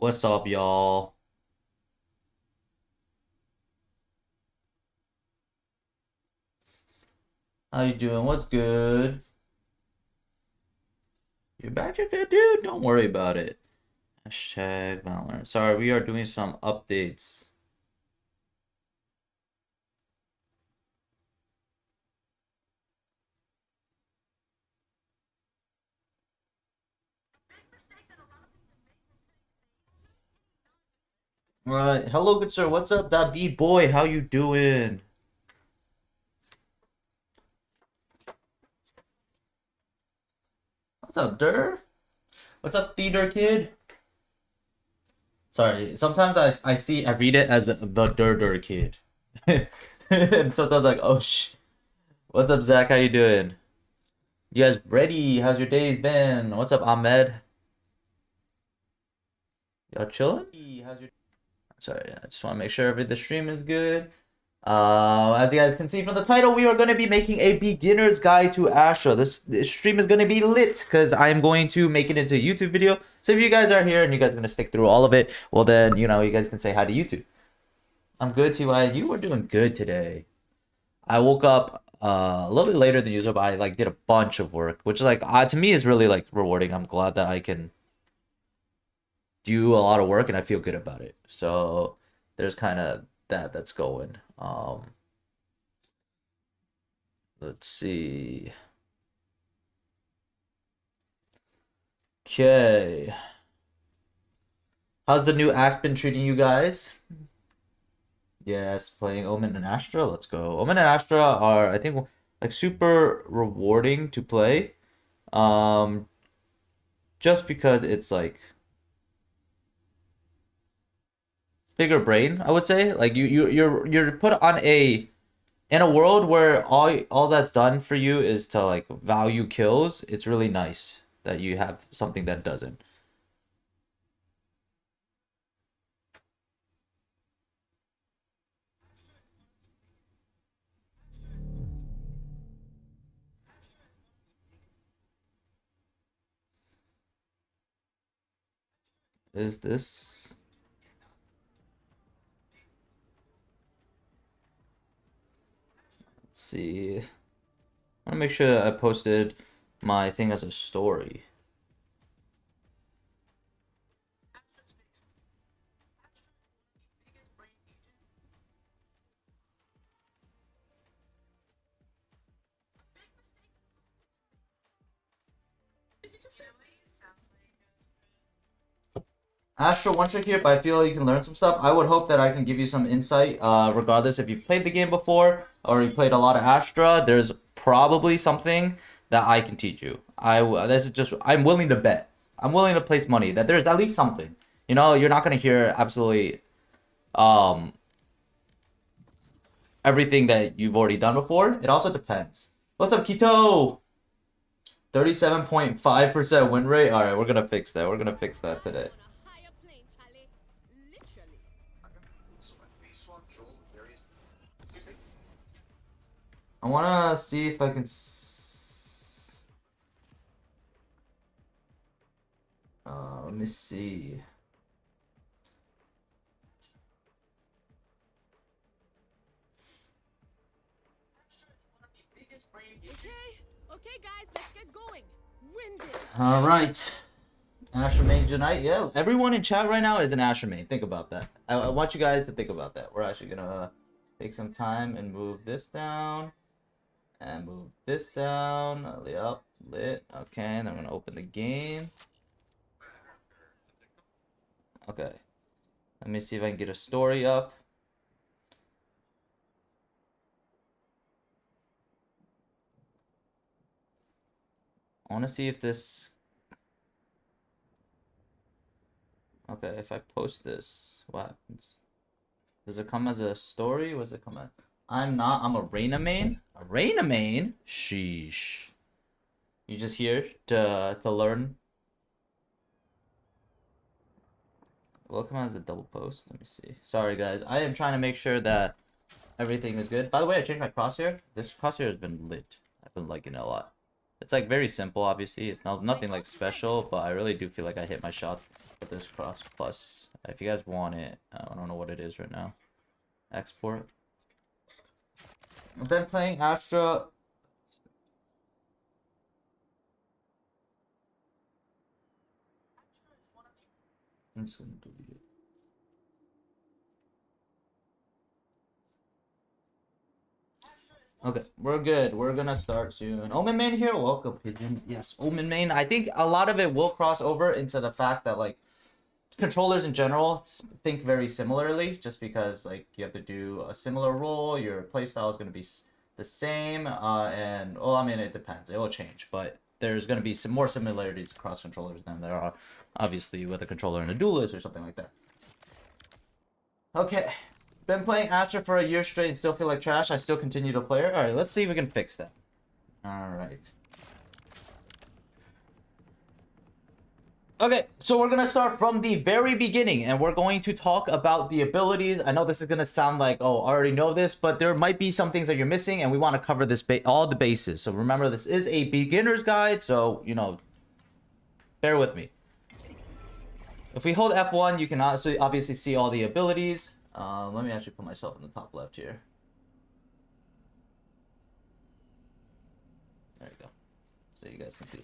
What's up, y'all? How you doing? What's good? You're back, you're good, dude. Don't worry about it. Hashtag Valorant. Sorry, we are doing some updates. Alright, hello, good sir. What's up, that B-boy? How you doing? What's up, Dur? What's up, Theater Kid? Sorry, sometimes I read it as the Dur Kid. And sometimes like, oh sh. What's up, Zach? How you doing? You guys ready? How's your days been? What's up, Ahmed? Y'all chilling? How's your Sorry, I just want to make sure the stream is good. As you guys can see from the title, we are going to be making a beginner's guide to Astra. This stream is going to be lit because I am going to make it into a YouTube video. So if you guys are here and you guys are going to stick through all of it, well then, you know, you guys can say hi to YouTube. I'm good, TY. You were doing good today. I woke up a little bit later than usual, but I like did a bunch of work, which like to me is really like rewarding. I'm glad that I can do a lot of work and I feel good about it. So there's kind of that's going. Let's see. Okay. How's the new act been treating you guys? Yes, playing Omen and Astra. Let's go. Omen and Astra are, I think, like super rewarding to play. Um, just because it's like bigger brain, I would say. Like you're put on a in a world where all that's done for you is to like value kills. It's really nice that you have something that doesn't. Is this? Let's see. I want to make sure that I posted my thing as a story. Astro, one trick here, but I feel you can learn some stuff. I would hope that I can give you some insight, regardless if you played the game before or you played a lot of Astra. There's probably something that I can teach you. This is just I'm willing to bet. I'm willing to place money that there's at least something. You know, you're not gonna hear absolutely um everything that you've already done before. It also depends. What's up, Kito? 37.5% win rate. All right, we're gonna fix that. We're gonna fix that today. I wanna see if I can. Let me see. Okay, guys, let's get going. All right. Asher main tonight. Yeah, everyone in chat right now is an Asher main. Think about that. I want you guys to think about that. We're actually gonna take some time and move this down. And move this down. Yep, lit. Okay, and I'm gonna open the game. Okay. Let me see if I can get a story up. I wanna see if this. Okay, if I post this, what happens? Does it come as a story? What does it come as? I'm a Reina main. A Reina main? Sheesh. You just here to learn. Will it come as a double post? Let me see. Sorry guys, I am trying to make sure that everything is good. By the way, I changed my crosshair. This crosshair has been lit. I've been liking it a lot. It's like very simple, obviously. It's nothing like special, but I really do feel like I hit my shot with this cross plus. If you guys want it, I don't know what it is right now. Export. I've been playing Astra. I'm just gonna delete it. Okay, we're good. We're gonna start soon. Omen main here. Welcome, Pigeon. Yes, Omen main. I think a lot of it will cross over into the fact that like controllers in general think very similarly, just because like you have to do a similar role. Your playstyle is gonna be the same, and well, I mean it depends. It will change, but there's gonna be some more similarities across controllers than there are obviously with a controller and a duelist or something like that. Okay. Been playing Astra for a year straight and still feel like trash. I still continue to play her. Alright, let's see if we can fix that. Alright. Okay, so we're gonna start from the very beginning and we're going to talk about the abilities. I know this is gonna sound like, oh, I already know this, but there might be some things that you're missing and we want to cover this all the bases. So remember, this is a beginner's guide, so, you know, bear with me. If we hold F1, you can also obviously see all the abilities. Let me actually put myself in the top left here. There you go. So you guys can see.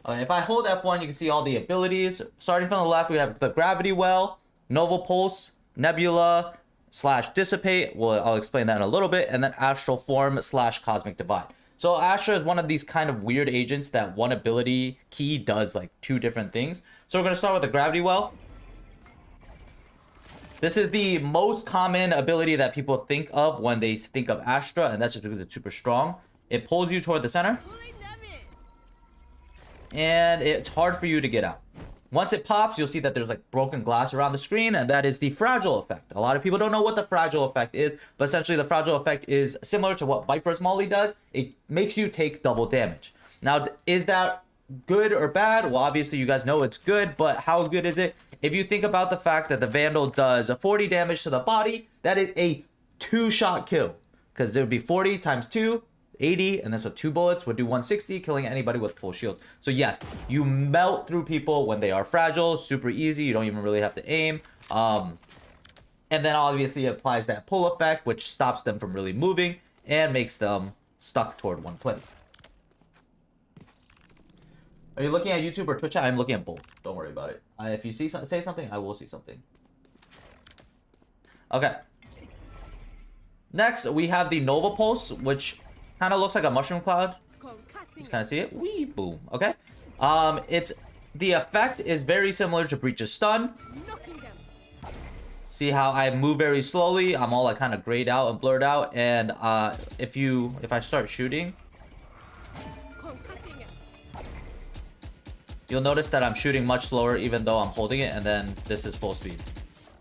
If I hold F1, you can see all the abilities. Starting from the left, we have the Gravity Well, Nova Pulse, Nebula, / Dissipate. Well, I'll explain that in a little bit. And then Astral Form / Cosmic Divide. So Astra is one of these kind of weird agents that one ability key does like 2 different things. So we're going to start with the Gravity Well. This is the most common ability that people think of when they think of Astra, and that's just because it's super strong. It pulls you toward the center, and it's hard for you to get out. Once it pops, you'll see that there's like broken glass around the screen, and that is the Fragile effect. A lot of people don't know what the Fragile effect is, but essentially the Fragile effect is similar to what Viper's Molly does. It makes you take double damage. Now, is that good or bad? Well, obviously you guys know it's good, but how good is it? If you think about the fact that the Vandal does a 40 damage to the body, that is a 2-shot kill. Because there would be 40 times 2, 80, and then so 2 bullets would do 160, killing anybody with full shield. So yes, you melt through people when they are fragile, super easy, you don't even really have to aim. And then obviously it applies that pull effect, which stops them from really moving and makes them stuck toward one place. Are you looking at YouTube or Twitch? I'm looking at both. Don't worry about it. If you say something, I will see something. Okay. Next, we have the Nova Pulse, which kind of looks like a mushroom cloud. You kind of see it. Wee, boom. Okay. The effect is very similar to Breach's stun. See how I move very slowly? I'm all like kind of grayed out and blurred out. And if I start shooting, you'll notice that I'm shooting much slower even though I'm holding it, and then this is full speed.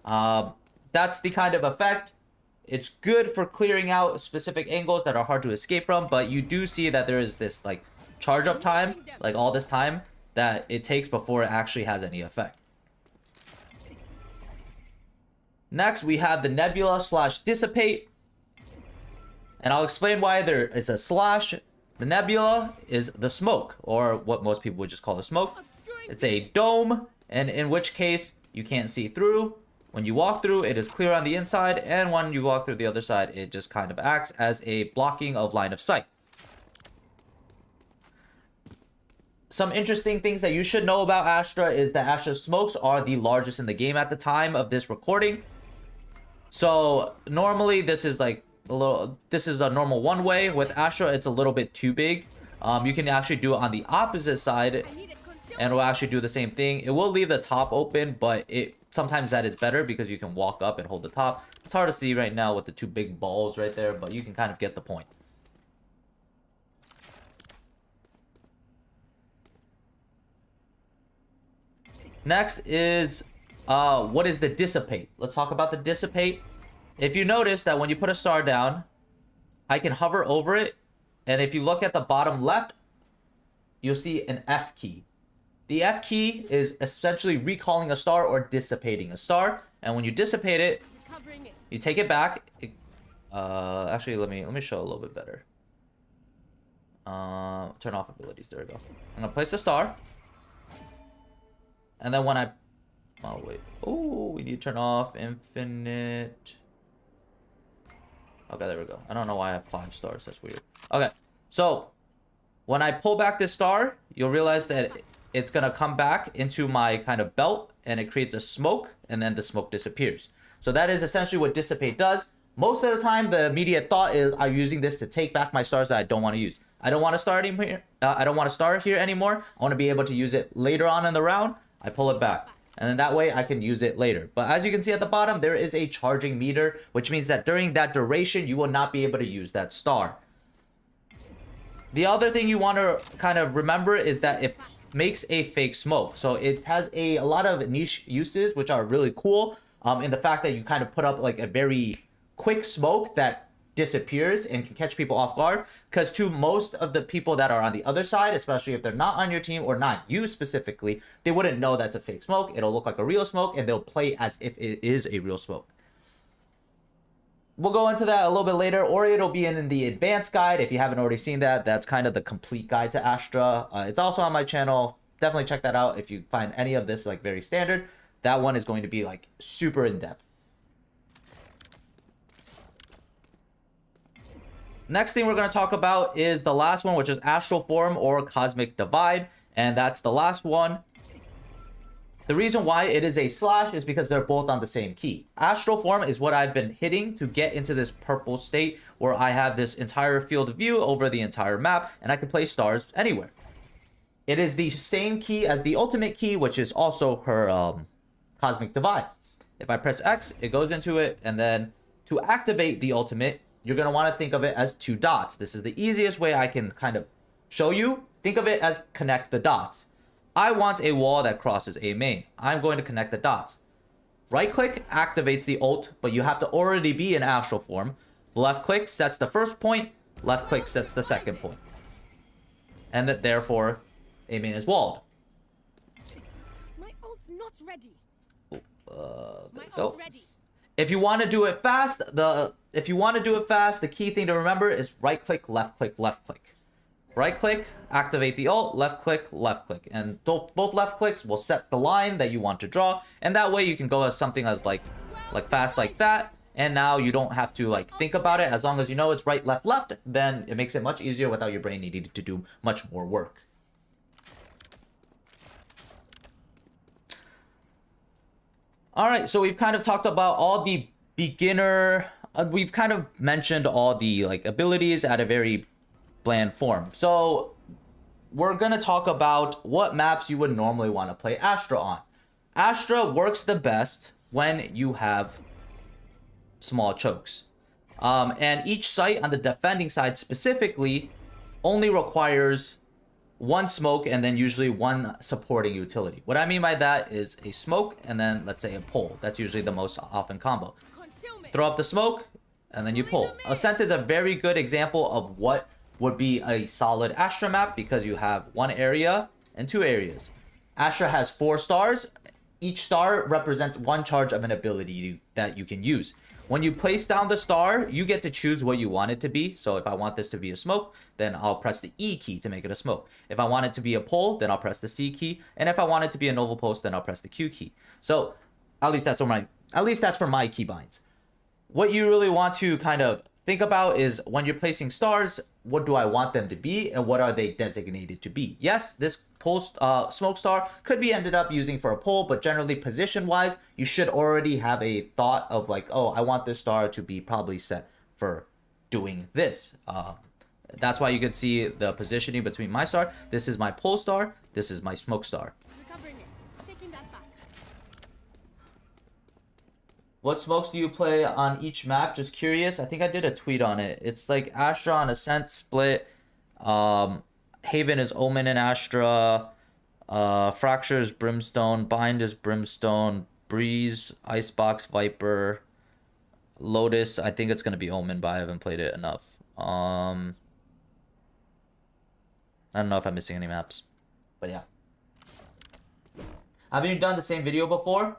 That's the kind of effect. It's good for clearing out specific angles that are hard to escape from, but you do see that there is this like charge up time, like all this time that it takes before it actually has any effect. Next, we have the Nebula / Dissipate. And I'll explain why there is a slash. The Nebula is the smoke, or what most people would just call the smoke. It's a dome, and in which case you can't see through. When you walk through, it is clear on the inside, and when you walk through the other side, it just kind of acts as a blocking of line of sight. Some interesting things that you should know about Astra is that Astra's smokes are the largest in the game at the time of this recording. So normally this is like this is a normal one way. With Astra, it's a little bit too big. You can actually do it on the opposite side, and it will actually do the same thing. It will leave the top open, but sometimes that is better because you can walk up and hold the top. It's hard to see right now with the 2 big balls right there, but you can kind of get the point. Next is what is the Dissipate? Let's talk about the Dissipate. If you notice that when you put a star down, I can hover over it, and if you look at the bottom left, you'll see an F key. The F key is essentially recalling a star or dissipating a star, and when you dissipate it, you take it back. Actually, let me show a little bit better. Turn off abilities. There we go. I'm gonna place a star. And then when I... Oh, wait. Oh, we need to turn off infinite. Okay, there we go. I don't know why I have 5 stars. That's weird. Okay, so when I pull back this star, you'll realize that it's gonna come back into my kind of belt, and it creates a smoke, and then the smoke disappears. So that is essentially what dissipate does. Most of the time, the immediate thought is I'm using this to take back my stars that I don't want to use. I don't want to start here. I don't want to start here anymore. I want to be able to use it later on in the round. I pull it back, and then that way I can use it later. But as you can see at the bottom, there is a charging meter, which means that during that duration, you will not be able to use that star. The other thing you want to kind of remember is that it makes a fake smoke. So it has a lot of niche uses, which are really cool. In the fact that you kind of put up like a very quick smoke that disappears and can catch people off guard, because to most of the people that are on the other side, especially if they're not on your team or not you specifically, they wouldn't know that's a fake smoke. It'll look like a real smoke, and they'll play as if it is a real smoke. We'll go into that a little bit later, or it'll be in the advanced guide. If you haven't already seen that, that's kind of the complete guide to Astra. It's also on my channel. Definitely check that out if you find any of this like very standard. That one is going to be like super in depth. Next thing we're going to talk about is the last one, which is Astral Form or Cosmic Divide. And that's the last one. The reason why it is a slash is because they're both on the same key. Astral Form is what I've been hitting to get into this purple state where I have this entire field of view over the entire map, and I can place stars anywhere. It is the same key as the ultimate key, which is also her Cosmic Divide. If I press X, it goes into it, and then to activate the ultimate, you're going to want to think of it as 2 dots. This is the easiest way I can kind of show you. Think of it as connect the dots. I want a wall that crosses a main. I'm going to connect the dots. Right click activates the ult, but you have to already be in Astral Form. Left click sets the first point. Left click sets the second point. And that therefore, a main is walled. My ult's not ready. There you go. If you want to do it fast, the key thing to remember is right click, left click, left click. Right click, activate the ult, left click, and both left clicks will set the line that you want to draw, and that way you can go as something as like fast like that, and now you don't have to like think about it. As long as you know it's right, left, then it makes it much easier without your brain needing to do much more work. All right, so we've kind of talked about all the beginner, we've kind of mentioned all the like abilities at a very bland form. So we're going to talk about what maps you would normally want to play Astra on. Astra works the best when you have small chokes. And each site on the defending side specifically only requires 1 smoke and then usually 1 supporting utility. What I mean by that is a smoke and then let's say a pull. That's usually the most often combo. Throw up the smoke and then you pull. Ascent is a very good example of what would be a solid Astra map because you have 1 area and 2 areas. Astra has 4 stars. Each star represents 1 charge of an ability that you can use. When you place down the star, you get to choose what you want it to be. So if I want this to be a smoke, then I'll press the E key to make it a smoke. If I want it to be a pull, then I'll press the C key. And if I want it to be a Nova Post, then I'll press the Q key. So at least that's for my keybinds. What you really want to kind of think about is when you're placing stars, what do I want them to be and what are they designated to be? Yes, this pull smoke star could be ended up using for a pull, but generally position wise, you should already have a thought of like, oh, I want this star to be probably set for doing this. That's why you can see the positioning between my star. This is my pull star. This is my smoke star. Recovering it. Taking that back. What smokes do you play on each map? Just curious. I think I did a tweet on it. It's like Astra on Ascent split. Haven is Omen and Astra. Fracture is Brimstone. Bind is Brimstone. Breeze, Icebox, Viper. Lotus, I think it's going to be Omen, but I haven't played it enough. I don't know if I'm missing any maps. But yeah. Haven't you done the same video before?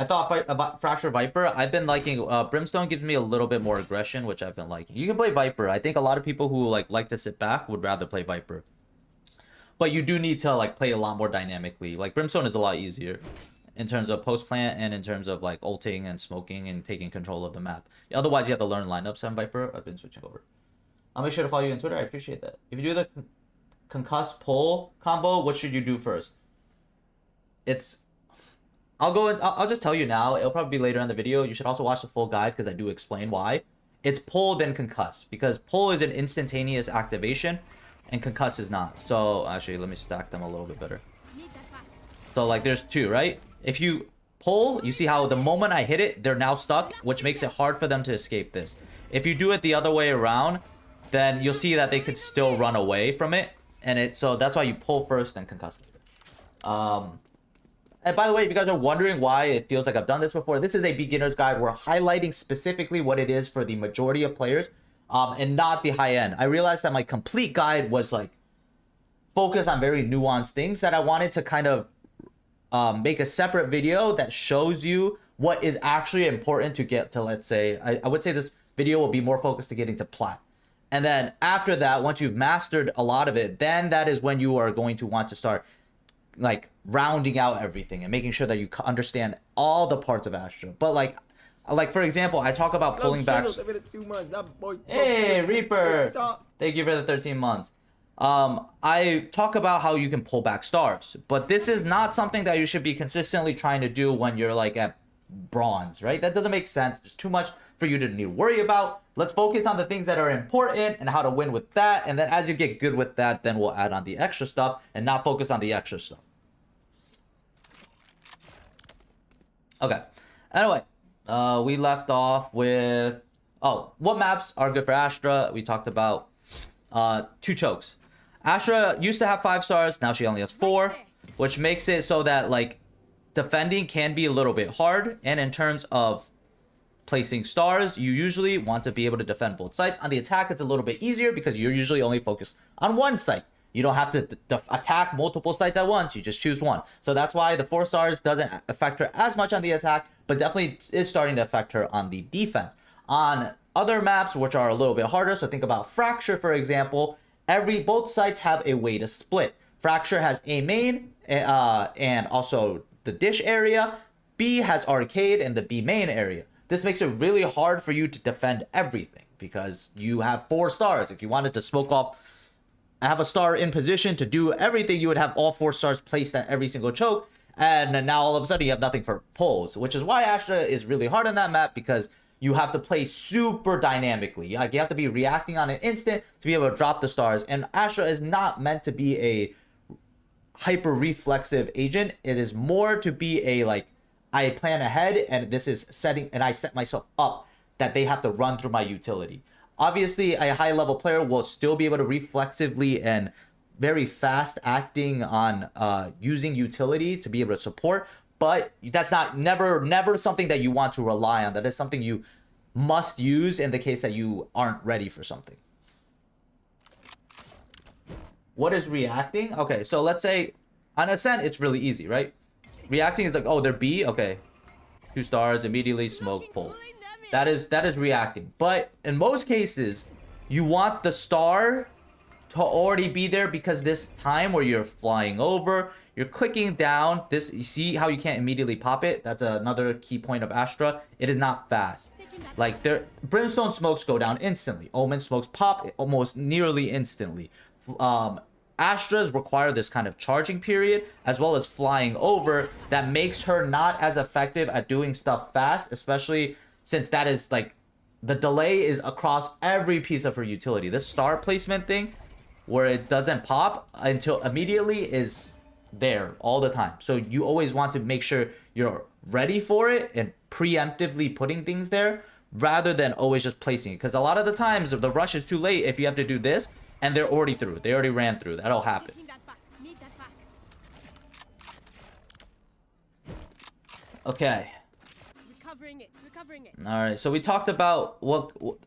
I thought about Fracture Viper. I've been liking Brimstone gives me a little bit more aggression, which I've been liking. You can play Viper. I think a lot of people who like to sit back would rather play Viper. But you do need to like play a lot more dynamically. Like Brimstone is a lot easier in terms of post plant and in terms of like ulting and smoking and taking control of the map. Otherwise, you have to learn lineups on Viper. I've been switching over. I'll make sure to follow you on Twitter. I appreciate that. If you do the concuss pull combo, what should you do first? I'll just tell you now. It'll probably be later in the video. You should also watch the full guide because I do explain why. It's pull then concuss because pull is an instantaneous activation and concuss is not. So actually, let me stack them a little bit better. So like there's two, right? If you pull, you see how the moment I hit it, they're now stuck, which makes it hard for them to escape this. If you do it the other way around, then you'll see that they could still run away from it. And so that's why you pull first, then concuss later. And by the way, if you guys are wondering why it feels like I've done this before, this is a beginner's guide. We're highlighting specifically what it is for the majority of players, and not the high end. I realized that my complete guide was like focused on very nuanced things that I wanted to kind of make a separate video that shows you what is actually important to get to, let's say, I would say this video will be more focused to getting to plat. And then after that, once you've mastered a lot of it, then that is when you are going to want to start like rounding out everything and making sure that you understand all the parts of Astra. But like for example, I talk about pulling back. Hey Reaper, thank you for the 13 months. I talk about how you can pull back stars, but this is not something that you should be consistently trying to do when you're like at bronze, right? That doesn't make sense. There's too much for you to need to worry about. Let's focus on the things that are important and how to win with that. And then as you get good with that, then we'll add on the extra stuff and not focus on the extra stuff. Okay. Anyway, we left off with, what maps are good for Astra? We talked about 2 chokes. Astra used to have 5 stars. Now she only has 4, which makes it so that like defending can be a little bit hard. And in terms of placing stars, you usually want to be able to defend both sites. On the attack, it's a little bit easier because you're usually only focused on one site. You don't have to attack multiple sites at once. You just choose one. So that's why the 4 stars doesn't affect her as much on the attack, but definitely is starting to affect her on the defense. On other maps, which are a little bit harder, so think about Fracture, for example, both sites have a way to split. Fracture has A main and also the dish area. B has arcade and the B main area. This makes it really hard for you to defend everything because you have 4 stars. If you wanted to smoke off, have a star in position to do everything, you would have all 4 stars placed at every single choke. And now all of a sudden you have nothing for pulls, which is why Astra is really hard on that map because you have to play super dynamically. Like you have to be reacting on an instant to be able to drop the stars. And Astra is not meant to be a hyper reflexive agent. It is more to be a like, I plan ahead and this is setting and I set myself up that they have to run through my utility. Obviously, a high level player will still be able to reflexively and very fast acting on using utility to be able to support, but that's not never something that you want to rely on. That is something you must use in the case that you aren't ready for something. What is reacting? Okay, so let's say on Ascent, it's really easy, right? Reacting is like, oh, they're B, okay. 2 stars, immediately smoke, pull. That is reacting. But in most cases, you want the star to already be there because this time where you're flying over, you're clicking down, this, you see how you can't immediately pop it? That's another key point of Astra. It is not fast. Like, Brimstone smokes go down instantly. Omen smokes pop almost nearly instantly. Astras require this kind of charging period as well as flying over that makes her not as effective at doing stuff fast, especially since that is like the delay is across every piece of her utility. This star placement thing where it doesn't pop until immediately is there all the time. So you always want to make sure you're ready for it and preemptively putting things there rather than always just placing it. Because a lot of the times the rush is too late if you have to do this and they're already through. They already ran through. That'll happen. Okay. Recovering it. All right. So we talked about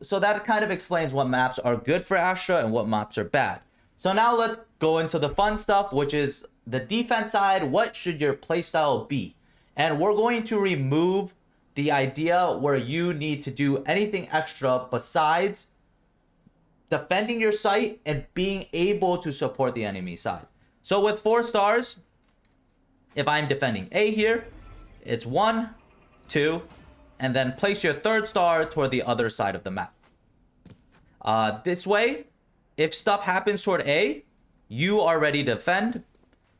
so that kind of explains what maps are good for Astra and what maps are bad. So now let's go into the fun stuff, which is the defense side. What should your playstyle be? And we're going to remove the idea where you need to do anything extra besides defending your site and being able to support the enemy side. So with 4 stars, if I'm defending A here, it's 1, 2, and then place your 3rd star toward the other side of the map. This way, if stuff happens toward A, you are ready to defend,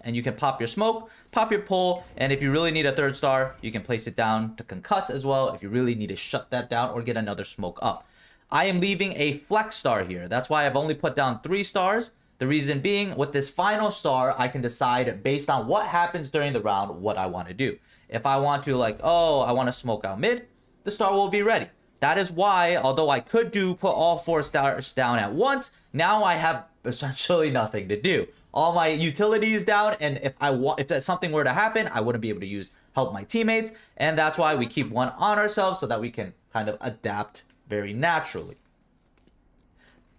and you can pop your smoke, pop your pull, and if you really need a 3rd star, you can place it down to concuss as well if you really need to shut that down or get another smoke up. I am leaving a flex star here. That's why I've only put down 3 stars. The reason being, with this final star, I can decide based on what happens during the round what I want to do. If I want to, like, oh, I want to smoke out mid, the star will be ready. That is why, although I could put all 4 stars down at once, now I have essentially nothing to do. All my utilities down, and if something were to happen, I wouldn't be able to help my teammates, and that's why we keep 1 on ourselves so that we can kind of adapt very naturally.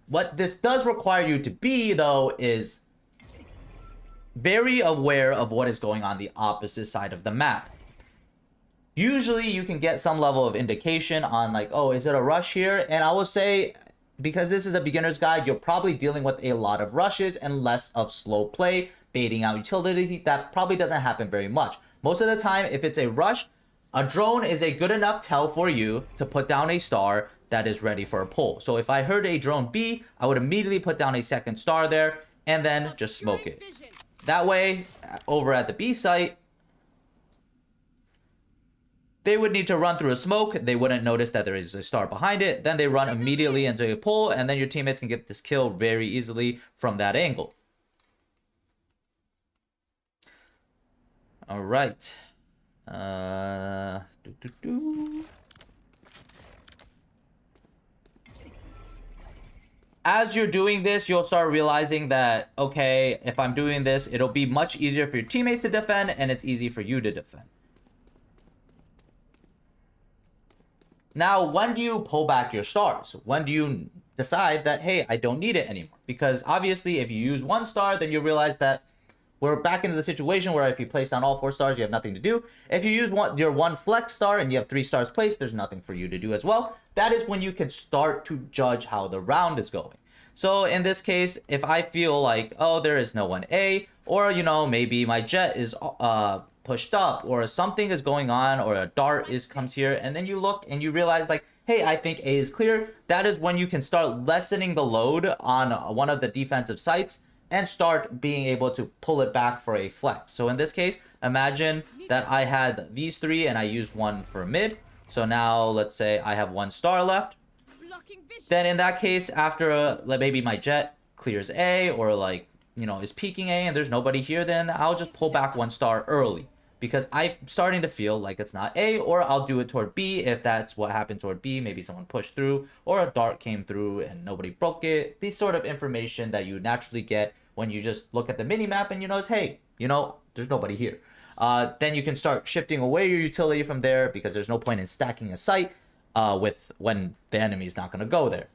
What this does require you to be, though, is very aware of what is going on the opposite side of the map. Usually you can get some level of indication on like, oh, is it a rush here? And I will say, because this is a beginner's guide, you're probably dealing with a lot of rushes and less of slow play, baiting out utility. That probably doesn't happen very much. Most of the time, if it's a rush, a drone is a good enough tell for you to put down a star that is ready for a pull. So if I heard a drone B, I would immediately put down a 2nd star there and then just smoke it. That way, over at the B site, they would need to run through a smoke. They wouldn't notice that there is a star behind it. Then they run immediately into a pull, and then your teammates can get this kill very easily from that angle. All right. As you're doing this, you'll start realizing that, okay, if I'm doing this, it'll be much easier for your teammates to defend, and it's easy for you to defend. Now, when do you pull back your stars? When do you decide that, hey, I don't need it anymore? Because obviously, if you use 1 star, then you realize that we're back into the situation where if you place down all 4 stars, you have nothing to do. If you use your 1 flex star and you have 3 stars placed, there's nothing for you to do as well. That is when you can start to judge how the round is going. So in this case, if I feel like, oh, there is no one A, or, you know, maybe my jet is pushed up, or something is going on, or a dart comes here, and then you look and you realize like, hey, I think A is clear. That is when you can start lessening the load on one of the defensive sites and start being able to pull it back for a flex. So in this case, imagine that I had these 3 and I used 1 for mid. So now let's say I have 1 star left. Then in that case, after maybe my jet clears A, or like, you know, is peeking A and there's nobody here, then I'll just pull back 1 star early. Because I'm starting to feel like it's not A, or I'll do it toward B if that's what happened toward B. Maybe someone pushed through, or a dart came through and nobody broke it. These sort of information that you naturally get when you just look at the mini-map and you notice, hey, you know, there's nobody here. Then you can start shifting away your utility from there, because there's no point in stacking a site when the enemy's not going to go there.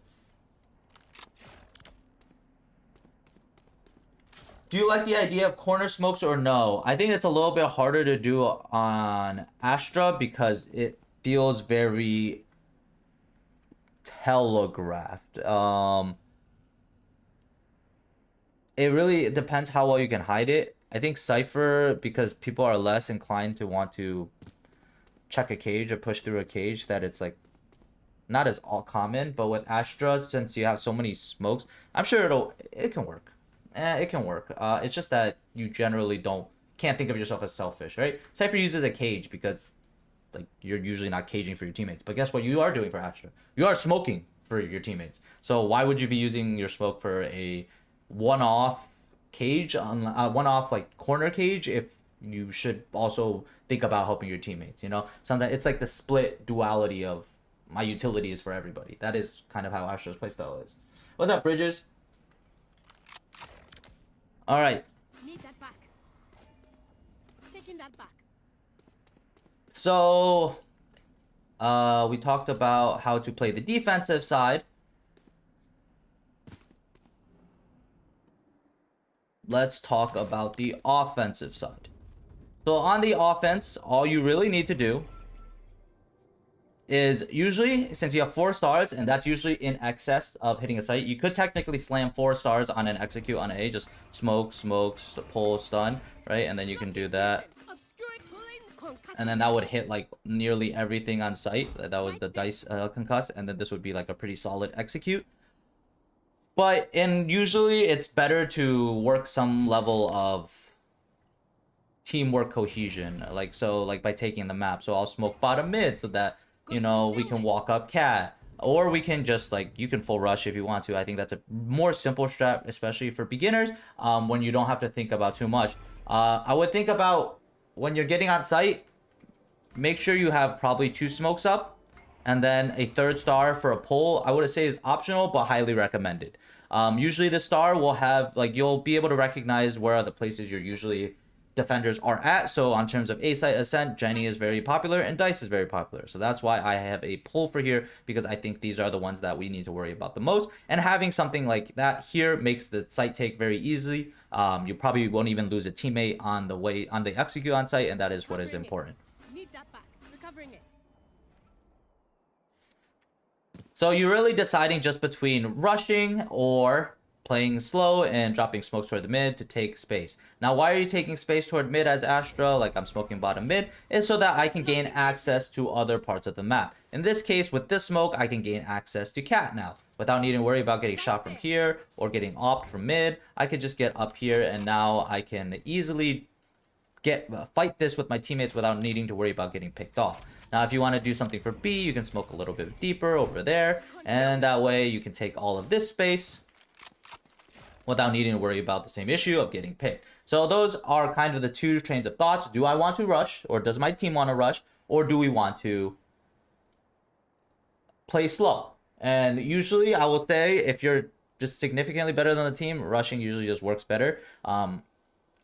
Do you like the idea of corner smokes or no? I think it's a little bit harder to do on Astra because it feels very telegraphed. It really depends how well you can hide it. I think Cypher, because people are less inclined to want to check a cage or push through a cage, that it's like not as all common. But with Astra, since you have so many smokes, I'm sure it can work. It can work. It's just that you generally can't think of yourself as selfish, right? Cypher uses a cage because like you're usually not caging for your teammates. But guess what you are doing for Astra? You are smoking for your teammates. So why would you be using your smoke for a one-off cage, on one-off like corner cage, if you should also think about helping your teammates? You know, sometimes it's like the split duality of my utility is for everybody. That is kind of how Astra's playstyle is. What's up, Bridges? All right. Need that back. Taking that back. So, we talked about how to play the defensive side. Let's talk about the offensive side. So on the offense, all you really need to do is usually, since you have 4 stars, and that's usually in excess of hitting a site, you could technically slam 4 stars on an execute on A, just smoke, pull, stun, right? And then you can do that. And then that would hit like nearly everything on site. That was the dice concuss, and then this would be like a pretty solid execute. But usually it's better to work some level of teamwork cohesion, like by taking the map. So I'll smoke bottom mid so that, you know, we can walk up cat, or we can just like, you can full rush if you want to. I think that's a more simple strat, especially for beginners, when you don't have to think about too much. I would think about when you're getting on site, make sure you have probably 2 smokes up, and then a 3rd star for a pull. I would say is optional, but highly recommended. Usually the star will have, like, you'll be able to recognize where are the places you're usually defenders are at. So on terms of A site ascent, Jenny is very popular and Dice is very popular. So that's why I have a pull for here, because I think these are the ones that we need to worry about the most. And having something like that here makes the site take very easily. You probably won't even lose a teammate on the execute on site, and that is what is important. Need that back. Recovering it. So you're really deciding just between rushing or playing slow and dropping smokes toward the mid to take space. Now, why are you taking space toward mid as Astra, like I'm smoking bottom mid, is so that I can gain access to other parts of the map. In this case, with this smoke, I can gain access to cat now. Without needing to worry about getting shot from here or getting opt from mid, I could just get up here, and now I can easily fight this with my teammates without needing to worry about getting picked off. Now, if you want to do something for B, you can smoke a little bit deeper over there, and that way you can take all of this space without needing to worry about the same issue of getting picked. So those are kind of the 2 trains of thoughts. Do I want to rush, or does my team want to rush, or do we want to play slow? And usually I will say, if you're just significantly better than the team, rushing usually just works better.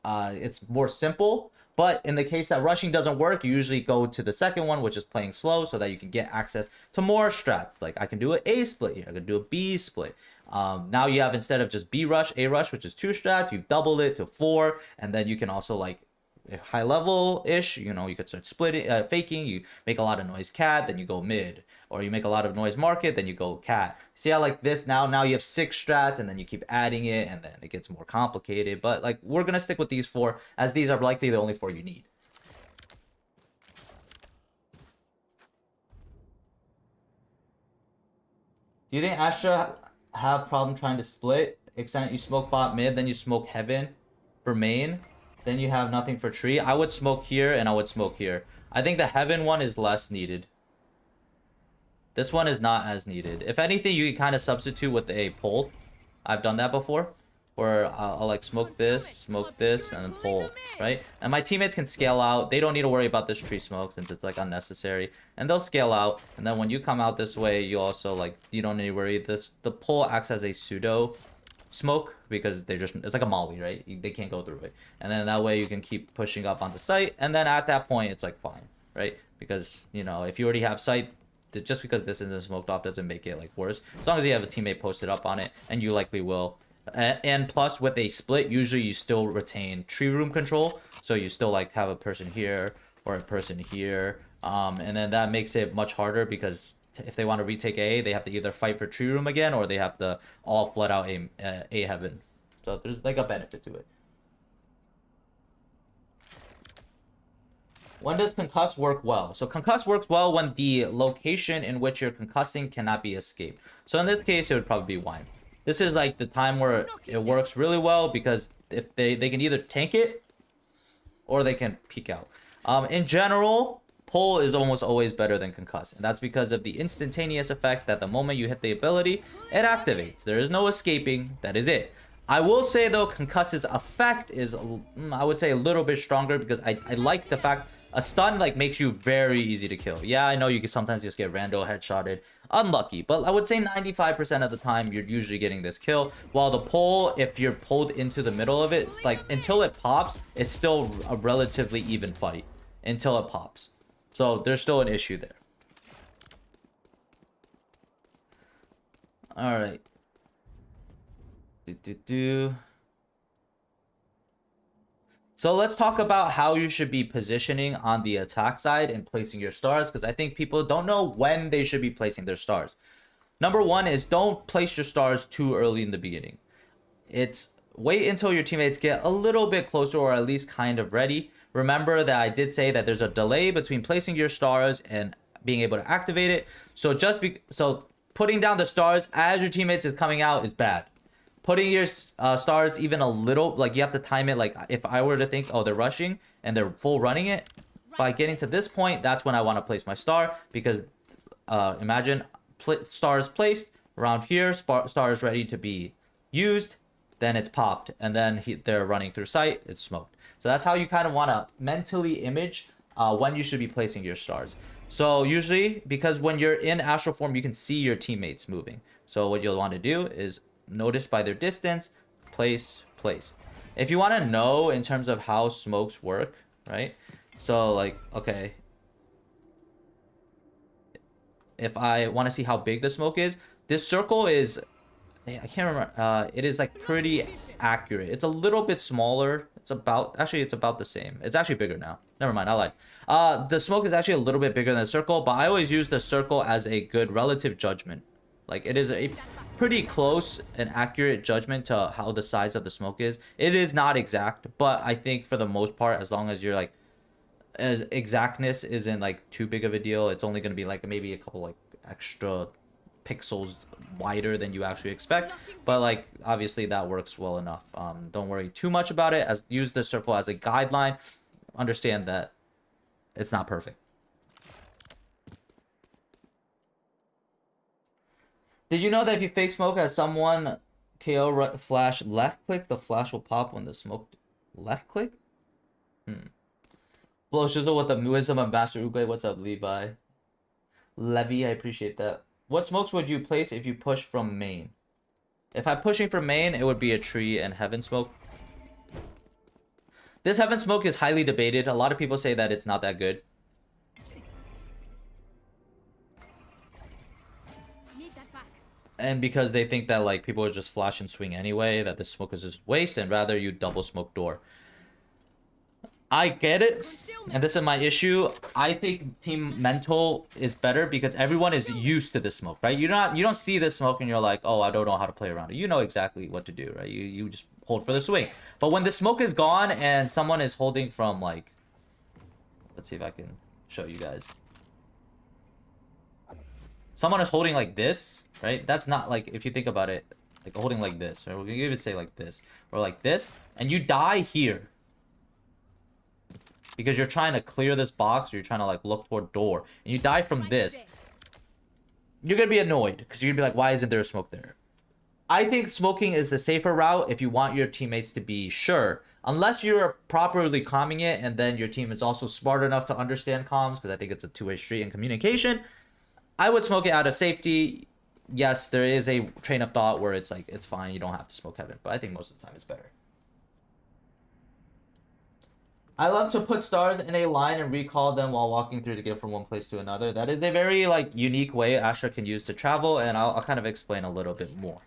It's more simple, but in the case that rushing doesn't work, you usually go to the second one, which is playing slow, so that you can get access to more strats. Like I can do an A split here, I can do a B split. Now you have, instead of just B rush, A rush, which is 2 strats, you've doubled it to 4, and then you can also, like, high level ish, you know, you could start splitting, faking. You make a lot of noise cat, then you go mid, or you make a lot of noise market, then you go cat. See how, like, this now you have 6 strats, and then you keep adding it, and then it gets more complicated. But like, we're gonna stick with these 4, as these are likely the only 4 you need. Do you think Astra have problem trying to split? Extent you smoke bot mid, then you smoke heaven for main, then you have nothing for tree. I would smoke here and I would smoke here. I think the heaven one is less needed. This one is not as needed. If anything, you can kind of substitute with a pull. I've done that before, where I'll like smoke this, and then pull, right? And my teammates can scale out. They don't need to worry about this tree smoke since it's like unnecessary, and they'll scale out. And then when you come out this way, you also, like, you don't need to worry. The pull acts as a pseudo smoke, because it's like a molly, right? They can't go through it, and then that way you can keep pushing up onto site, and then at that point it's like fine, right? Because, you know, if you already have site, just because this isn't smoked off doesn't make it like worse, as long as you have a teammate posted up on it, and you likely will. And plus, with a split, usually you still retain tree room control, so you still like have a person here or a person here, and then that makes it much harder, because if they want to retake A, they have to either fight for tree room again, or they have to all flood out A heaven. So there's like a benefit to it. When does concuss work well? So concuss works well when the location in which you're concussing cannot be escaped. So in this case, it would probably be wine. This is like the time where it works really well, because if they can either tank it or they can peek out. In general, pull is almost always better than concuss, and that's because of the instantaneous effect that the moment you hit the ability, it activates. There is no escaping. That is it. I will say though, concuss's effect is, I would say, a little bit stronger, because I like the fact a stun like makes you very easy to kill. Yeah, I know you can sometimes just get rando headshotted, unlucky, but I would say 95% of the time you're usually getting this kill. While the pull, if you're pulled into the middle of it, it's like until it pops, it's still a relatively even fight until it pops. So there's still an issue there. All right. So let's talk about how you should be positioning on the attack side and placing your stars, because I think people don't know when they should be placing their stars. Number one is don't place your stars too early in the beginning. It's wait until your teammates get a little bit closer, or at least kind of ready. Remember that I did say that there's a delay between placing your stars and being able to activate it. So so putting down the stars as your teammates is coming out is bad. Putting your stars even a little, like you have to time it. Like if I were to think, oh, they're rushing and they're full running it, by getting to this point, that's when I want to place my star, because imagine stars placed around here, stars ready to be used, then it's popped, and then they're running through sight, it's smoked. So that's how you kind of want to mentally image when you should be placing your stars. So usually, because when you're in astral form, you can see your teammates moving. So what you'll want to do is notice by their distance, place. If you want to know in terms of how smokes work, right? So like, okay, if I want to see how big the smoke is, this circle is, I can't remember, it is like pretty accurate. It's a little bit smaller. It's about the same. It's actually bigger now. Never mind, I lied. The smoke is actually a little bit bigger than the circle, but I always use the circle as a good relative judgment. Like it is a pretty close and accurate judgment to how the size of the smoke is. It is not exact, but I think for the most part, as long as you're like, exactness isn't like too big of a deal, it's only going to be like maybe a couple like extra pixels wider than you actually expect, but like obviously that works well enough. Don't worry too much about it. As use the circle as a guideline. Understand that it's not perfect. Did you know that if you fake smoke as someone KO flash left click, the flash will pop when the smoke left click? FLOWSHIZZLE with the wisdom of Master Uguay. What's up, Levi? Levy, I appreciate that. What smokes would you place if you push from main? If I'm pushing from main, it would be a tree and heaven smoke. This heaven smoke is highly debated. A lot of people say that it's not that good. And because they think that like people would just flash and swing anyway, that the smoke is just waste, and rather you double smoke door. I get it, and this is my issue. I think team mental is better because everyone is used to this smoke, right? You don't see this smoke and you're like, oh, I don't know how to play around it. You know exactly what to do, right? You just hold for the swing. But when the smoke is gone and someone is holding from like, let's see if I can show you guys. Someone is holding like this, right? That's not like, if you think about it, like holding like this, or we can even say like this, or like this, and you die here because you're trying to clear this box, or you're trying to like look toward door, and you die from this, you're gonna be annoyed because you're gonna be like, why isn't there a smoke there? I think smoking is the safer route if you want your teammates to be sure, unless you're properly calming it, and then your team is also smart enough to understand comms, because I think it's a two-way street in communication. I would smoke it out of safety. Yes, there is a train of thought where it's like, it's fine, you don't have to smoke heaven, but I think most of the time it's better. I love to put stars in a line and recall them while walking through to get from one place to another. That is a very like unique way Astra can use to travel, and I'll kind of explain a little bit more.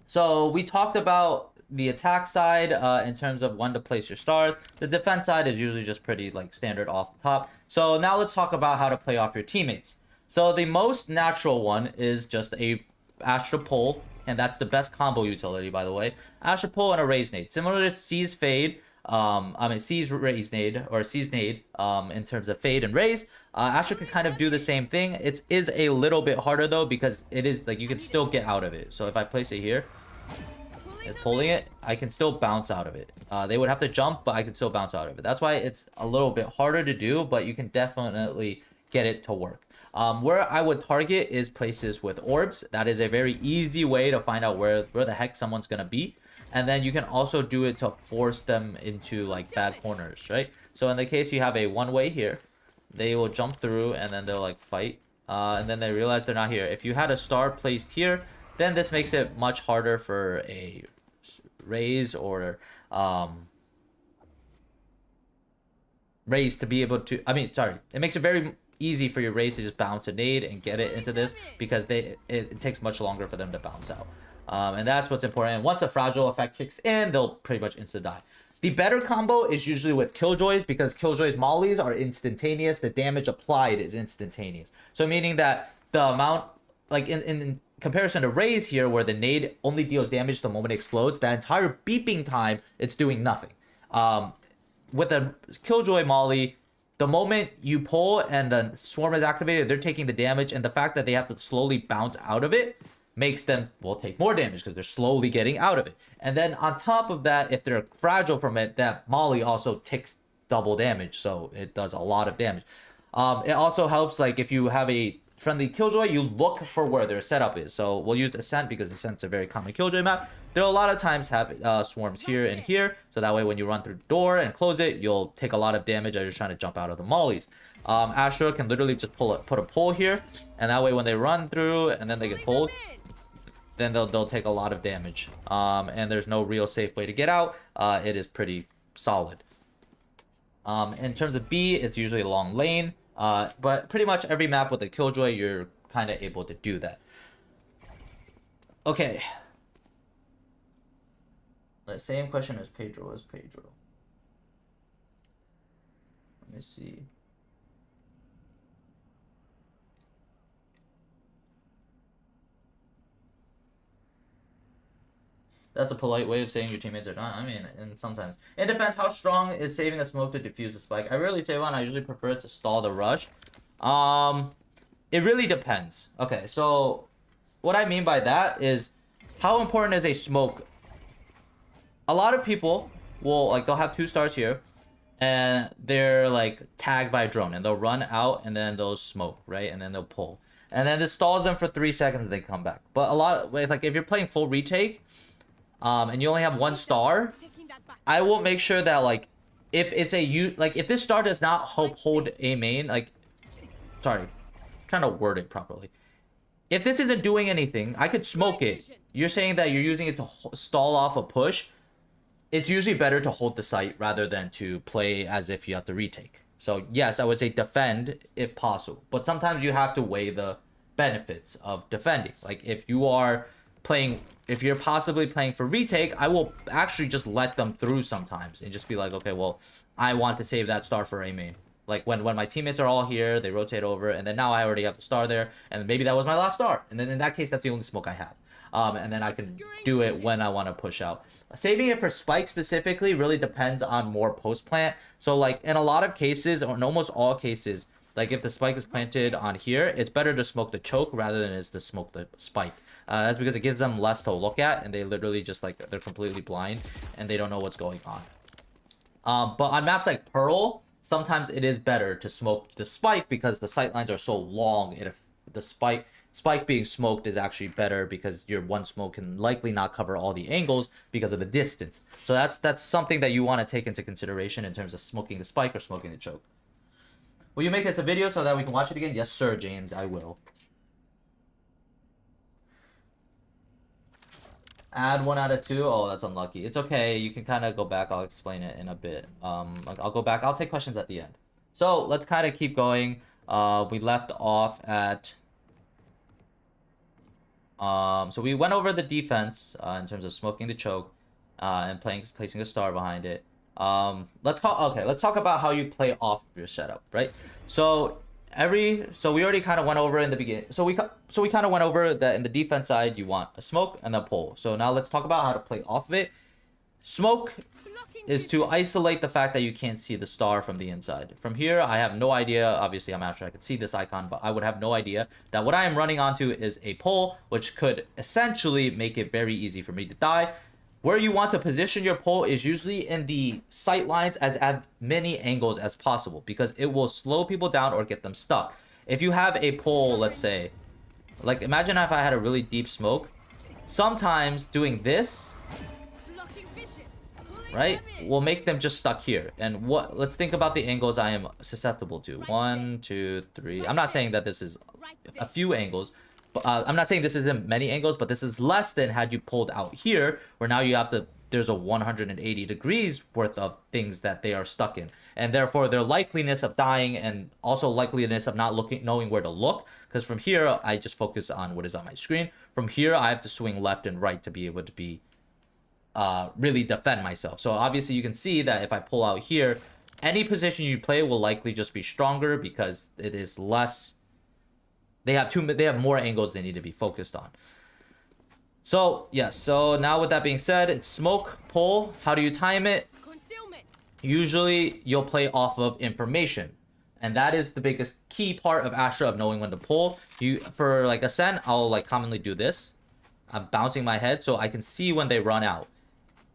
So we talked about the attack side in terms of when to place your stars. The defense side is usually just pretty like standard off the top. So now let's talk about how to play off your teammates. So the most natural one is just a Astra pull, and that's the best combo utility, by the way. Astra pull and a raise nade, similar to C's fade. C's raise nade, or C's nade in terms of fade and raise. Astra can kind of do the same thing. It is a little bit harder though, because it is like you can still get out of it. So if I place it here, and pulling it, I can still bounce out of it. They would have to jump, but I can still bounce out of it. That's why it's a little bit harder to do, but you can definitely get it to work. Where I would target is places with orbs. That is a very easy way to find out where the heck someone's gonna be. And then you can also do it to force them into like bad corners, right? So in the case you have a one-way here, they will jump through and then they'll like fight. And then they realize they're not here. If you had a star placed here, then this makes it much harder for a raise or raise to be able to, it makes it very easy for your raise to just bounce a nade and get it into this, because it takes much longer for them to bounce out. And that's what's important. And once the fragile effect kicks in, they'll pretty much insta die. The better combo is usually with Killjoys, because Killjoy's mollies are instantaneous. The damage applied is instantaneous. So meaning that the amount, like in comparison to Raze here, where the nade only deals damage the moment it explodes, that entire beeping time, it's doing nothing. With a Killjoy molly, the moment you pull and the swarm is activated, they're taking the damage, and the fact that they have to slowly bounce out of it makes them, well, take more damage because they're slowly getting out of it. And then on top of that, if they're fragile from it, that molly also ticks double damage, so it does a lot of damage. It also helps, like, if you have a friendly Killjoy, you look for where their setup is. So we'll use Ascent because Ascent's a very common Killjoy map. They'll a lot of times have swarms here and here, so that way when you run through the door and close it, you'll take a lot of damage as you're trying to jump out of the mollies. Astra can literally just put a pull here, and that way when they run through and then they get pulled, then they'll take a lot of damage. And there's no real safe way to get out. It is pretty solid. In terms of B, it's usually a long lane. But pretty much every map with a Killjoy, you're kind of able to do that. Okay. The same question as Pedro. Let me see. That's a polite way of saying your teammates are not. I mean, and sometimes. In defense, how strong is saving a smoke to defuse the spike? I rarely save one. I usually prefer to stall the rush. It really depends. Okay, so what I mean by that is, how important is a smoke? A lot of people will, like, they'll have 2 stars here, and they're, like, tagged by a drone, and they'll run out, and then they'll smoke, right? And then they'll pull. And then it stalls them for 3 seconds, and they come back. But a lot, like, if you're playing full retake, and you only have 1 star, I will make sure that, like, if it's if this star does not help hold a main, like, sorry, I'm trying to word it properly. If this isn't doing anything, I could smoke it. You're saying that you're using it to stall off a push. It's usually better to hold the site rather than to play as if you have to retake. So yes, I would say defend if possible, but sometimes you have to weigh the benefits of defending. Like, if you're possibly playing for retake, I will actually just let them through sometimes and just be like, okay, well, I want to save that star for a main. Like, when my teammates are all here, they rotate over, and then now I already have the star there, and maybe that was my last star, and then in that case, that's the only smoke I have. And then I can do it when I want to push out. Saving it for spike specifically really depends on more post plant. So, like, in a lot of cases, or in almost all cases, like, if the spike is planted on here, it's better to smoke the choke rather than is to smoke the spike. That's because it gives them less to look at, and they literally just, like, they're completely blind and they don't know what's going on. But on maps like Pearl, sometimes it is better to smoke the spike because the sight lines are so long. And if the spike being smoked is actually better because your 1 smoke can likely not cover all the angles because of the distance. So that's something that you want to take into consideration in terms of smoking the spike or smoking the choke. Will you make this a video so that we can watch it again? Yes, sir, James, I will. Add 1 out of 2. Oh, that's unlucky. It's okay. You can kind of go back. I'll explain it in a bit. I'll go back. I'll take questions at the end. So let's kind of keep going. We left off at... So we went over the defense in terms of smoking the choke and placing a star behind it. Let's talk about how you play off of your setup, right? So we already kind of went over in the beginning. So we kind of went over that in the defense side, you want a smoke and a pull. So now let's talk about how to play off of it. Smoke is to isolate the fact that you can't see the star from the inside. From here, I have no idea. Obviously, I'm Astra. I could see this icon, but I would have no idea that what I am running onto is a pull, which could essentially make it very easy for me to die. Where you want to position your pull is usually in the sight lines at many angles as possible, because it will slow people down or get them stuck. If you have a pull, let's say, like, imagine if I had a really deep smoke. Sometimes doing this, right, will make them just stuck here. And let's think about the angles I am susceptible to. 1, 2, 3. I'm not saying that this is a few angles. I'm not saying this isn't many angles, but this is less than had you pulled out here, where now you have to, there's a 180 degrees worth of things that they are stuck in. And therefore, their likeliness of dying and also likeliness of not knowing where to look, because from here, I just focus on what is on my screen. From here, I have to swing left and right to be able to be really defend myself. So obviously you can see that if I pull out here, any position you play will likely just be stronger because it is less. They have more angles they need to be focused on. So yes, so now with that being said, it's smoke, pull. How do you time it? Concealment. Usually you'll play off of information. And that is the biggest key part of Astra, of knowing when to pull. For like Ascent, I'll like commonly do this. I'm bouncing my head so I can see when they run out.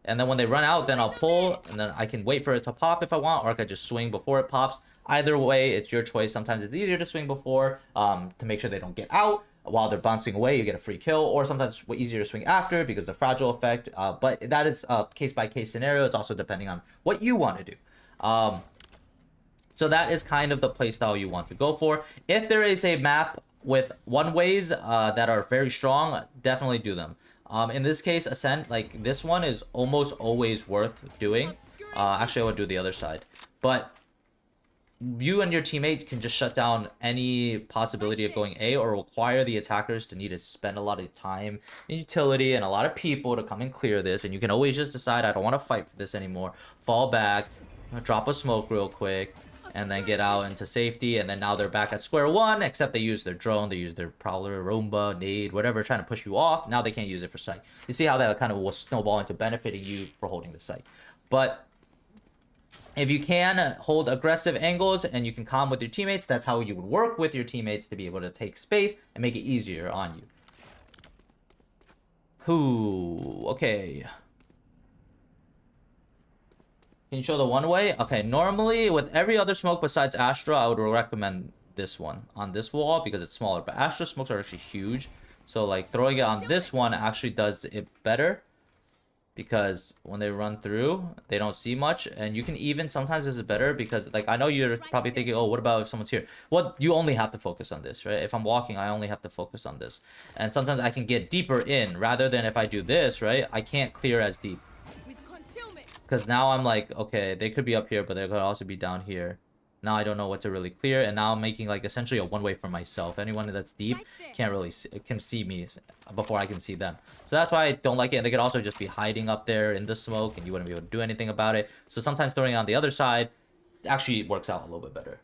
And then when they run out, then I'll pull, and then I can wait for it to pop if I want, or I could just swing before it pops. Either way, it's your choice. Sometimes it's easier to swing before to make sure they don't get out. While they're bouncing away, you get a free kill, or sometimes it's easier to swing after because the fragile effect. But that is a case-by-case scenario. It's also depending on what you want to do. So that is kind of the playstyle you want to go for. If there is a map with one-ways that are very strong, definitely do them. In this case, Ascent, like this one is almost always worth doing. Actually, I would do the other side. But you and your teammate can just shut down any possibility of going A, or require the attackers to need to spend a lot of time and utility and a lot of people to come and clear this. And you can always just decide, I don't want to fight for this anymore. Fall back, drop a smoke real quick, and then get out into safety. And then now they're back at square one, except they use their drone, they use their prowler, Roomba, nade, whatever, trying to push you off. Now they can't use it for sight. You see how that kind of will snowball into benefiting you for holding the site. But if you can hold aggressive angles and you can calm with your teammates, that's how you would work with your teammates to be able to take space and make it easier on you. Okay. Can you show the one way? Okay, normally with every other smoke besides Astra, I would recommend this one on this wall because it's smaller. But Astra smokes are actually huge. So like throwing it on this one actually does it better. Because when they run through, they don't see much. And you can even, sometimes this is better because, like, I know you're probably thinking, oh, what about if someone's here? Well, you only have to focus on this, right? If I'm walking, I only have to focus on this. And sometimes I can get deeper in, rather than if I do this, right? I can't clear as deep. Because now I'm like, okay, they could be up here, but they could also be down here. Now I don't know what to really clear, and now I'm making like essentially a one-way for myself. Anyone that's deep can't really can see me before I can see them. So that's why I don't like it. And they could also just be hiding up there in the smoke, and you wouldn't be able to do anything about it. So sometimes throwing it on the other side actually works out a little bit better.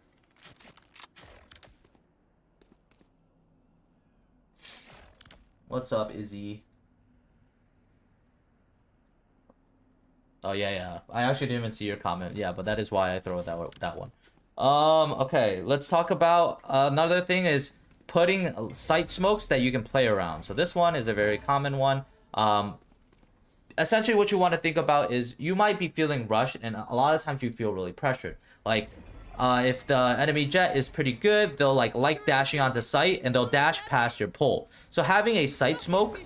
What's up, Izzy? Oh yeah. I actually didn't even see your comment. Yeah, but that is why I throw that one. Okay, let's talk about another thing is putting sight smokes that you can play around. So this one is a very common one. Essentially what you want to think about is you might be feeling rushed, and a lot of times you feel really pressured. Like if the enemy jet is pretty good, they'll like dashing onto sight, and they'll dash past your pole. So having a sight smoke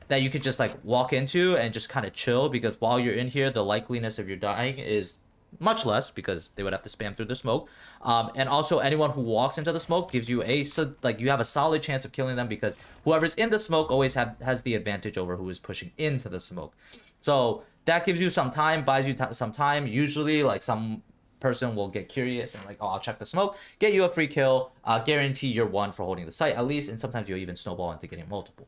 that you could just like walk into and just kind of chill, because while you're in here, the likeliness of your dying is much less because they would have to spam through the smoke. And also anyone who walks into the smoke gives you you have a solid chance of killing them, because whoever's in the smoke always has the advantage over who is pushing into the smoke. So that gives you some time, buys you some time. Usually like some person will get curious and like, oh, I'll check the smoke, get you a free kill, guarantee you're one for holding the site at least, and sometimes you'll even snowball into getting multiple.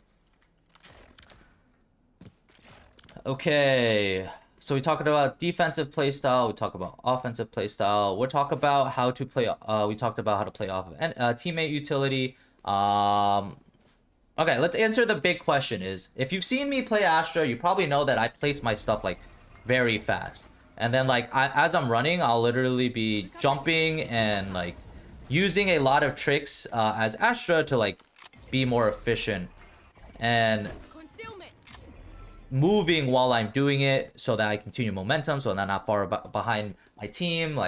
Okay, so we talked about defensive playstyle, we talked about offensive playstyle, we'll talk about how to play, we talked about how to play off of teammate utility. Okay, let's answer the big question is, if you've seen me play Astra, you probably know that I place my stuff like very fast. And then like as I'm running, I'll literally be jumping and like using a lot of tricks as Astra to like be more efficient and moving while I'm doing it so that I continue momentum, so that I'm not far behind my team.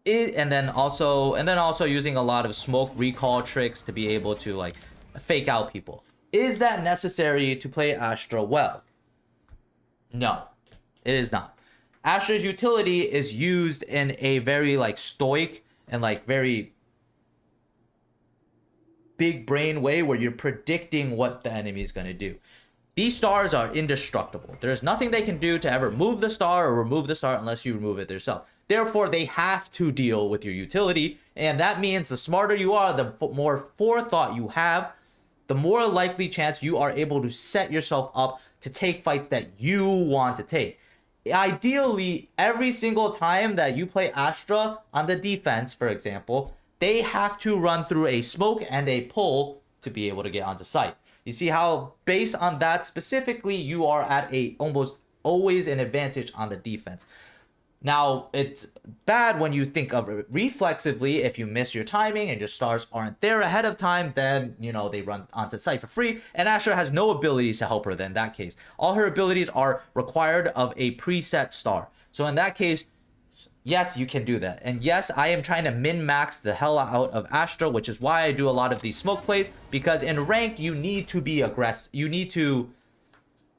And then also using a lot of smoke recall tricks to be able to like fake out people. Is that necessary to play Astra well? No, it is not. Astra's utility is used in a very like stoic and like very big brain way where you're predicting what the enemy is going to do. These stars are indestructible. There's nothing they can do to ever move the star or remove the star unless you remove it yourself. Therefore, they have to deal with your utility, and that means the smarter you are, the more forethought you have, the more likely chance you are able to set yourself up to take fights that you want to take. Ideally, every single time that you play Astra on the defense, for example, they have to run through a smoke and a pull to be able to get onto site. You see how based on that specifically, you are at a almost always an advantage on the defense. Now, it's bad when you think of it reflexively. If you miss your timing and your stars aren't there ahead of time, then, you know, they run onto site for free. And Astra has no abilities to help her then in that case. All her abilities are required of a preset star. So in that case, yes, you can do that. And yes, I am trying to min-max the hell out of Astra, which is why I do a lot of these smoke plays. Because in ranked, you need to be aggressive. You need to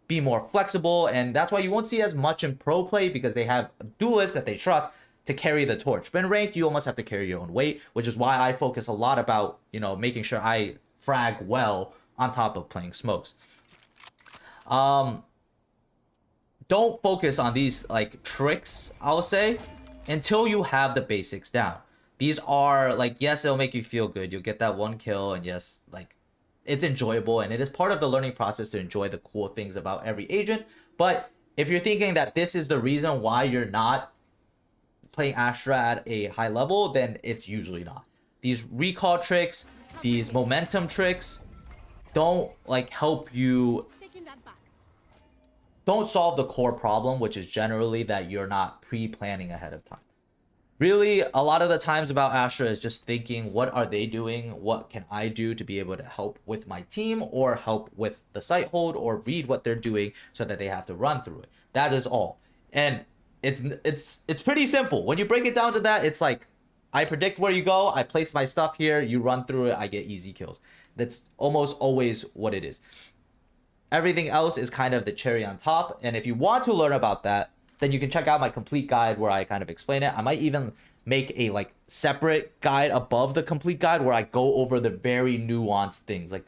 be more flexible, and that's why you won't see as much in pro play because they have duelists that they trust to carry the torch. But in ranked, you almost have to carry your own weight, which is why I focus a lot about, you know, making sure I frag well on top of playing smokes. Don't focus on these like tricks, I'll say, until you have the basics down. These are like, yes, it'll make you feel good. You'll get that one kill, and yes, like, it's enjoyable, and it is part of the learning process to enjoy the cool things about every agent. But if you're thinking that this is the reason why you're not playing Astra at a high level, then it's usually not. These recall tricks, these momentum tricks don't like help you, don't solve the core problem, which is generally that you're not pre-planning ahead of time. Really, a lot of the times about Astra is just thinking, what are they doing? What can I do to be able to help with my team or help with the site hold or read what they're doing so that they have to run through it. That is all. And it's pretty simple. When you break it down to that, it's like, I predict where you go, I place my stuff here, you run through it, I get easy kills. That's almost always what it is. Everything else is kind of the cherry on top. And if you want to learn about that, then you can check out my complete guide where I kind of explain it. I might even make a like separate guide above the complete guide where I go over the very nuanced things, like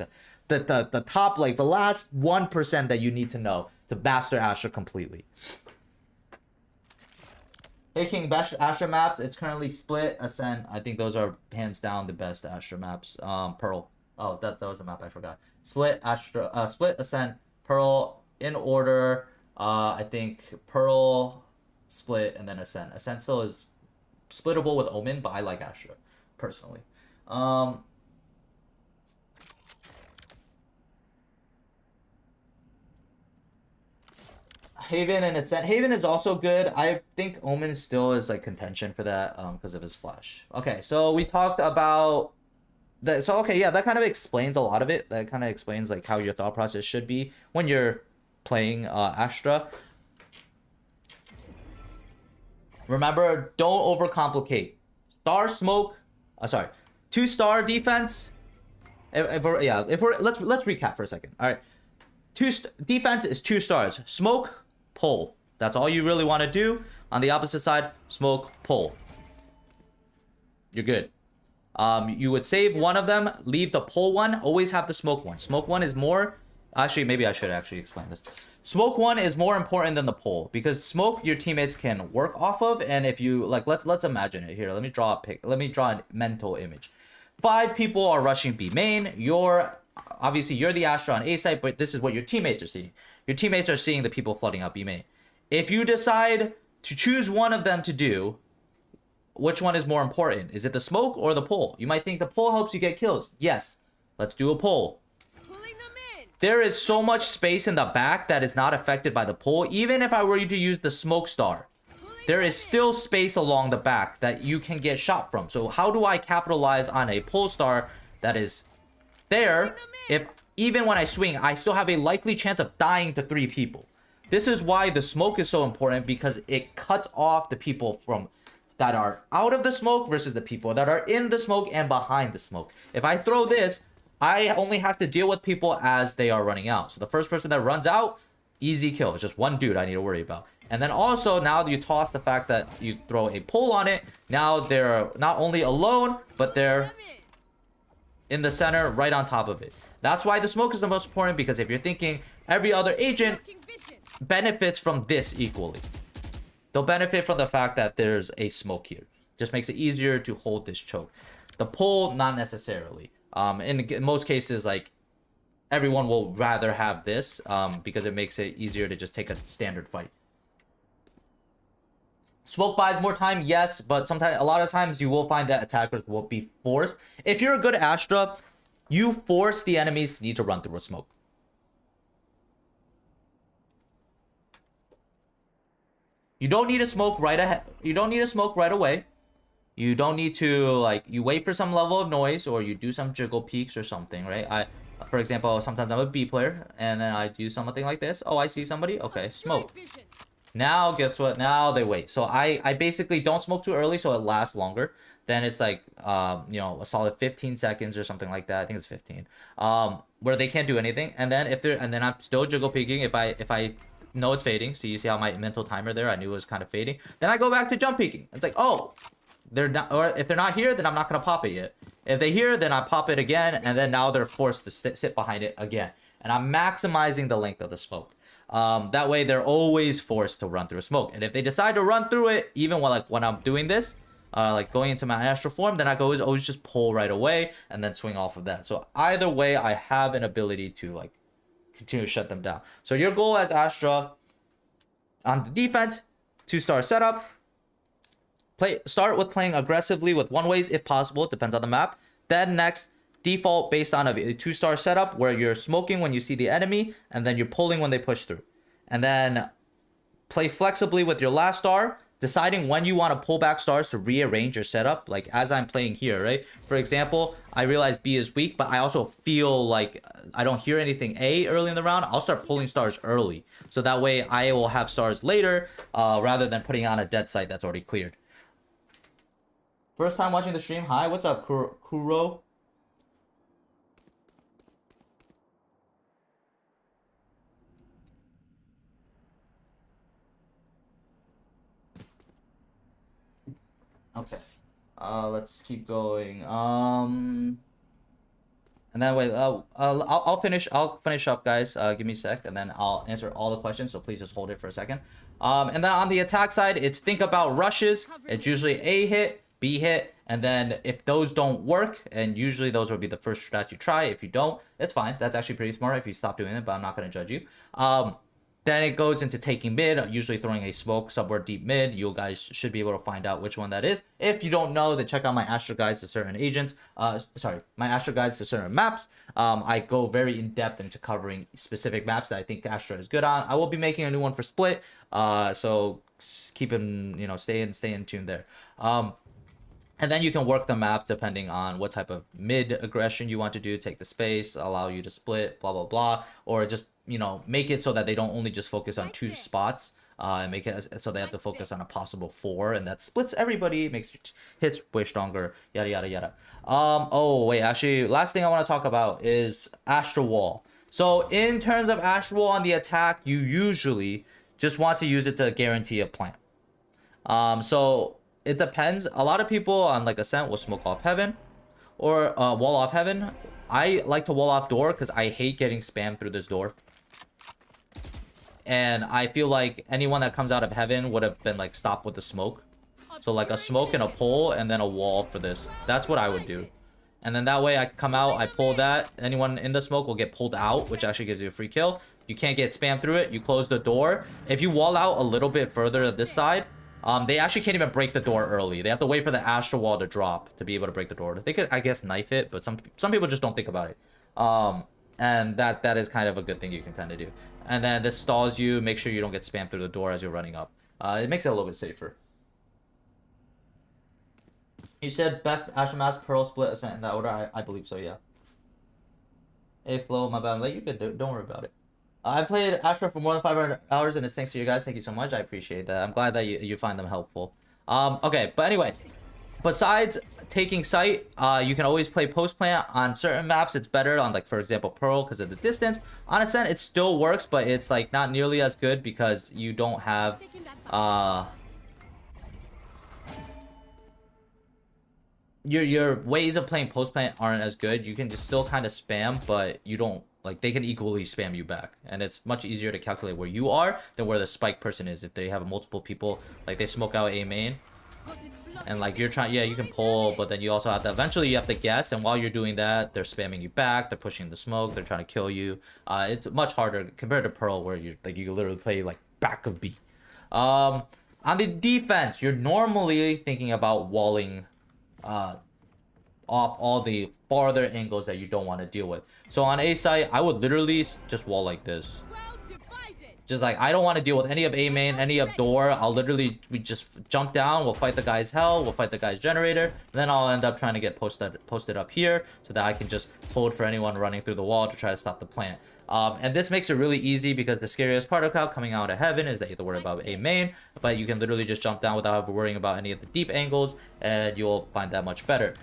the top, like the last 1% that you need to know to master Astra completely. Taking best Astra maps, it's currently Split, Ascent. I think those are hands down the best Astra maps. Pearl. Oh, that was the map I forgot. Split, Astra, Split, Ascent, Pearl, in order. I think Pearl, Split, and then Ascent. Ascent still is splittable with Omen, but I like Astra, personally. Haven and Ascent. Haven is also good. I think Omen still is like contention for that because of his flash. Okay, so we talked about that. So, okay, yeah, that kind of explains a lot of it. That kind of explains like how your thought process should be when you're playing Astra. Remember, don't overcomplicate. Star smoke, sorry, 2-star defense. Let's recap for a second. All right, defense is 2 stars. Smoke, pull. That's all you really want to do. On the opposite side, smoke, pull. You're good. You would save one of them, leave the pull one. Always have the smoke one. Smoke one is more. Actually, maybe I should actually explain this. Smoke one is more important than the pull because smoke your teammates can work off of, and if you like, let's imagine it here. Let me draw a mental image. 5 people are rushing B main. Obviously you're the Astra on A site, but this is what your teammates are seeing. Your teammates are seeing the people flooding out B main. If you decide to choose one of them to do, which one is more important? Is it the smoke or the pull? You might think the pull helps you get kills. Yes, let's do a pull. There is so much space in the back that is not affected by the pull. Even if I were to use the smoke star, there is still space along the back that you can get shot from. So how do I capitalize on a pull star that is there if even when I swing, I still have a likely chance of dying to 3 people? This is why the smoke is so important, because it cuts off the people from that are out of the smoke versus the people that are in the smoke and behind the smoke. If I throw this, I only have to deal with people as they are running out. So the first person that runs out, easy kill. It's just one dude I need to worry about. And then also, now you toss the fact that you throw a pull on it. Now they're not only alone, but they're in the center right on top of it. That's why the smoke is the most important, because if you're thinking every other agent benefits from this equally. They'll benefit from the fact that there's a smoke here. Just makes it easier to hold this choke. The pull, not necessarily. In most cases, like, everyone will rather have this because it makes it easier to just take a standard fight. Smoke buys more time, yes, but sometimes, a lot of times, you will find that attackers will be forced. If you're a good Astra, you force the enemies to need to run through a smoke. You don't need to smoke right ahead. You don't need to smoke right away. You don't need to, like, you wait for some level of noise, or you do some jiggle peeks or something, right? For example, sometimes I'm a B player, and then I do something like this. Oh, I see somebody. Okay, smoke. Now, guess what? Now they wait. So I basically don't smoke too early, so it lasts longer. Then it's like, you know, a solid 15 seconds or something like that. I think it's 15. Where they can't do anything. And then I'm still jiggle peeking if I know it's fading. So you see how my mental timer there, I knew it was kind of fading. Then I go back to jump peeking. It's like, oh, they're not, or if they're not here, then I'm not gonna pop it yet. If they're here, then I pop it again, and then now they're forced to sit behind it again. And I'm maximizing the length of the smoke. That way they're always forced to run through a smoke. And if they decide to run through it, even when I'm doing this, like going into my Astra form, then I can always just pull right away and then swing off of that. So either way, I have an ability to like continue to shut them down. So your goal as Astra on the defense, 2-star setup. Start with playing aggressively with one-ways if possible. It depends on the map. Then next, default based on a 2-star setup where you're smoking when you see the enemy and then you're pulling when they push through. And then play flexibly with your last star, deciding when you want to pull back stars to rearrange your setup. Like as I'm playing here, right? For example, I realize B is weak, but I also feel like I don't hear anything A early in the round. I'll start pulling stars early. So that way I will have stars later rather than putting on a dead site that's already cleared. First time watching the stream. Hi, what's up, Kuro? Okay. Let's keep going. And then wait. I'll finish up, guys. Give me a sec, and then I'll answer all the questions. So please just hold it for a second. And then on the attack side, it's think about rushes. It's usually A hit, B hit, and then if those don't work, and usually those will be the first strat you try. If you don't, it's fine. That's actually pretty smart if you stop doing it, but I'm not gonna judge you. Then it goes into taking mid, usually throwing a smoke somewhere deep mid. You guys should be able to find out which one that is. If you don't know, then check out my Astra guides to certain agents. My Astra guides to certain maps. I go very in depth into covering specific maps that I think Astra is good on. I will be making a new one for Split, so keep in, stay in tune there. And then you can work the map depending on what type of mid aggression you want to do. Take the space, allow you to split, blah, blah, blah. Or just, make it so that they don't only just focus on 2 spots. And make it so they have to focus on a possible 4. And that splits everybody, makes your hits way stronger, yada, yada, yada. Oh, wait, actually, last thing I want to talk about is Astra Wall. So in terms of Astra Wall on the attack, you usually just want to use it to guarantee a plant. So it depends. A lot of people on like Ascent will smoke off heaven or wall off heaven. I like to wall off door because I hate getting spammed through this door. And I feel like anyone that comes out of heaven would have been like stopped with the smoke. So like a smoke and a pull and then a wall for this. That's what I would do. And then that way I come out, I pull that. Anyone in the smoke will get pulled out, which actually gives you a free kill. You can't get spammed through it. You close the door. If you wall out a little bit further to this side, they actually can't even break the door early. They have to wait for the Astra Wall to drop to be able to break the door. They could, I guess, knife it, but some people just don't think about it. And that is kind of a good thing you can kind of do. And then this stalls you. Make sure you don't get spammed through the door as you're running up. It makes it a little bit safer. You said best Astra maps, Pearl, Split, Ascent in that order. I believe so, yeah. Hey, Flo, my bad. I'm late. You good. Don't worry about it. I played Astra for more than 500 hours, and it's thanks to you guys. Thank you so much. I appreciate that. I'm glad that you find them helpful. Okay, but anyway, besides taking site, you can always play post plant on certain maps. It's better on, like, for example, Pearl because of the distance. On Ascent, it still works, but it's like not nearly as good because you don't have your ways of playing post plant aren't as good. You can just still kind of spam, but you don't. Like, they can equally spam you back. And it's much easier to calculate where you are than where the spike person is. If they have multiple people, like, they smoke out A main. And like you're trying, yeah, you can pull, but then you also have to, eventually you have to guess. And while you're doing that, they're spamming you back, they're pushing the smoke, they're trying to kill you. It's much harder compared to Pearl, where you like you literally play like back of B. On the defense, you're normally thinking about walling off all the farther angles that you don't want to deal with. So on A site, I would literally just wall like this. Just like, I don't want to deal with any of A main, any of door. I'll literally, we just jump down, we'll fight the guy's hell, we'll fight the guy's generator, and then I'll end up trying to get posted up here so that I can just hold for anyone running through the wall to try to stop the plant. And this makes it really easy because the scariest part of coming out of heaven is that you have to worry about A main, but you can literally just jump down without worrying about any of the deep angles, and you'll find that much better.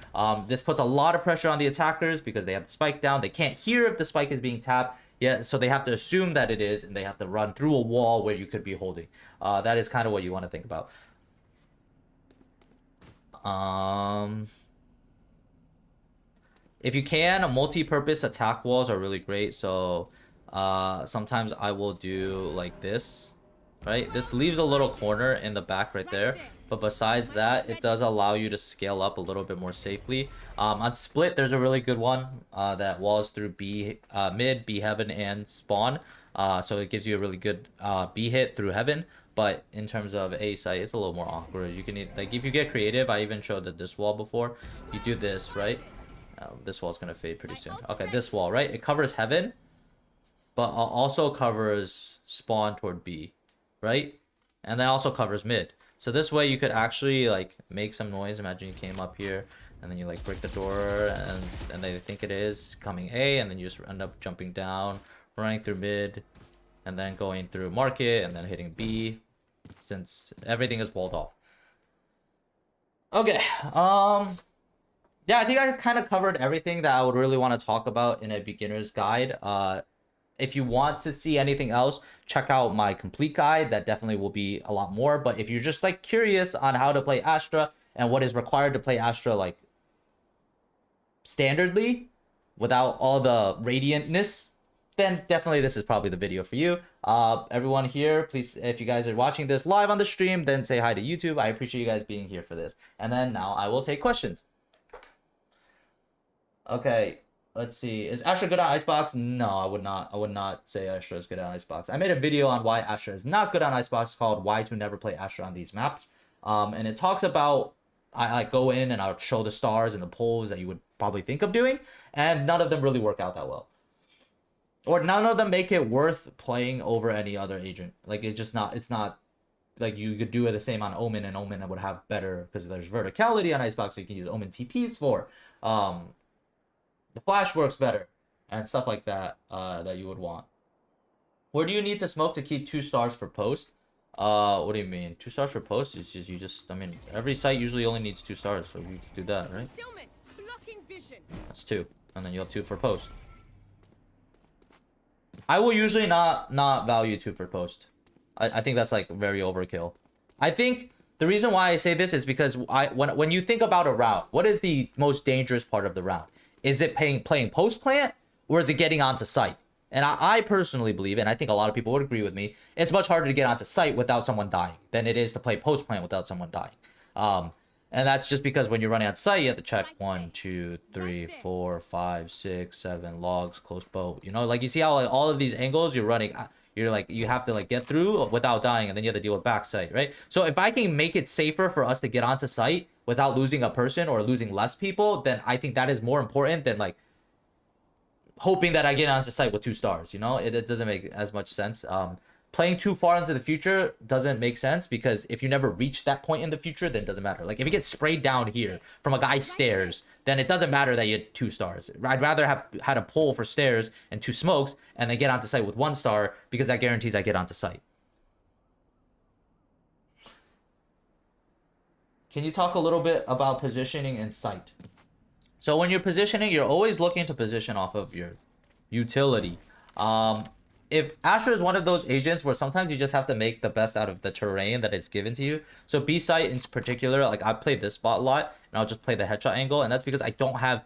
This puts a lot of pressure on the attackers because they have the spike down. They can't hear if the spike is being tapped. Yeah, so they have to assume that it is, and they have to run through a wall where you could be holding. That is kind of what you want to think about. If you can, multi-purpose attack walls are really great. So sometimes I will do like this, right? This leaves a little corner in the back right there. But besides that, it does allow you to scale up a little bit more safely. On split, there's a really good one that walls through B mid, B heaven, and spawn. So it gives you a really good B hit through heaven. But in terms of A site, it's a little more awkward. You can like if you get creative. I even showed that this wall before. You do this, right? This wall's gonna fade pretty soon. Okay, this wall, right? It covers heaven, but also covers spawn toward B, right? And then also covers mid. So this way you could actually like make some noise. Imagine you came up here and then you like break the door and they think it is coming A, and then you just end up jumping down, running through mid, and then going through market and then hitting B, since everything is walled off. Okay, yeah, I think I kind of covered everything that I would really want to talk about in a beginner's guide. If you want to see anything else, check out my complete guide. That definitely will be a lot more. But if you're just like curious on how to play Astra and what is required to play Astra like standardly without all the radiantness, then definitely this is probably the video for you. Everyone here, please, if you guys are watching this live on the stream, then say hi to YouTube. I appreciate you guys being here for this. And then now I will take questions. Okay, let's see. Is Astra good on Icebox? No, I would not say Astra is good on Icebox. I made a video on why Astra is not good on Icebox called Why to Never Play Astra on These Maps. And it talks about, I go in and I'll show the stars and the pulls that you would probably think of doing, and none of them really work out that well. Or none of them make it worth playing over any other agent. Like it's not like you could do it the same on Omen, and Omen would have better, because there's verticality on Icebox, so you can use Omen TPs for. The flash works better and stuff like that that you would want. Where do you need to smoke to keep 2 stars for post? What do you mean? 2 stars for post? It's just I mean, every site usually only needs 2 stars, so you do that, right? That's 2, and then you have 2 for post. I will usually not value 2 for post. I think that's like very overkill. I think the reason why I say this is because when you think about a route, what is the most dangerous part of the route? Is it playing post plant, or is it getting onto site? And I personally believe, and I think a lot of people would agree with me, it's much harder to get onto site without someone dying than it is to play post plant without someone dying. And that's just because when you're running on site, you have to check 1, 2, 3, 4, 5, 6, 7 logs, close boat. You know, like you see how like, all of these angles you're running, you have to like get through without dying, and then you have to deal with back site, right? So if I can make it safer for us to get onto site without losing a person or losing less people, then I think that is more important than like hoping that I get onto site with 2 stars. You know, it doesn't make as much sense. Playing too far into the future doesn't make sense, because if you never reach that point in the future, then it doesn't matter. Like if you get sprayed down here from a guy's stairs, then it doesn't matter that you had 2 stars. I'd rather have had a pull for stairs and 2 smokes and then get onto site with 1 star, because that guarantees I get onto site. Can you talk a little bit about positioning in site? So when you're positioning, you're always looking to position off of your utility. If Astra is one of those agents where sometimes you just have to make the best out of the terrain that is given to you. So B site in particular, like I played this spot a lot, and I'll just play the headshot angle, and that's because I don't have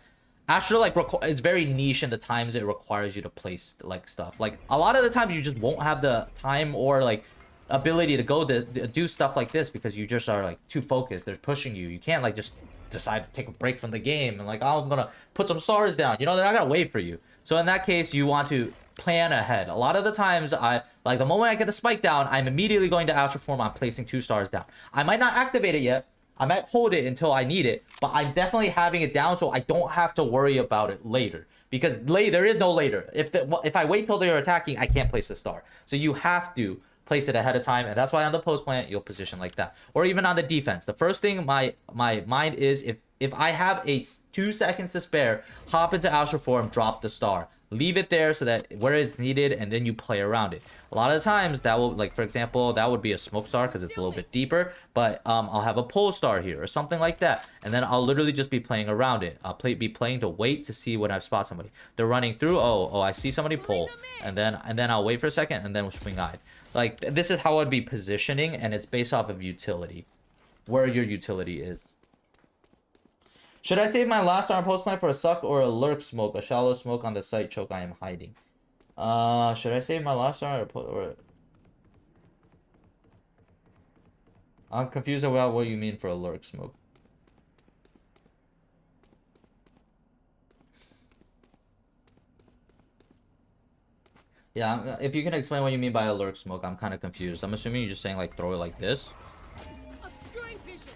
Astra, like it's very niche in the times it requires you to place like stuff. Like a lot of the times you just won't have the time or like ability to do stuff like this because you just are like too focused. They're pushing you. You can't like just decide to take a break from the game and like, oh, I'm gonna put some stars down. You know, they're not gonna wait for you. So in that case, you want to plan ahead. A lot of the times, I like the moment I get the spike down, I'm immediately going to Astra form. I'm placing 2 stars down. I might not activate it yet. I might hold it until I need it, but I'm definitely having it down so I don't have to worry about it later. Because there is no later. If I wait till they're attacking, I can't place the star. So you have to place it ahead of time, and that's why on the post plant you'll position like that. Or even on the defense. The first thing my mind is if I have 2 seconds to spare, hop into Astra form, drop the star. Leave it there so that where it's needed, and then you play around it. A lot of the times that will, like for example, that would be a smoke star because it's a little bit deeper, but I'll have a pole star here or something like that, and then I'll literally just be playing around it. I'll be playing to wait to see when I spot somebody. They're running through. Oh, I see somebody pull, and then I'll wait for a second and then swing eyed. Like this is how I'd be positioning, and it's based off of utility, where your utility is. Should I save my last arm post plant for a suck or a lurk smoke? A shallow smoke on the site choke I am hiding. Should I save my last arm or I'm confused about what you mean for a lurk smoke. Yeah, if you can explain what you mean by a lurk smoke, I'm kind of confused. I'm assuming you're just saying like throw it like this. Obscuring vision.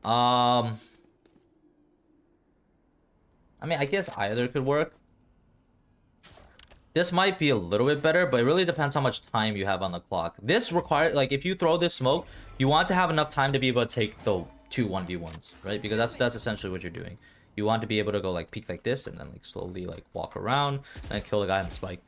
I mean, I guess either could work. This might be a little bit better, but it really depends how much time you have on the clock. This requires, like, if you throw this smoke, you want to have enough time to be able to take the 2 1v1s, right? Because that's essentially what you're doing. You want to be able to go, like, peek like this, and then, like, slowly, like, walk around, and kill the guy on the spike.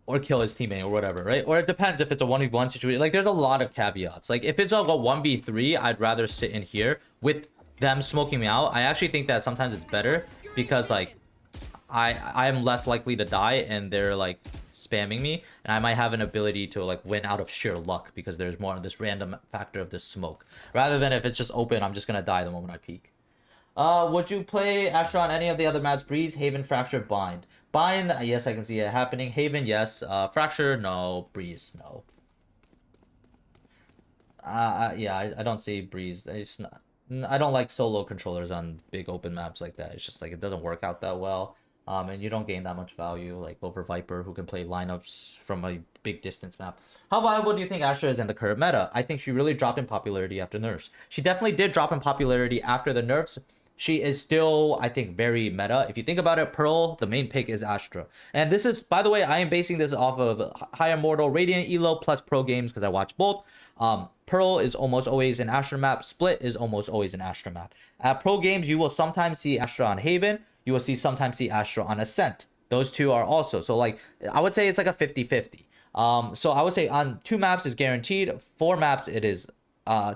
Or kill his teammate, or whatever, right? Or it depends if it's a 1v1 situation. Like, there's a lot of caveats. Like, if it's like a 1v3, I'd rather sit in here with them smoking me out. I actually think that sometimes it's better because, like, I'm less likely to die and they're, like, spamming me. And I might have an ability to, like, win out of sheer luck because there's more of this random factor of this smoke. Rather than if it's just open, I'm just gonna die the moment I peek. Would you play Astra on any of the other maps? Breeze, Haven, Fracture, Bind. Bind, yes, I can see it happening. Haven, yes. Fracture, no. Breeze, no. Yeah, I don't see Breeze. I don't like solo controllers on big open maps like that. It's just like it doesn't work out that well. And you don't gain that much value like over Viper, who can play lineups from a big distance map. How viable do you think Astra is in the current meta? I think she really dropped in popularity after nerfs. She definitely did drop in popularity after the nerfs. She is still, I think, very meta. If you think about it, Pearl, the main pick is Astra. And this is, by the way, I am basing this off of High Immortal, Radiant, Elo, plus pro games because I watch both. Pearl is almost always an Astra map. Split is almost always an Astra map. At pro games, you will sometimes see Astra on Haven. You will sometimes see Astra on Ascent. Those two are also. So, like, I would say it's like a 50-50. So I would say on 2 maps is guaranteed. 4 maps, it is,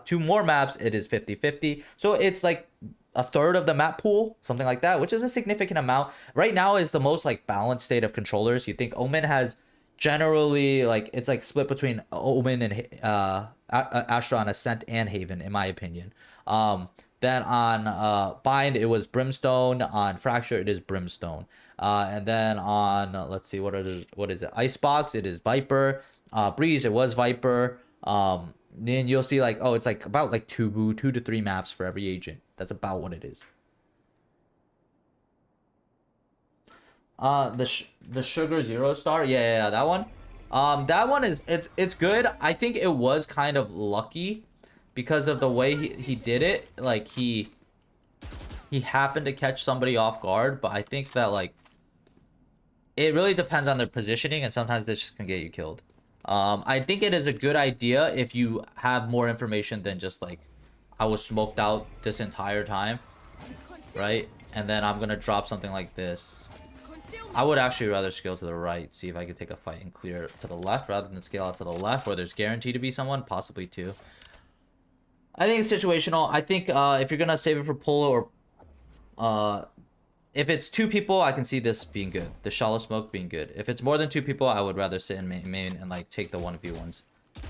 2 more maps, it is 50-50. So it's like a third of the map pool, something like that, which is a significant amount. Right now is the most like balanced state of controllers. You think Omen has generally like it's like split between Omen and Astra on Ascent and Haven, in my opinion. Then on Bind it was Brimstone. On Fracture it is Brimstone. And then on let's see what is it? Icebox it is Viper. Breeze it was Viper. Then you'll see like, oh, it's like about like 2 to 3 maps for every agent. That's about what it is. The Sugar Zero Star, yeah, that one. That one is it's good. I think it was kind of lucky because of the way he did it. Like he happened to catch somebody off guard, but I think that like it really depends on their positioning, and sometimes this just can get you killed. I think it is a good idea if you have more information than just like I was smoked out this entire time, right? And then I'm gonna drop something like this. I would actually rather scale to the right, see if I could take a fight and clear to the left rather than scale out to the left where there's guaranteed to be someone, possibly 2. I think it's situational. I think if you're gonna save it for Polo or if it's 2 people, I can see this being good. The shallow smoke being good. If it's more than 2 people, I would rather sit in main and like take the 1v1s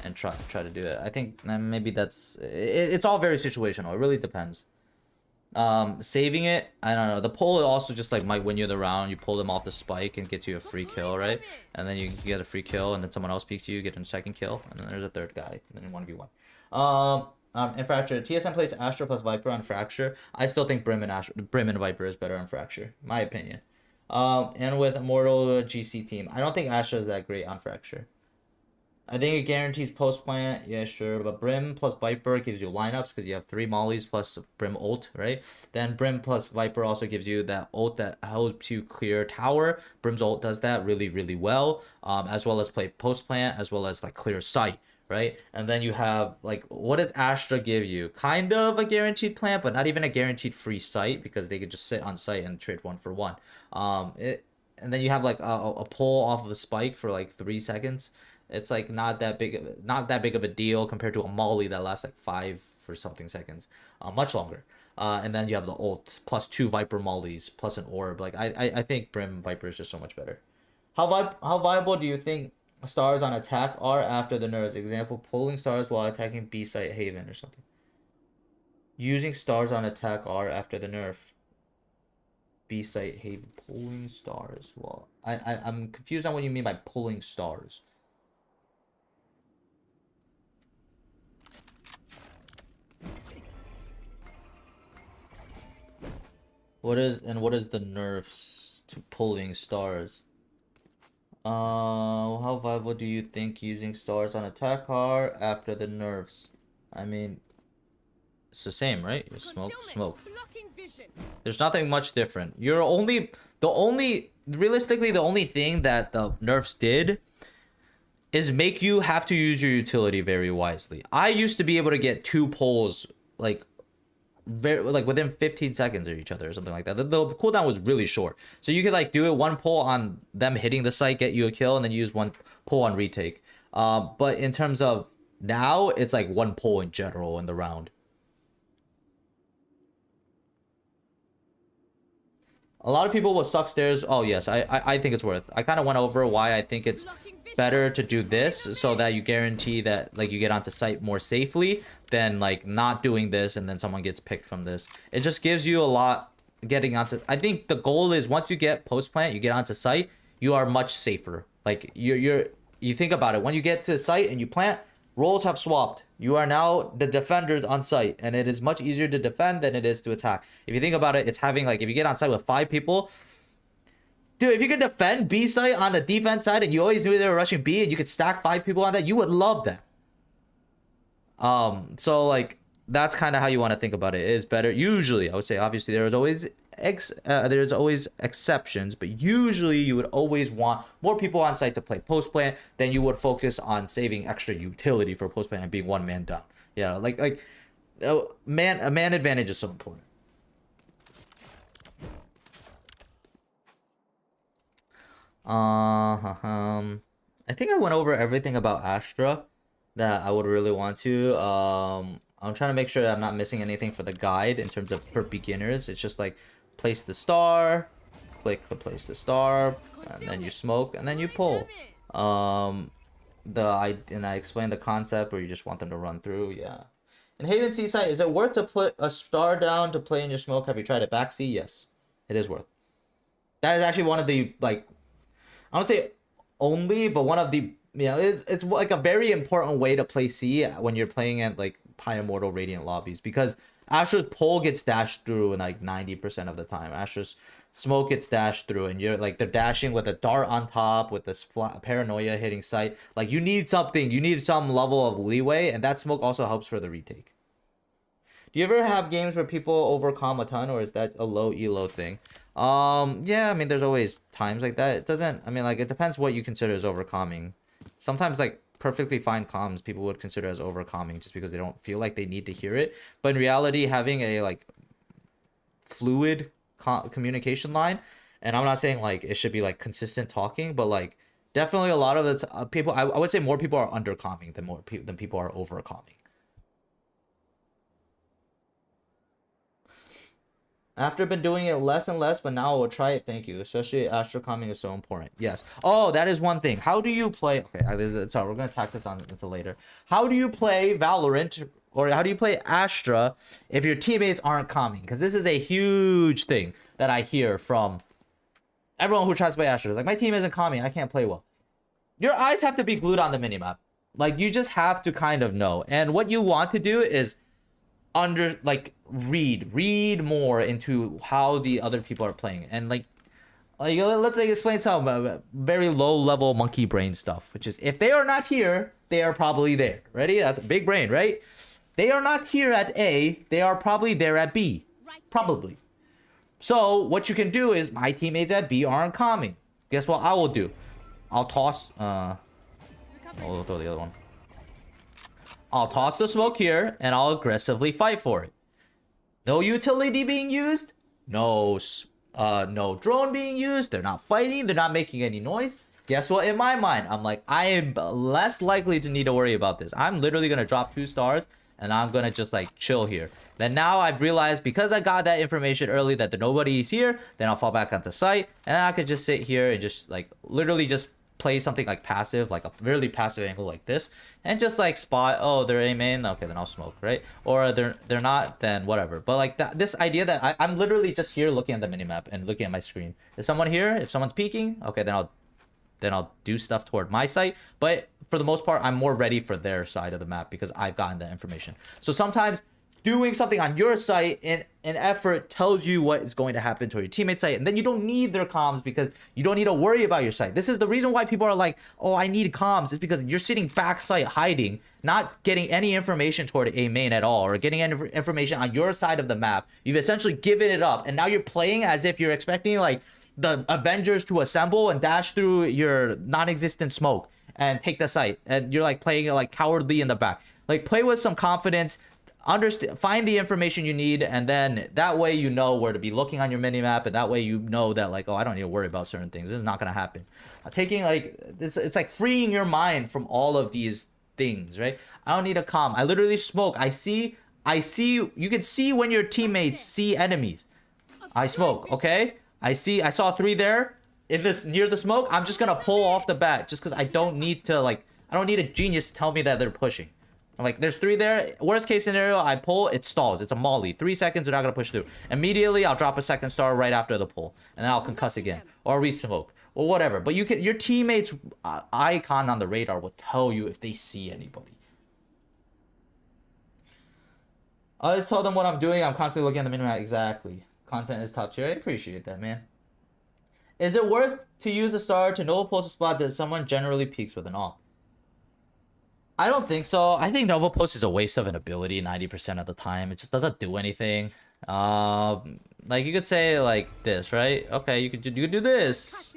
and try to do it. I think maybe that's it's all very situational. It really depends. Saving it, I don't know. The pull also just like might win you the round. You pull them off the spike and gets you a free kill, right? And then you get a free kill, and then someone else peeks you, get a second kill, and then there's a third guy, and then 1v1. In Fracture, TSM plays Astra plus Viper on Fracture. I still think Brim and Viper is better on Fracture, my opinion. And with Immortal GC team, I don't think Astra is that great on Fracture. I think it guarantees post plant, yeah, sure. But Brim plus Viper gives you lineups because you have 3 mollies plus Brim ult, right? Then Brim plus Viper also gives you that ult that helps you clear tower. Brim's ult does that really, really well, as well as play post plant, as well as like clear sight, right? And then you have like, what does Astra give you? Kind of a guaranteed plant, but not even a guaranteed free sight because they could just sit on site and trade 1-for-1. And then you have like a pull off of a spike for like 3 seconds. It's like not that big of a deal compared to a molly that lasts like 5 for something seconds, much longer. And then you have the ult plus 2 Viper mollies plus an orb. Like I think Brim Viper is just so much better. How viable do you think stars on attack are after the nerfs? Example, pulling stars while attacking B site Haven or something. Using stars on attack are after the nerf. B site Haven, pulling stars. Well, I'm confused on what you mean by pulling stars. What is the nerfs to pulling stars? How viable do you think using stars on attack are after the nerfs? I mean, it's the same, right? You smoke. There's nothing much different. Realistically, the only thing that the nerfs did is make you have to use your utility very wisely. I used to be able to get 2 pulls like within 15 seconds of each other or something like that. The cooldown was really short, so you could like do it 1 pull on them hitting the site, get you a kill, and then use 1 pull on retake. But in terms of now, it's like 1 pull in general in the round. A lot of people will suck stairs. Oh yes, I think it's worth. I kind of went over why I think it's better to do this so that you guarantee that like you get onto site more safely than like not doing this and then someone gets picked from this. It just gives you a lot getting onto. I think the goal is once you get post plant, you get onto site, you are much safer. Like you think about it, when you get to site and you plant, roles have swapped. You are now the defenders on site, and it is much easier to defend than it is to attack. If you think about it, it's having like, if you get on site with 5 people, dude, if you could defend B site on the defense side and you always knew they were rushing B and you could stack 5 people on that, you would love that. So like that's kind of how you want to think about it. It is better. Usually, I would say obviously there's always exceptions, but usually you would always want more people on site to play post plant than you would focus on saving extra utility for post plant and being 1 man down. Yeah, like a man advantage is so important. I think I went over everything about Astra that I would really want to. I'm trying to make sure that I'm not missing anything for the guide in terms of for beginners. It's just like place the star, click the place the star, and then you smoke, and then you pull. And I explained the concept where you just want them to run through. Yeah. In Haven Seaside, is it worth to put a star down to play in your smoke? Have you tried it back C? Yes, it is worth. That is actually one of the, like, I don't say only, but one of the, you know, it's like a very important way to play C when you're playing at like high immortal radiant lobbies, because Astra's pull gets dashed through in like 90% of the time. Astra's smoke gets dashed through, and you're like, they're dashing with a dart on top with this paranoia hitting sight. Like you need something, you need some level of leeway, and that smoke also helps for the retake. Do you ever have games where people overcome a ton, or is that a low elo thing? Yeah, I mean, there's always times like that. It doesn't, I mean, like, it depends what you consider as overcoming. Sometimes, like, perfectly fine comms people would consider as overcoming just because they don't feel like they need to hear it. But in reality, having a, like, fluid communication line, and I'm not saying, like, it should be, like, consistent talking, but, like, definitely a lot of the people, I would say more people are undercomming than people are overcomming. After been doing it less and less, but now I will try it. Thank you. Especially Astra calming is so important. Yes. Oh, that is one thing. How do you play? Okay, sorry, we're gonna tack this on until later. How do you play Valorant or how do you play Astra if your teammates aren't calming? Because this is a huge thing that I hear from everyone who tries to play Astra. Like, my team isn't calming, I can't play well. Your eyes have to be glued on the minimap. Like, you just have to kind of know. And what you want to do is read more into how the other people are playing. And like let's explain some very low level monkey brain stuff, which is, if they are not here, they are probably there. Ready? That's a big brain, right? They are not here at A, they are probably there at B. Probably. So what you can do is, my teammates at B aren't calming. Guess what I will do? I'll toss I'll throw the other one. I'll toss the smoke here and I'll aggressively fight for it. No utility being used, no drone being used, they're not fighting, they're not making any noise. Guess what? In my mind, I'm like, I am less likely to need to worry about this. I'm literally gonna drop 2 stars and I'm gonna just like chill here. Then now I've realized, because I got that information early that nobody's here, then I'll fall back onto site and I could just sit here and just like literally just play something like passive, like a really passive angle like this, and just like spot, oh, they're A main, okay, then I'll smoke, right? Or they're not, then whatever. But like this idea that I'm literally just here looking at the minimap and looking at my screen. Is someone here? If someone's peeking, okay, then I'll do stuff toward my site. But for the most part, I'm more ready for their side of the map because I've gotten that information. So sometimes doing something on your site in an effort tells you what is going to happen to your teammate's site, and then you don't need their comms because you don't need to worry about your site. This is the reason why people are like, oh, I need comms. It's because you're sitting back site hiding, not getting any information toward A main at all, or getting any information on your side of the map. You've essentially given it up, and now you're playing as if you're expecting like the Avengers to assemble and dash through your non-existent smoke and take the site, and you're like playing it like cowardly in the back. Like, play with some confidence. Understand, find the information you need, and then that way you know where to be looking on your minimap, and that way you know that like, oh, I don't need to worry about certain things. This is not gonna happen. Taking like this, it's like freeing your mind from all of these things, right? I don't need a comm. I literally smoke. I see. You can see when your teammates see enemies. I smoke. Okay. I saw 3 there in this near the smoke. I'm just gonna pull off the bat just because I don't need a genius to tell me that they're pushing. Like, there's 3 there. Worst case scenario, I pull, it stalls. It's a molly. 3 seconds, they're not gonna push through. Immediately, I'll drop a 2nd star right after the pull, and then I'll concuss again, or re-smoke, or whatever. But your teammates' icon on the radar will tell you if they see anybody. I just tell them what I'm doing. I'm constantly looking at the minimap. Exactly. Content is top tier. I appreciate that, man. Is it worth to use a star to Nova Post a spot that someone generally peaks with an AWP? I don't think so. I think Nova Post is a waste of an ability 90% of the time. It just doesn't do anything. Like, you could say like this, right? Okay, you could do this.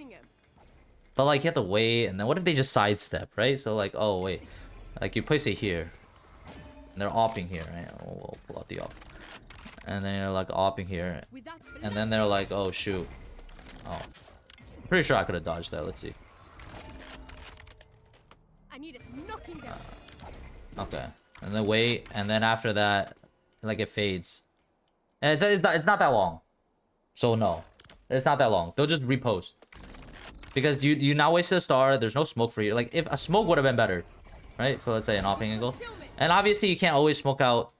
But like, you have to wait, and then what if they just sidestep, right? So like, oh wait, like you place it here, and they're opping here, right? Oh, we'll pull out the op, and then you're like opping here, and then they're like, oh shoot, oh, I'm pretty sure I could have dodged that. Let's see. I need it knocking down. Okay, and then wait, and then after that, like, it fades, and it's not that long, so no, it's not that long. They'll just repost. Because you now wasted a star. There's no smoke for you. Like, if a smoke would have been better, right? So let's say an offing angle, and obviously you can't always smoke out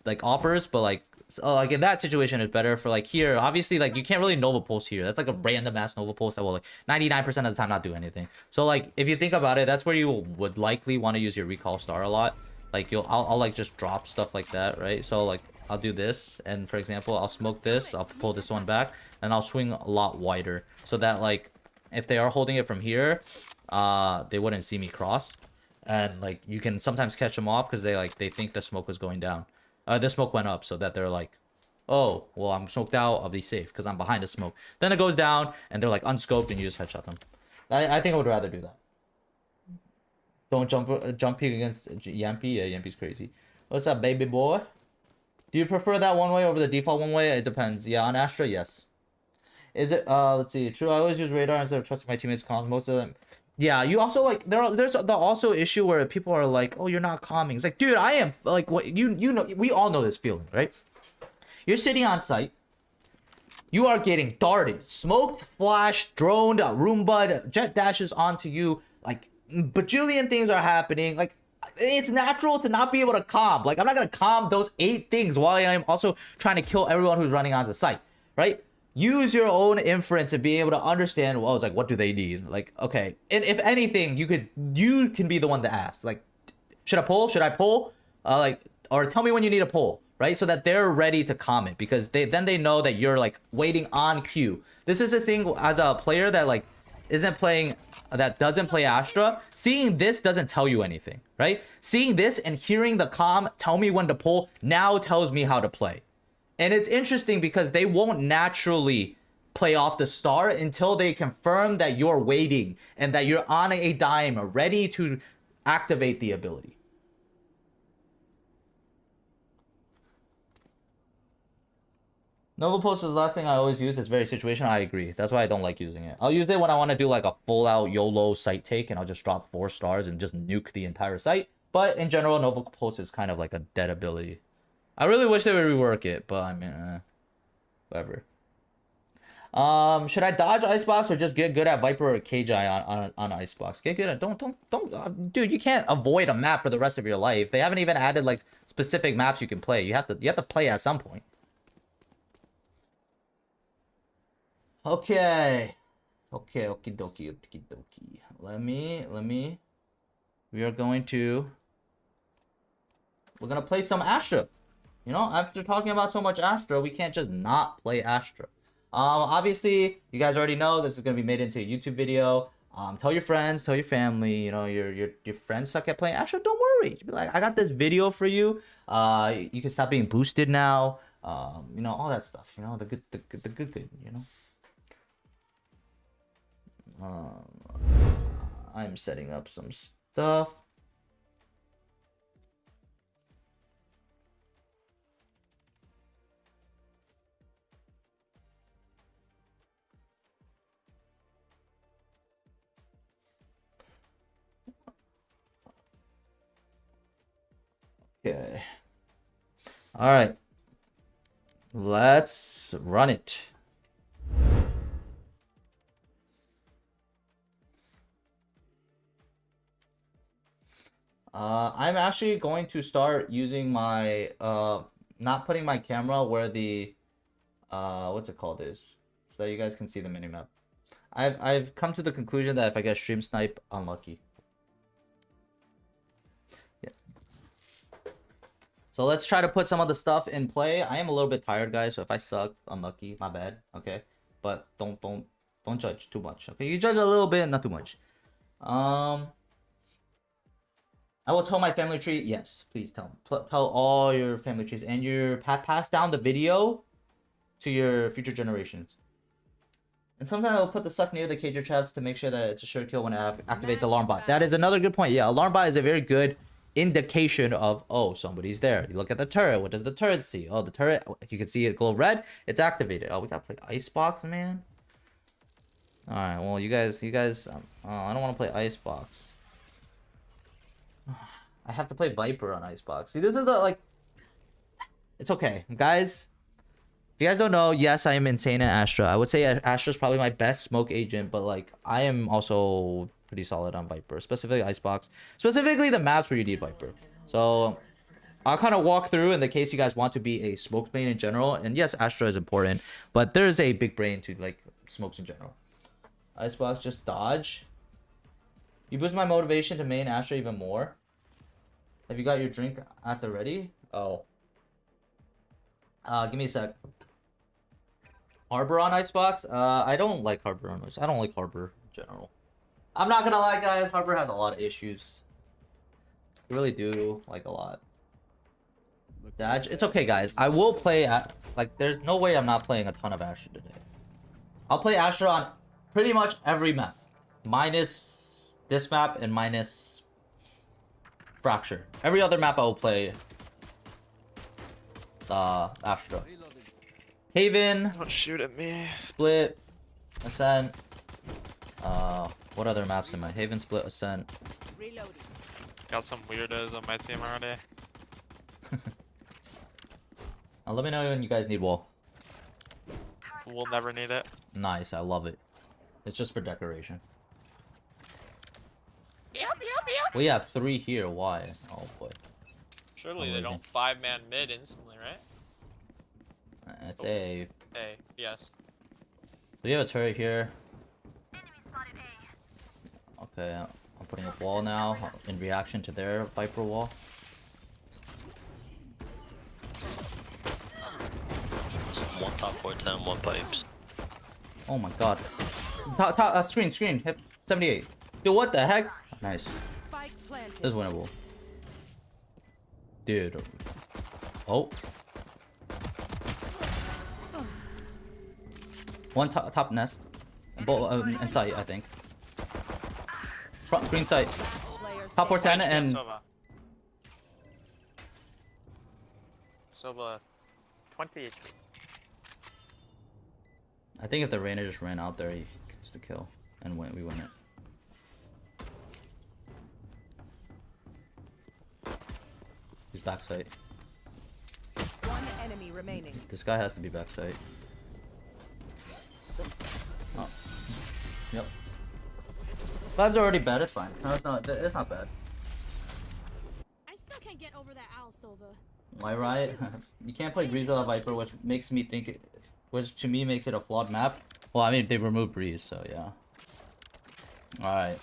like oppers, but like, so like in that situation it's better. For like here, obviously, like, you can't really Nova Pulse here. That's like a random ass Nova Pulse that will like 99% of the time not do anything. So like, if you think about it, that's where you would likely want to use your recall star a lot. Like, I'll like just drop stuff like that, right? So like, I'll do this, and for example, I'll smoke this, I'll pull this one back, and I'll swing a lot wider so that like, if they are holding it from here, they wouldn't see me cross, and like, you can sometimes catch them off because they think the smoke was going down. The smoke went up, so that they're like, oh, well, I'm smoked out, I'll be safe because I'm behind the smoke. Then it goes down, and they're like unscoped, and you just headshot them. I think I would rather do that. Don't jump peek against Yampy. Yeah, Yampy's crazy. What's up, baby boy? Do you prefer that one way over the default one way? It depends. Yeah, on Astra, yes. Is it let's see, true, I always use radar instead of trusting my teammates' comms. Most of them, yeah. You also like, there's the also issue where people are like, oh, you're not calming. It's like, dude, I am. Like, what, you know, we all know this feeling, right? You're sitting on site, you are getting darted, smoked, flashed, droned, Roomba, jet dashes onto you, like bajillion things are happening. Like, it's natural to not be able to calm. Like, I'm not gonna calm those 8 things while I'm also trying to kill everyone who's running onto the site, right? Use your own inference to be able to understand, well, it's like, what do they need? Like, okay, and if anything, you can be the one to ask, like, should I pull? Should I pull? Like, or tell me when you need a pull, right? So that they're ready to comment, because then they know that you're like waiting on cue. This is a thing as a player that like that doesn't play Astra. Seeing this doesn't tell you anything, right? Seeing this and hearing the comm tell me when to pull now tells me how to play. And it's interesting because they won't naturally play off the star until they confirm that you're waiting and that you're on a dime ready to activate the ability. Nova Post is the last thing I always use. It's very situational. I agree. That's why I don't like using it. I'll use it when I want to do like a full out YOLO site take and I'll just drop 4 stars and just nuke the entire site. But in general, Nova Post is kind of like a dead ability. I really wish they would rework it, but I mean, whatever. Should I dodge Icebox or just get good at Viper or KJ on Icebox? Get good at don't dude, you can't avoid a map for the rest of your life. They haven't even added like specific maps you can play. You have to play at some point. Okay. Okay, okie dokie, okie dokie. Let me. We're gonna play some Astra. You know, after talking about so much Astra, we can't just not play Astra. Obviously, you guys already know this is gonna be made into a YouTube video. Tell your friends, tell your family, you know, your friends suck at playing Astra, don't worry. Just be like, I got this video for you. You can stop being boosted now. You know, all that stuff, you know, the good, you know. I'm setting up some stuff. Okay. All right. Let's run it. I'm actually going to start using my not putting my camera where the what's it called is, so that you guys can see the minimap. I've come to the conclusion that if I get stream snipe, unlucky. Yeah. So let's try to put some of the stuff in play. I am a little bit tired, guys, so if I suck, unlucky, my bad. Okay, but don't judge too much. Okay, you judge a little bit, not too much. I will tell my family tree. Yes, please tell all your family trees, and pass down the video to your future generations. And sometimes I'll put the suck near the cager traps to make sure that it's a sure kill when it activates alarm bot. That is another good point. Yeah, alarm bot is a very good indication of, oh, somebody's there. You look at the turret. What does the turret see? Oh, the turret, you can see it glow red. It's activated. Oh, we gotta play Icebox, man. All right, well, you guys, I don't want to play Icebox. I have to play Viper on Icebox. See, this is the, like, it's okay. Guys, if you guys don't know, yes, I am insane at Astra. I would say Astra is probably my best smoke agent, but, like, I am also pretty solid on Viper, specifically Icebox. Specifically the maps where you need Viper. So, I'll kind of walk through in the case you guys want to be a smoke main in general. And yes, Astra is important, but there's a big brain to, like, smokes in general. Icebox, just dodge. You boost my motivation to main Astra even more. Have you got your drink at the ready? Oh. Give me a sec. Harbor on Icebox? I don't like Harbor on Icebox. I don't like Harbor in general. I'm not gonna lie, guys. Harbor has a lot of issues. I really do, like, a lot. Dodge. It's okay, guys. I will play at, like, there's no way I'm not playing a ton of Astra today. I'll play Astra on pretty much every map. Minus this map and minus Fracture. Every other map I will play Astra. Haven. Don't shoot at me. Split. Ascent. What other maps am I? Haven, Split, Ascent. Reloading. Got some weirdos on my team already. Let me know when you guys need wall. We'll never need it. Nice, I love it. It's just for decoration. Yep. We have 3 here. Why? Oh boy. Surely I'm they leaving. don't 5-man mid instantly, right? It's A. Hey, yes. We have a turret here. Okay, I'm putting a wall now in reaction to their Viper wall. One top 410, one pipes. Oh my god. Screen. Hit 78. Dude, what the heck? Nice. Spike planted. This is winnable. Dude. Oh. One top nest. And sight, I think. Front screen sight. Player Top 410 Flank and Sova. Sova, 20 HP. I think if the Reyna just ran out there, he gets the kill and we win it. He's backside. One enemy remaining. This guy has to be backside. Oh. Yep. Vibes are already bad. It's fine. No, it's not. It's not bad. I still can't get over that owl, Sova. Why right? You can't play Breeze without Viper, which makes me think it, which to me makes it a flawed map. Well, I mean they removed Breeze, so yeah. All right.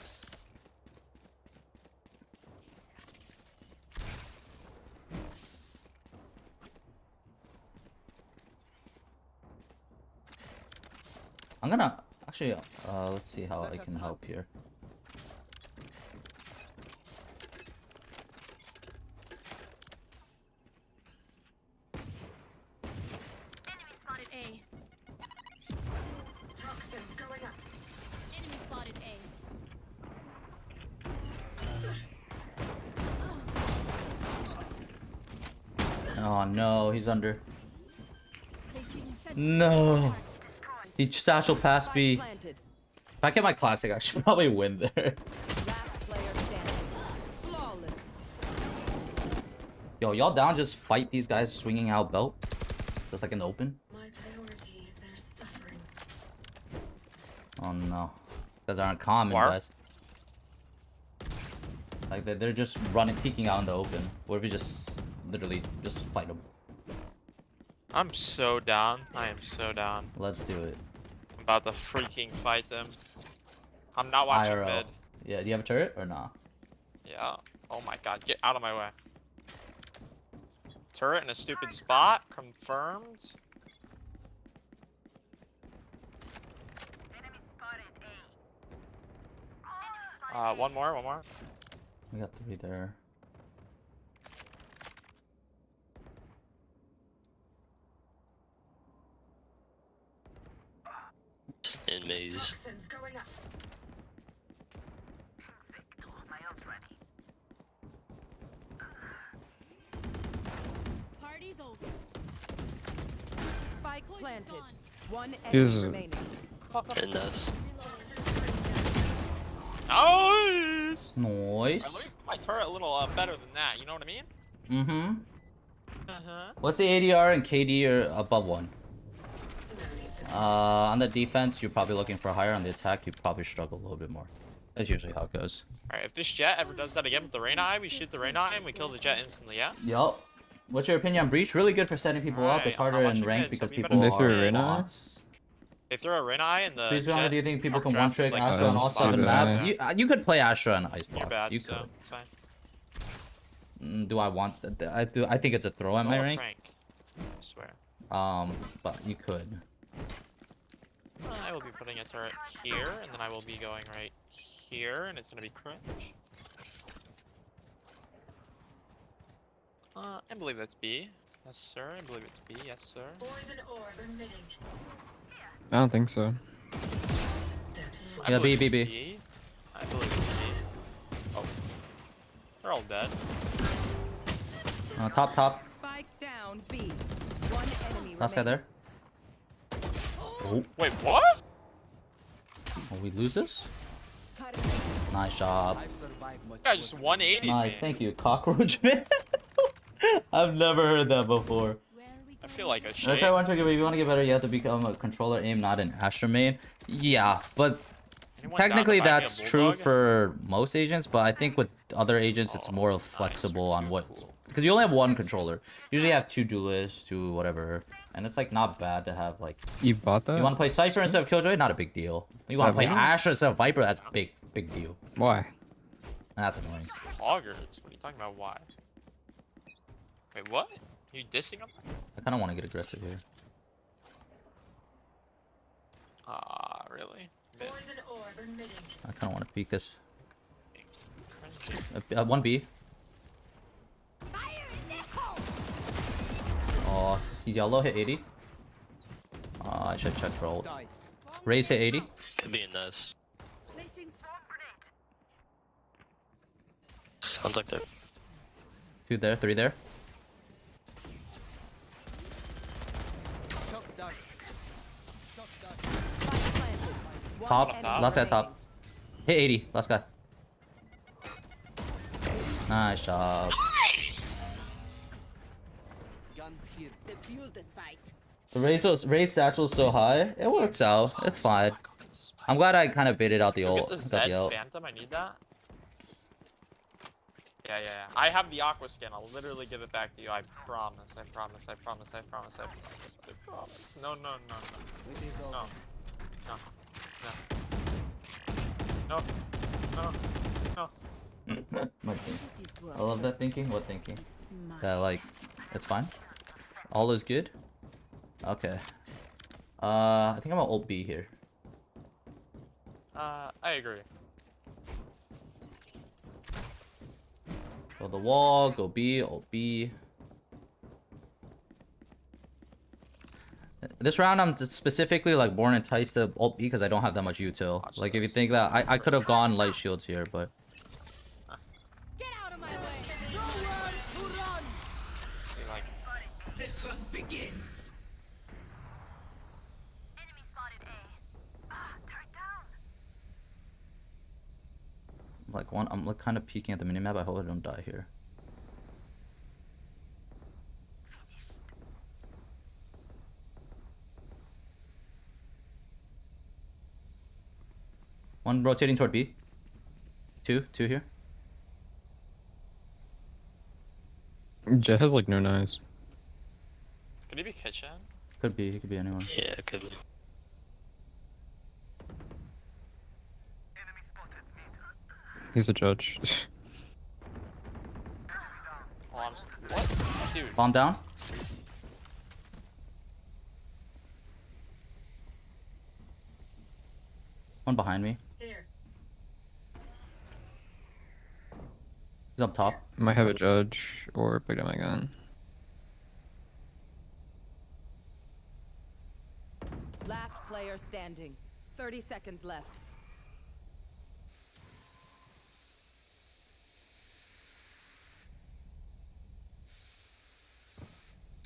I'm gonna actually let's see how I can help here. Enemy spotted A. Toxins going up. Enemy spotted A. Oh no, he's under. Placing sentry. No. He satchel past Spike B. planted. If I get my classic, I should probably win there. Last player standing. Flawless. Yo, y'all down just fight these guys swinging out belt? Just like in the open? My priorities, they're suffering. Oh no. Guys aren't common, War? guys. Like they're just running, peeking out in the open. What if we just literally just fight them? I'm so down. I am so down. Let's do it. I'm about to freaking fight them. I'm not watching IRL. mid. Yeah, do you have a turret or nah? Yeah. Oh my god, get out of my way. Turret in a stupid spot. Confirmed. One more. We got 3 there. In maze. Toxins going up. Party's over. Spike planted. Gone. He One enemy is a- remaining. In this. Nice! Nice. Alright, let me put my turret a little better than that, you know what I mean? Mm-hmm. Uh-huh. What's the ADR and KD or above 1? On the defense, you're probably looking for higher. On the attack, you probably struggle a little bit more. That's usually how it goes. Alright, if this jet ever does that again with the Reyna eye, we shoot the Reyna eye and we kill the jet instantly, yeah? Yup. What's your opinion on Breach? Really good for setting people up. It's Alright, harder I'm in watching rank mid, because so we people better They threw a are Reyna eye? bots. They throw a Reyna eye and the Please, jet do you think people can drafted, one-trick like, Astra on all so 7 bad. maps? You could play Astra on Icebox. You're bad, You so could. it's fine. Do I want that? I think it's a throw It's at all my a rank. prank, I swear. But you could. I will be putting a turret here, and then I will be going right here, and it's gonna be cringe. I believe that's B. Yes, sir. I believe it's B. Yes, sir. Poison orb emitting. I don't think so. I Yeah, believe B, it's B, B. I believe it's B. Oh. They're all dead. Top. Spike down B. One enemy Last guy remaining. there. Oh, Wait, what? we lose this? Nice job. Yeah, just 180. Nice, thank you, cockroach man. I've never heard that before. Where are we I feel like a Let's shit. try one trick. If you want to get better, you have to become a controller aim, not an Astra main. Yeah, but Anyone down to technically buy me a that's true bulldog? for most agents, but I think with other agents it's more nice, flexible you're on too what, cool. because you only have one controller. Usually you have two duelists, two whatever, and it's like not bad to have like. You bought that? You want to play Cypher instead of Killjoy? Not a big deal. You want to play Really? Astra instead of Viper? That's a big deal. Why? And that's annoying. Hoggers. What are you talking about? Why? Wait, what? You dissing on that? I kind of want to get aggressive here. Really? Poison orb emitting. I kind of want to peek this. Cringy. 1B. Oh, he's yellow, hit 80. I should check for ult. Raise hit 80. Could be in this. Placing swarm grenade. Sounds like they're 2 there, 3 there. Top, last guy top. Hit 80, last guy. Nice job. Defuse the spike. The raise satchel's so high, it works out. It's fine. I'm glad I kind of baited out the Get ult. the Got Zed the ult. Phantom, I need that. Yeah. I have the Aqua skin. I'll literally give it back to you. I promise. I promise. I promise. I promise. I promise. I promise. No. No. My thinking. I love that thinking. What thinking? That like, that's fine. All is good. Okay. I think I'm gonna ult B here. I agree. Go the wall. Go B. Ult B. This round I'm just specifically like more enticed to ult B because I don't have that much util. Watch Like if you this. think that I could have gone light shields here, but Get out of my way. See, like, like I'm like kind of peeking at the minimap. I hope I don't die here. One rotating toward B. Two here. Jet has like no knives. could he be kitchen? Could be. He could be anyone. yeah, it could be. He's a judge. Oh, I'm so what? Dude. Bomb down. One behind me. Here. He's up top. Might have a judge or picked up my gun. Last player standing. 30 seconds left.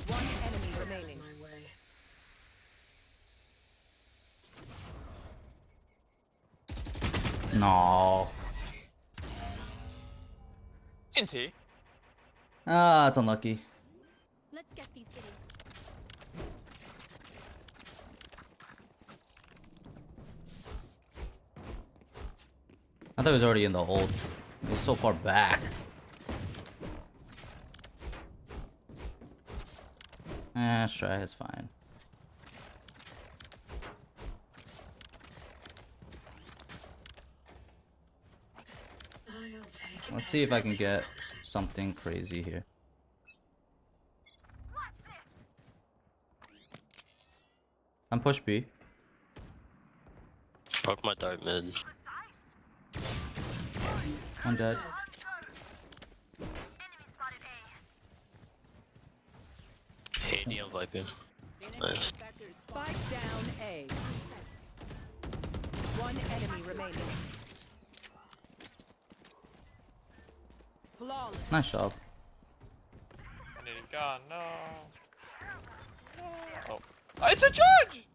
One enemy remaining. My way. No. Inty. Ah, it's unlucky. Let's get these idiots. I thought he was already in the ult. He was so far back. Let's try. It's fine. I'll take Let's see if I can get something crazy here. I'm push B. Broke my dart mid. I'm dead. AD on Viper. Nice. Spike down A. One enemy remaining. Flawless. Nice job. I need a gun. No. Oh. It's a judge!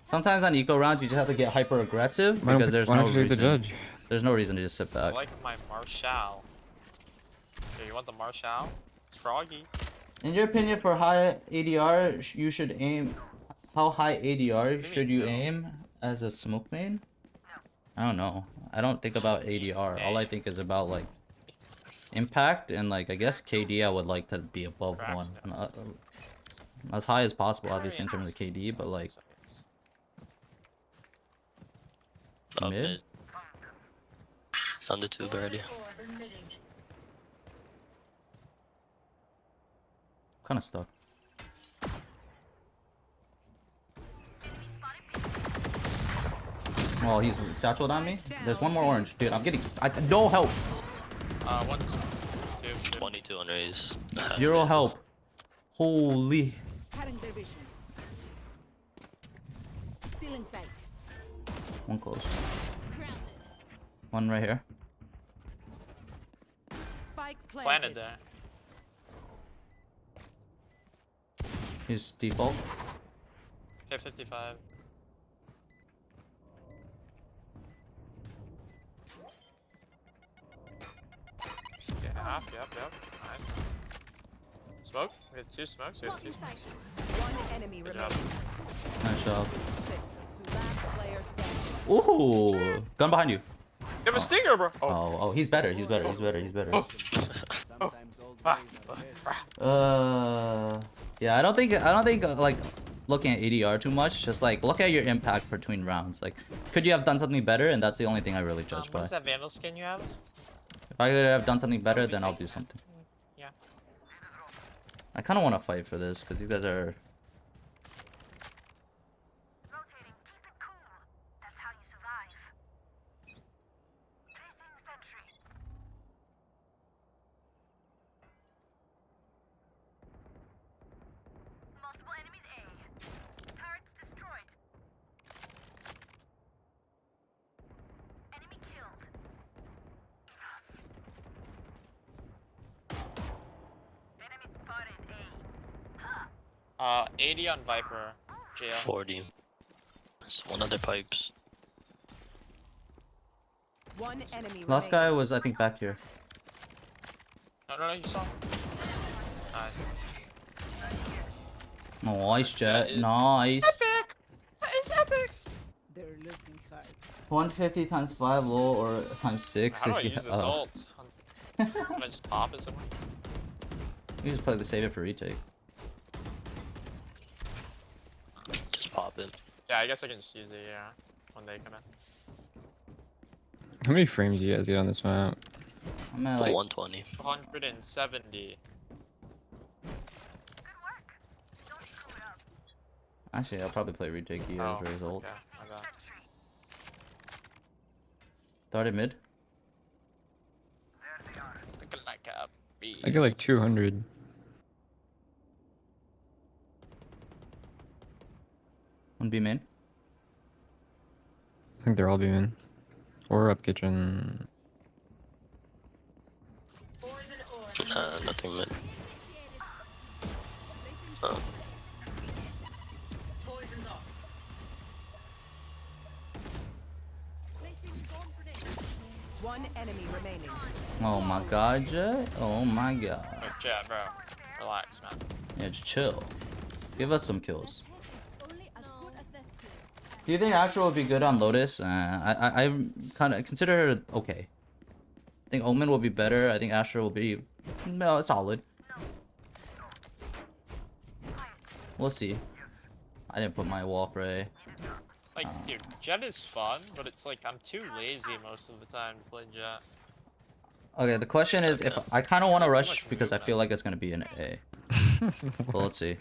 Sometimes on eco rounds you just have to get hyper aggressive because there's why no don't you take the reason. judge? There's no reason to just sit I back. like my Marshall. Here, you want the Marshall? It's froggy. In your opinion, for high ADR, you should aim. How high ADR should you aim as a smoke main? I don't know. I don't think about ADR. All I think is about like impact and like I guess KD. I would like to be above Crack, 1, yeah. as high as possible, obviously in terms of KD. But like Up mid. mid. Under tube already. Orb emitting. Kind of stuck. Oh, he's satcheled on me. There's one more orange, dude. I'm getting no help. 1, 2, 22 on raise. Zero help. Holy. Cutting their vision. Still in sight. One close. Grounded. One right here. Spike planted there. He's default. Hit 55. Get half, yep. Nice. Smoke? We have 2 smokes, we have 2 smokes. One enemy Good remaining. job. Nice job. To last player standing. Ooh, gun behind you. You have a stinger, bro! Oh, he's better. He's better. Yeah, I don't think like looking at ADR too much. Just like look at your impact between rounds. Like, could you have done something better? And that's the only thing I really judge by. What is that Vandal skin you have? If I could have done something better, then I'll do something. Yeah. I kind of want to fight for this because these guys are. Rotating, keep it cool. That's how you survive. Placing sentry. Multiple enemies A. Turrets destroyed. Enemy killed. Enemy spotted A. 80 on Viper. Jail. 40. There's one other pipes. One enemy Last guy was I think back here. No, you saw him. Nice. Nice jet. is Nice. Epic! That is epic! They're losing hard. 150 times 5 low or times 6. How do I if you- use this ult? Can I just pop it somewhere? You just play the save it for retake. Just pop it. Yeah, I guess I can just use it, yeah. When they come in. How many frames do you guys get on this map? I'm at like 120. 170. actually I'll probably play retake here as a result. Okay, my bad. Started mid. Looking like a bee. I get like 200. One B main. I think they're all being. Or up kitchen. Poison orb. Nothing mid. Oh. Poison's off. One enemy remaining. Oh my god, Jet. Oh my god. Wait, chat, bro. Relax, man. Yeah, just chill. Give us some kills. Do you think Astra would be good on Lotus? I kind of consider her okay. I think Omen will be better. I think Astra will be solid. We'll see. I didn't put my wall for A. Like, dude, Jet is fun, but it's like I'm too lazy most of the time to play Jet. Okay, the question is if I kind of want to Too rush much because I movement. feel like it's gonna be an A. Well, let's see.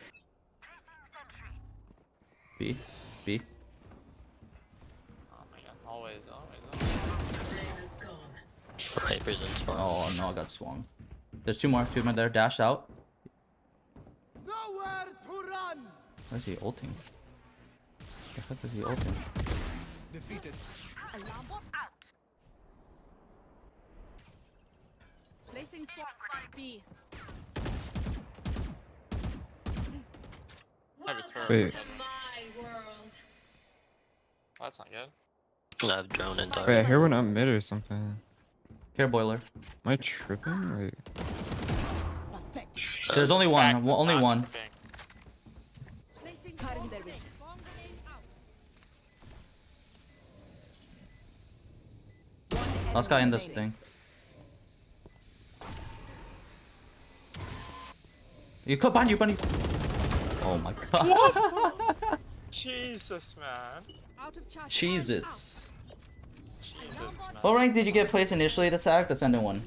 B, B. Oh my god, always. Flame is gone. Vipers in spawn. Oh no, I got swung. There's two more there. Dash out. Nowhere to run. Where's he ulting? The fuck is he ulting? Defeated. Alarm bot out. Placing swap B. I have a turret. Wait. To my world. Oh, that's not good. I have drone and dart. Wait, I hear one up mid or something. Care boiler. Am I tripping? Wait. Pathetic. There's only one. Fact, Only not one. tripping. Cutting their vision. Last guy in this thing. You could ban you, bunny. Oh my god. Jesus, man. Out of charge. Jesus. Jesus, man. What rank did you get placed initially at SAC? Ascendant 1.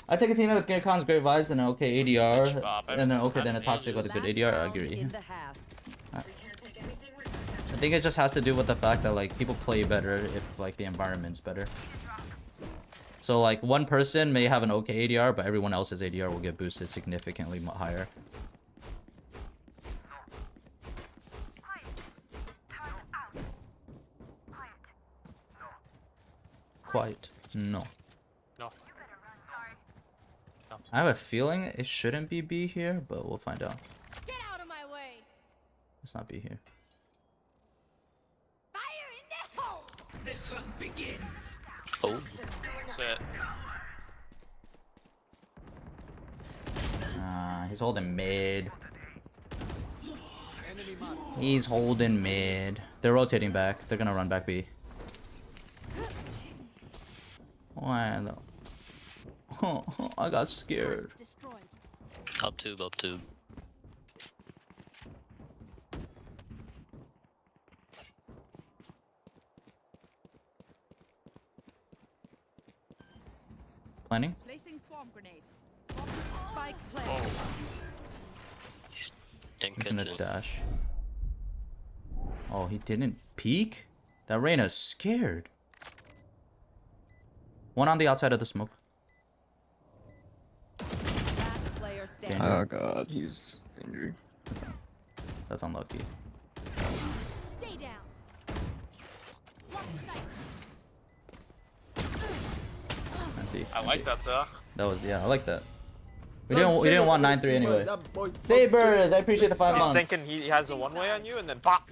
I take a team with great cons, great vibes, and an okay ADR, Bob, I and then haven't okay, seen then a that in toxic with a ages. good ADR. I Round agree. in the half. We can't take anything with us. I think it just has to do with the fact that like people play better if like the environment's better. So like one person may have an okay ADR, but everyone else's ADR will get boosted significantly higher. Quiet. Turret out. Quiet. No. Quiet. No. No. You better run. Sorry. I have a feeling it shouldn't be B here, but we'll find out. Get out of my way. Let's not be here. Fire in the hole. Oh, That's it. He's holding mid. Enemy mark. He's holding mid. They're rotating back. They're gonna run back B. Why though? Oh, I got scared. Destroyed. up tube, up tube. Planning? Placing swarm grenade. Swarm spike play. Oh. He's in He's gonna kitchen. dash. Oh, he didn't peek? That Reyna's scared. One on the outside of the smoke. Last player standing. Oh god, he's injured. That's unlucky. Stay down. Block sight. Empty. I like that though. That was, yeah, I like that. We didn't want 9-3 anyway. Sabers, I appreciate the 5 He's months. thinking he has a one-way on you, and then pop.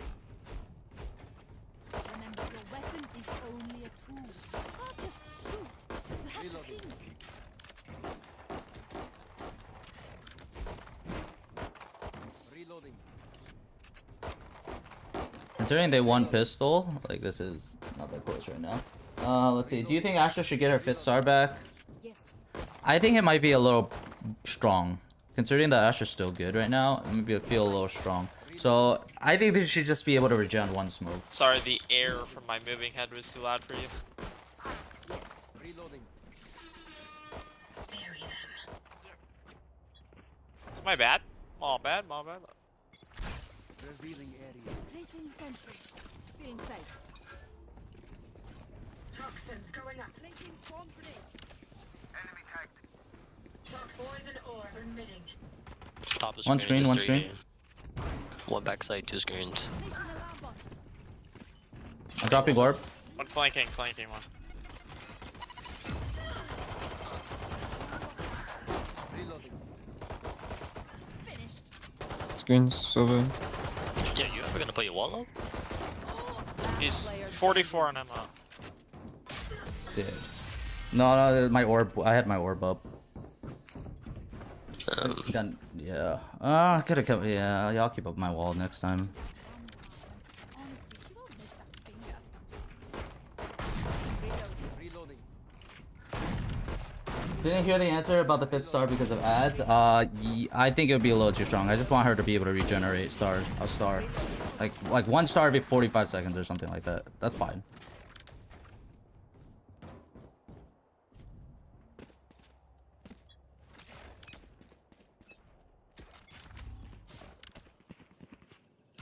Remember, your weapon is only a tool. You can't just shoot. You have to think. Reloading. Considering they won pistol, like this is not that close right now. Let's see. Do you think Astra should get her 5th star back? Yes. I think it might be a little strong. Considering that Astra's still good right now, it might feel a little strong. So I think they should just be able to regen one smoke. Sorry, the air from my moving head was too loud for you. Yes. Reloading. Bury them. It's my bad. My bad. Revealing area. Placing sentry. Feeling sight. Toxins going up. Placing swarm grenade. Enemy tagged. Poison orb emitting. Top of One screen, just one 3. screen. One backside, 2 screens. Placing alarm bot. I'm dropping orb. One flanking one. Reloading. Finished. Screens, Silva. Yeah, you ever gonna put your wall up? He's 44 on ammo. Did. No, my orb. I had my orb up. Done. Yeah. I could have kept. Yeah, I'll keep up my wall next time. Honestly, she won't miss that finger. Reloading. Didn't hear the answer about the 5th star because of ads. I think it would be a little too strong. I just want her to be able to regenerate a star. Like 1 star every 45 seconds or something like that. That's fine.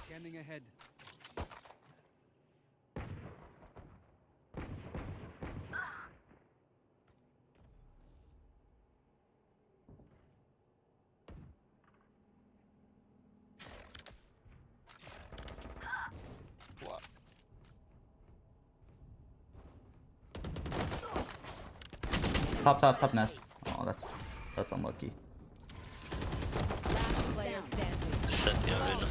Scanning ahead. What? Top nest. Oh, that's unlucky. Last player standing. Set the arena.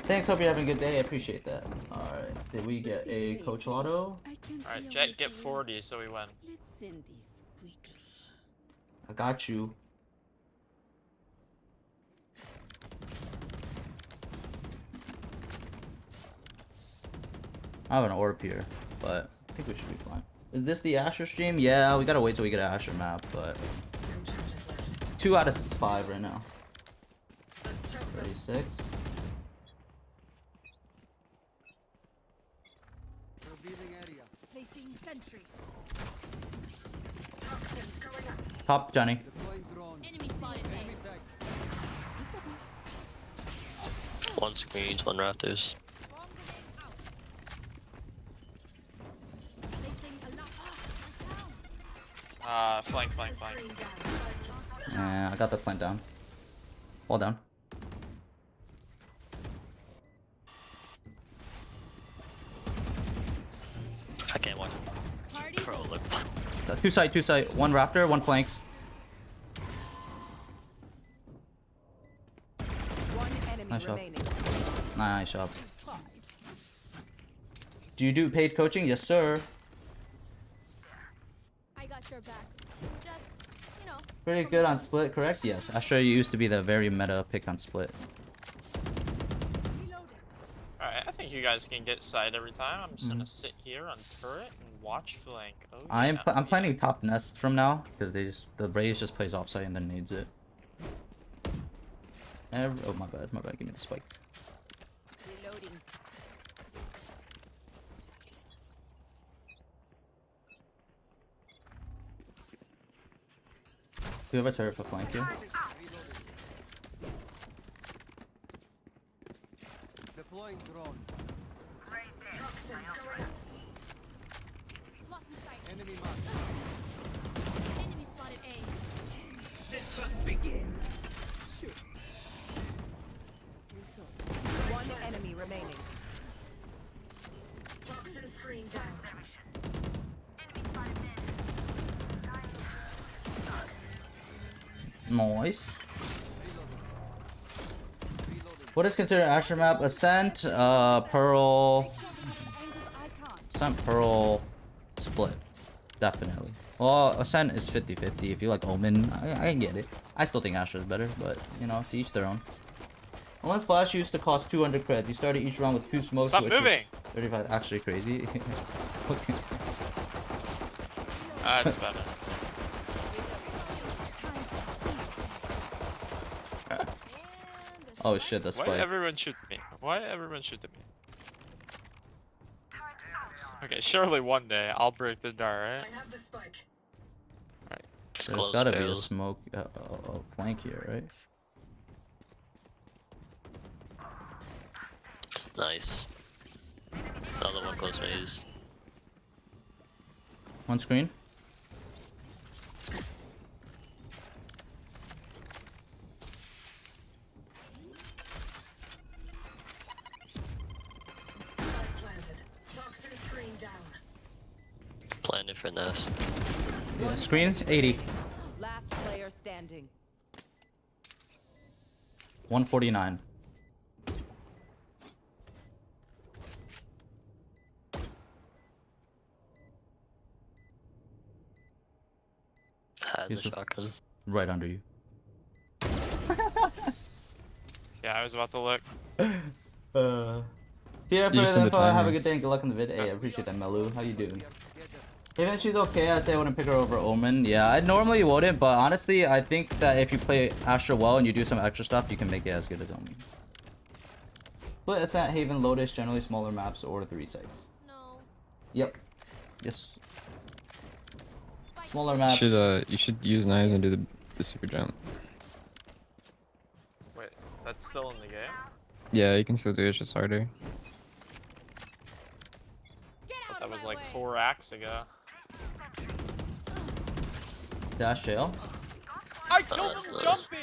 Thanks. Hope you're having a good day. I appreciate that. All right. Did we get a coach lotto? I can Alright, see a Jet, way get forward. 40 so we win. Let's end this quickly. I got you. I have an orb here, but I think we should be fine. Is this the Astra stream? Yeah, we gotta wait till we get an Astra map, but it's 2 out of 5 right now. 36. Revealing area. Placing sentry. Toxins going up. Top, Johnny. Deploying drone. Enemy spotted Enemy A. tag. One screens, one rafters. Bomb grenade out. Placing alarm. Flank. Screen down. I got the plant down. Fall down. I can't watch. Party. Bro, look. 2 site. 1 rafter, 1 flank. One enemy Nice shot. remaining. Nice job. Tried. Do you do paid coaching? Yes, sir. I got your backs. Just, you know. Pretty good on split, correct? Yes. Astra used to be the very meta pick on split. Reloading. Alright, I think you guys can get side every time. I'm just gonna sit here on turret and watch flank. Oh, I'm yeah. I'm planning top nest from now because the Raze just plays offsite and then needs it. Oh my bad. Give me the spike. Reloading. Do you have a turret for flank here? Deploying drone. Toxins going up. Blocking sight. Enemy mark. Enemy spotted A. One enemy remaining. Toxin screen down. Nice. Reloading. What is considered Astra map? Ascent, Pearl, Angled icon. Ascent, Pearl, split. Definitely. Well, Ascent is 50-50. If you like Omen, I get it. I still think Astra is better, but you know, to each their own. One flash used to cost 200 creds. You started each round with 2 smokes. Stop which is moving! 35. Actually crazy. Okay. That's better. Oh shit, that's Why spike. everyone shoot me? Why everyone shoot at me? Okay, surely one day I'll break the door, I right? have the spike. It's There's close gotta be a barrels. smoke, flank here, right? It's nice. Another one close maze. One screen. Planted. Toxin screen down. Planted for nest. Yeah, screens 80. Last player standing. 149. Has He's a a- shotgun. Right under you. Yeah, I was about to look. Yeah, for You just send the the have a timer. good day and good luck in the vid. Hey, I appreciate that, Melu. How you doing? We are together. Even if she's okay, I'd say I wouldn't pick her over Omen. Yeah, I normally wouldn't, but honestly, I think that if you play Astra well and you do some extra stuff, you can make it as good as Omen. Split, Ascent, Haven, Lotus, generally smaller maps or 3 sites. No. Yep. Yes. Smaller maps. You should use knives and do the super jump. Wait, that's still in the game? Yeah, you can still do it, it's just harder. Get out That of was my like way. 4 acts ago. Dash jail. I killed that's him nice. jumping!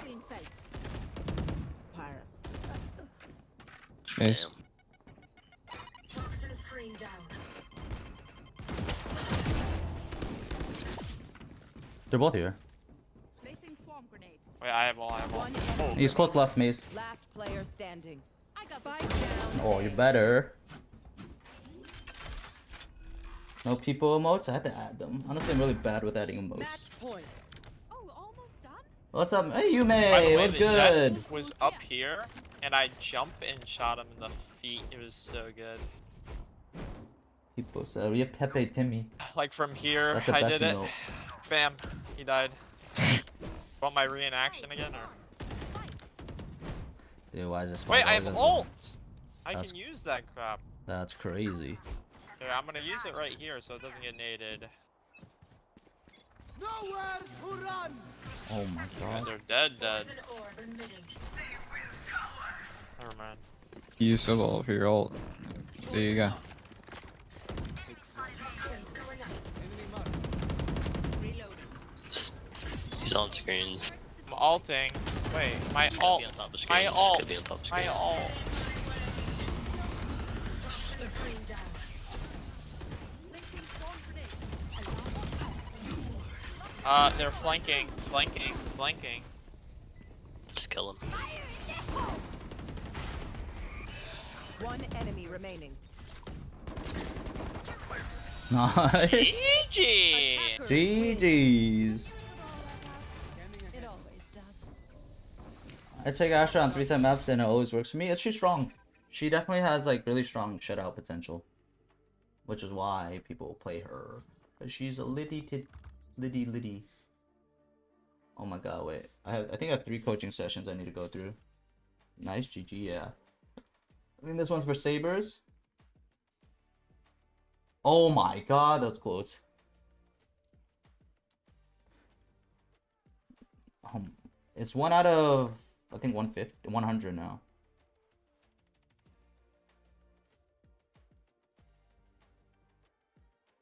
Clean sight. Paris. Nice. Damn. Toxin screen down. They're both here. Placing swarm grenade. Wait, I have all. One Oh, enemy. He's close left, maze. Last player standing. I got Spike the down. Oh, you better. No people emotes? I had to add them. Honestly, I'm really bad with adding emotes. Match point. Oh, almost done? What's up? Hey, By the Yume, way, what's the good? jet was up here, and I jumped and shot him in the feet. It was so good. People said, "We have Pepe Timmy." Like from here, That's the I best did it. emote. Bam, he died. Want my reenaction again, or? Dude, why is this? Wait, I have ult. I That's- can use that crap. That's crazy. Here, I'm gonna use it right here so it doesn't get naded. Nowhere to run! Oh my Yeah, god. they're dead. Poison orb emitting. Never mind. You use Civil for your ult. There you go. Toxins going up. Enemy mark. Reloading. He's on screen. I'm ulting. Wait, my Could be ult. on top of My screen. ult. Could be on top of My screen. ult. Toxin screen down. They're flanking, flanking, flanking. Just kill him. One enemy remaining. Nice. GG! GG's. It always does. I take Astra on 3-set maps and it always works for me. She's strong. She definitely has like really strong shutout potential, which is why people play her. Cause she's a liddy. Oh my god, wait. I think I have 3 coaching sessions I need to go through. Nice, GG, yeah. I think this one's for Sabers. Oh my god, that's close. It's 1 out of, I think 150, 100 now.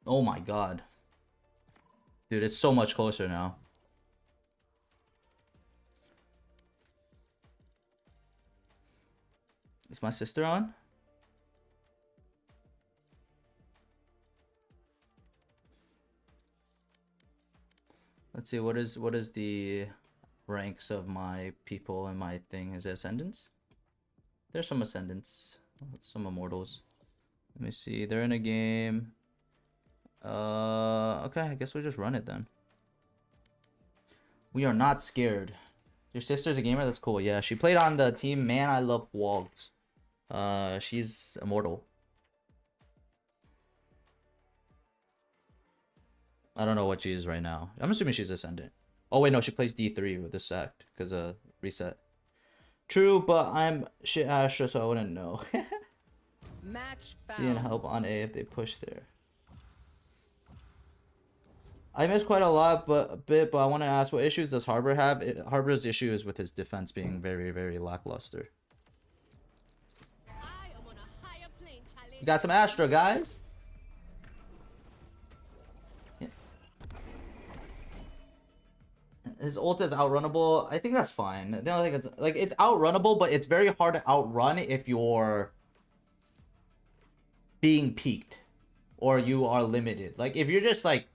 Oh my god. Dude, it's so much closer now. Is my sister on? Let's see, what is the ranks of my people in my thing? Is it ascendants? There's some ascendants. Some immortals. Let me see. They're in a game. Okay, I guess we'll just run it then. We are not scared. Your sister's a gamer? That's cool. Yeah, she played on the team Man I Love Wogs. She's immortal. I don't know what she is right now. I'm assuming she's ascendant. Oh wait, no, she plays D3 with this act because reset. True, but I'm shit Astra, so I wouldn't know. Match Seeing found. help on A if they push there. I missed quite a lot, but I want to ask, what issues does Harbor have? Harbor's issue is with his defense being very, very lackluster. I am on a higher plane, Charlie. You got some Astra, guys. Yeah. His ult is outrunnable. I think that's fine. I don't think it's like it's outrunnable, but it's very hard to outrun if you're being peaked or you are limited. Like if you're just like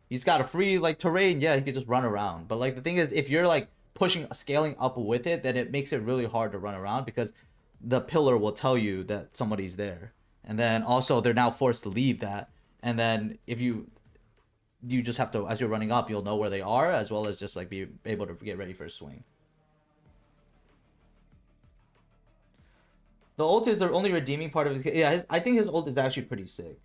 he's got a free like terrain, yeah, he can just run around. But like the thing is, if you're like pushing, scaling up with it, then it makes it really hard to run around because the pillar will tell you that somebody's there, and then also they're now forced to leave that, and then if you just have to, as you're running up, you'll know where they are, as well as just like be able to get ready for a swing. The ult is the only redeeming part of his. Yeah, I think his ult is actually pretty sick.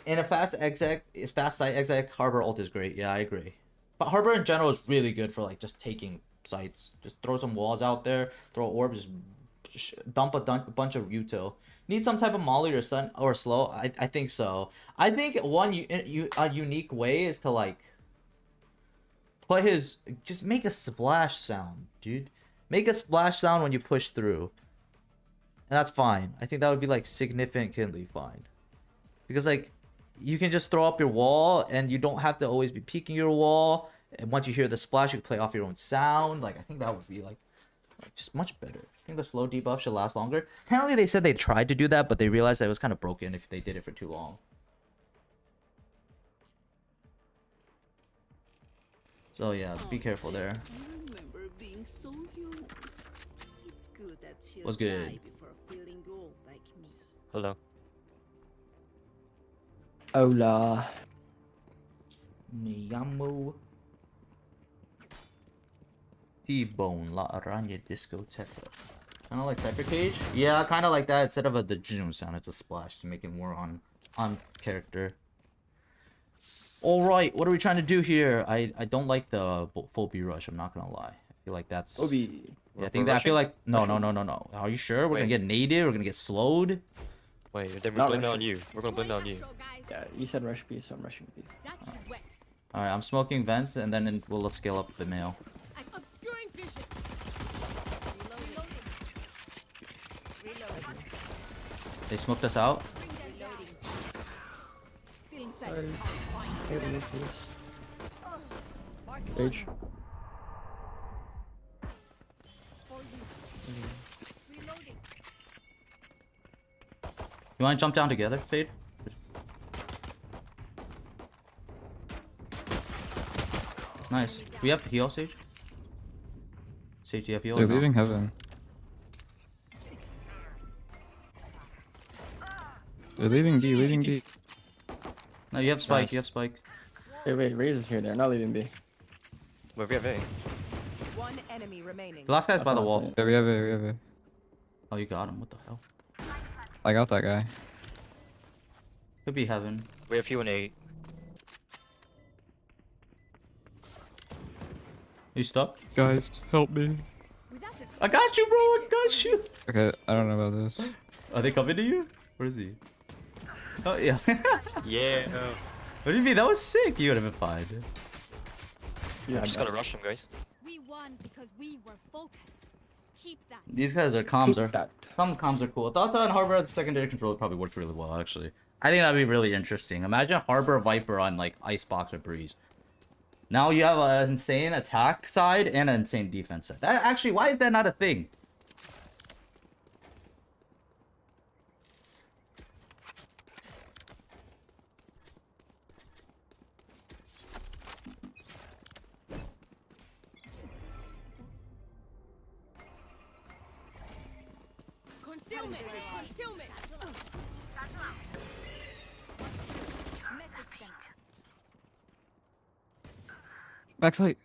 In a fast site exec, Harbor ult is great. Yeah, I agree. But Harbor in general is really good for like just taking sites. Just throw some walls out there, throw orbs, just dump a bunch of util. Need some type of molly or sun or slow. I think so. I think a unique way is to like put his, just make a splash sound, dude. Make a splash sound when you push through. And that's fine. I think that would be like significantly fine. Because like you can just throw up your wall and you don't have to always be peeking your wall. And once you hear the splash, you can play off your own sound. Like I think that would be like just much better. I think the slow debuff should last longer. Apparently they said they tried to do that, but they realized that it was kind of broken if they did it for too long. So yeah, be careful there. I remember being so young. It's good that she'll What's good? die before feeling gold like me. Hello. Hola. Me llamo T-Bone La Aranya Discoteca. Kind of like Cypher Cage? Yeah, kind of like that. Instead of the June sound, it's a splash to make it more on character. All right, what are we trying to do here? I don't like the full B rush. I'm not gonna lie. I feel like that's. Obi. Yeah, I feel like no. Are you sure we're gonna Wait. get naded? We're gonna get slowed? Wait, then we're Not blaming it Russian. on you. We're gonna blame it on you. Yeah, you said rush B, so I'm rushing B. That's wet. All right, I'm smoking vents, and then let's scale up the mail. I'm obscuring vision. Reloading. They smoked us out. Reloading. Feeling safe. Sorry. Hey, we need this. Mark Sage. Reloading. You want to jump down together, Fade? Nice. We have heal, Sage. Sage, do you have heal? They're or no? leaving heaven. They're leaving B, leaving B. No, you have spike. Nice. You have spike. Wait, Raze is here. They're not leaving B. Wait, we have A. One enemy remaining. The last guy's by the wall. Yeah, we have A, we have A. Oh, you got him. What the hell? I got that guy. Could be heaven. We have few and 8. You stuck? Guys, help me. Without a I got you, bro. I got you. Okay, I don't know about this. Are they coming to you? Where is he? Oh yeah. Yeah. What do you mean? That was sick. You would have been fine. Yeah, Just gotta rush them, guys. We won because we were focused. Keep that. These guys are comms are. that. Some comms are cool. Thoughts on Harbor as a secondary controller probably worked really well, actually. I think that'd be really interesting. Imagine Harbor Viper on like Icebox or Breeze. Now you have an insane attack side and an insane defense side. That actually, why is that not a thing? Concealment. Concealment. Message sent. Backside.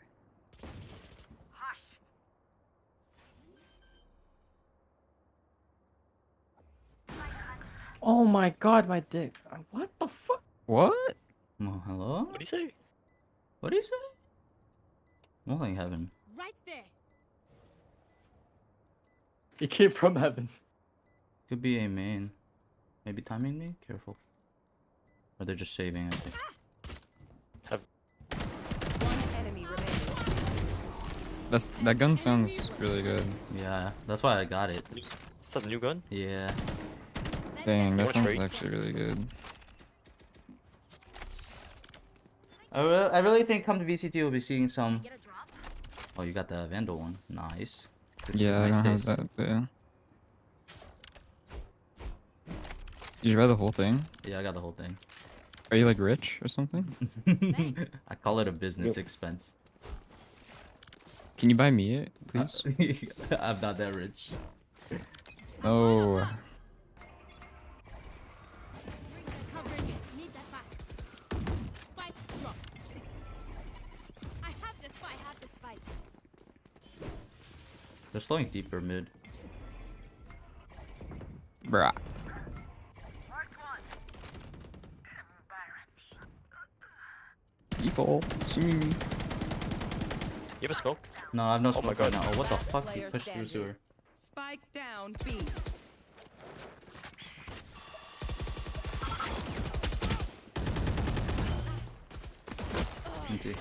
Oh my god, my dick. What the fuck? What? Oh, hello? What'd he say? What do you say? Nothing heaven. Right there. He came from heaven. Could be a main. Maybe timing me? Careful. Or they're just saving, I think. One enemy remaining. That gun sounds really good. Yeah, that's why I got it. Is that the new gun? Yeah. Dang, that What's sounds rate? actually really good. I really think come to VCT we'll be seeing some. Oh, you got the Vandal one. Nice. Good- Yeah, I nice don't have taste. that, but yeah. Did you buy the whole thing? Yeah, I got the whole thing. Are you like rich or something? I call it a business Yep. expense. Can you buy me it, please? I'm not that rich. No. Covering it. Need that back. Spike drop. I have the spike. I have the spike. They're slowing deeper mid. Bruh. Default. See me. You have a smoke? No, I have no Oh my smoke right God. now. Oh, what the fuck? You Player pushed through standing. sewer. Spike down B. Empty.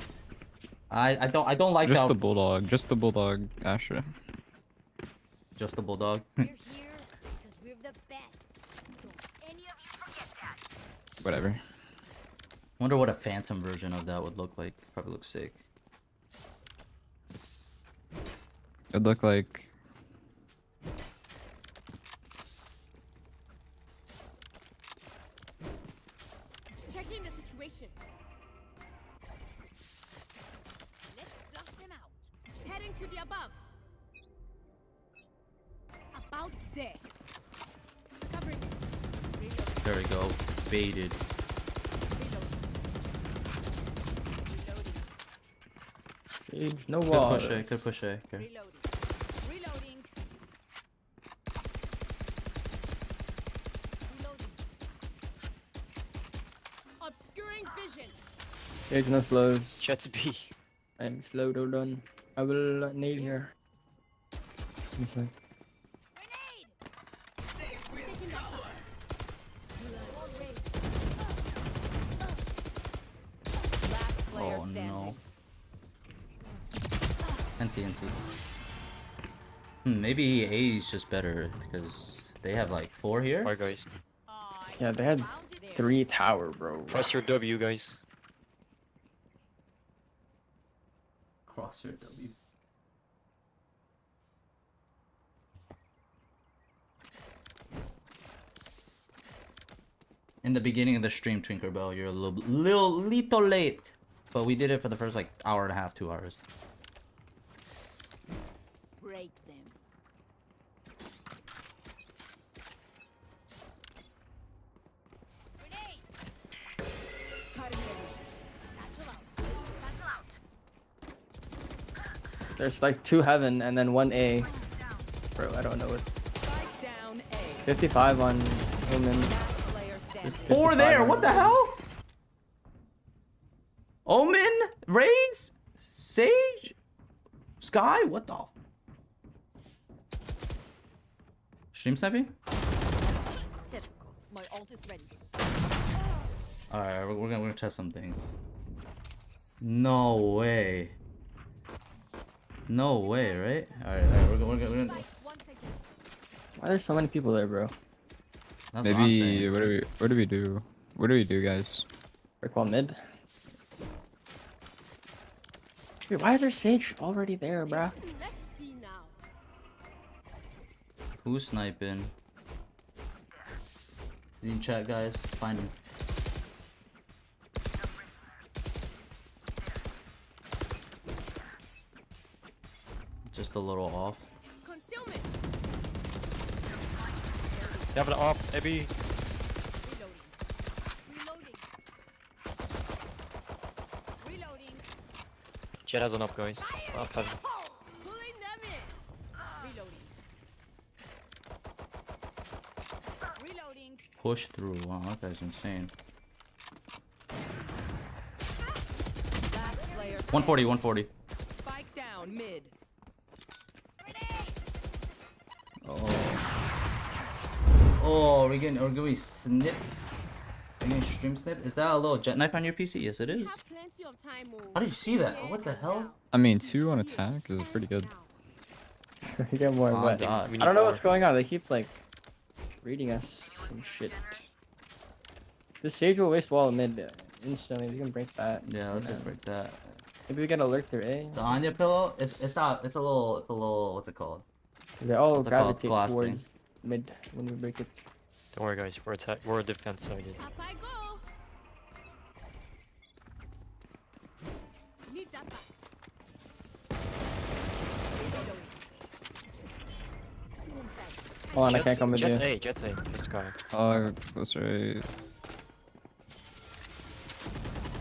I don't like Just that. the bulldog. Just the bulldog, Astra. Just the bulldog. We're here because we're the best. Don't any of you forget that. Whatever. Wonder what a phantom version of that would look like. Probably looks sick. It'd look like. Checking the situation. Let's flush them out. Heading to the above. There. Covering it. Reloading. There we go. Baited. Reloading. No Good wall. push A. Good push A. Okay. Reloading. Reloading. Reloading. Obscuring vision. There's no flows. Jets B. I'm slow to run. I will nail here. It's like, Grenade. Taking that fire. Wall raised. Last player Oh standing. no. And TNT. Maybe A is just better because they have like 4 here. Alright, guys. yeah, they had 3 tower, bro. Press your W, guys. Cross your W. In the beginning of the stream, Tinkerbell, you're a little late, but we did it for the first like hour and a half, 2 hours. Break them. Grenade. Cutting edge. Satchel out. Satchel out. There's like 2 heaven and then 1 A. Bro, I don't know what. Spike down A. 55 on Omen. Last player standing. 4 there. What the hell? Omen, Raze, Sage, Sky. What the? Stream sniping? Typical. My ult is ready. All right, we're gonna test some things. No way. No way, right? All right, we're gonna. Once again. Why there's so many people there, bro? That's what I'm Maybe saying. what do we do? What do we do, guys? Recall mid. Wait, why is there Sage already there, bruh? Let's see now. Who's sniping? He's in chat, guys. Find him. Just a little off. Concealment. You have an op, AB. Reloading. Reloading. Reloading. Jet has an op, guys. Up heaven. Pulling them in. Reloading. Reloading. Push through. Wow, that guy's insane. Last player 140, 140. Spike down mid. Oh, are we snip? Are we getting stream snip? Is that a little jet knife on your PC? Yes, it is. Have plenty of time. How did you see that? What the hell? I mean, 2 on attack is pretty good. You get more, Oh, but God. We I don't know need what's going on. They keep like reading us some shit. This Sage will waste wall mid instantly. We can break that. Yeah, let's just break that. Maybe we can alert their A. The Anya pillow, it's not, it's a little, what's it called? They all What's it called? gravitate Glass towards thing. mid when we break it. Don't worry, guys. We're defense sided. Up I go. Need that back. Reloading. Hold on, I can't come with Jet's you. A, Jet's A. Just Sky. Oh, that's right.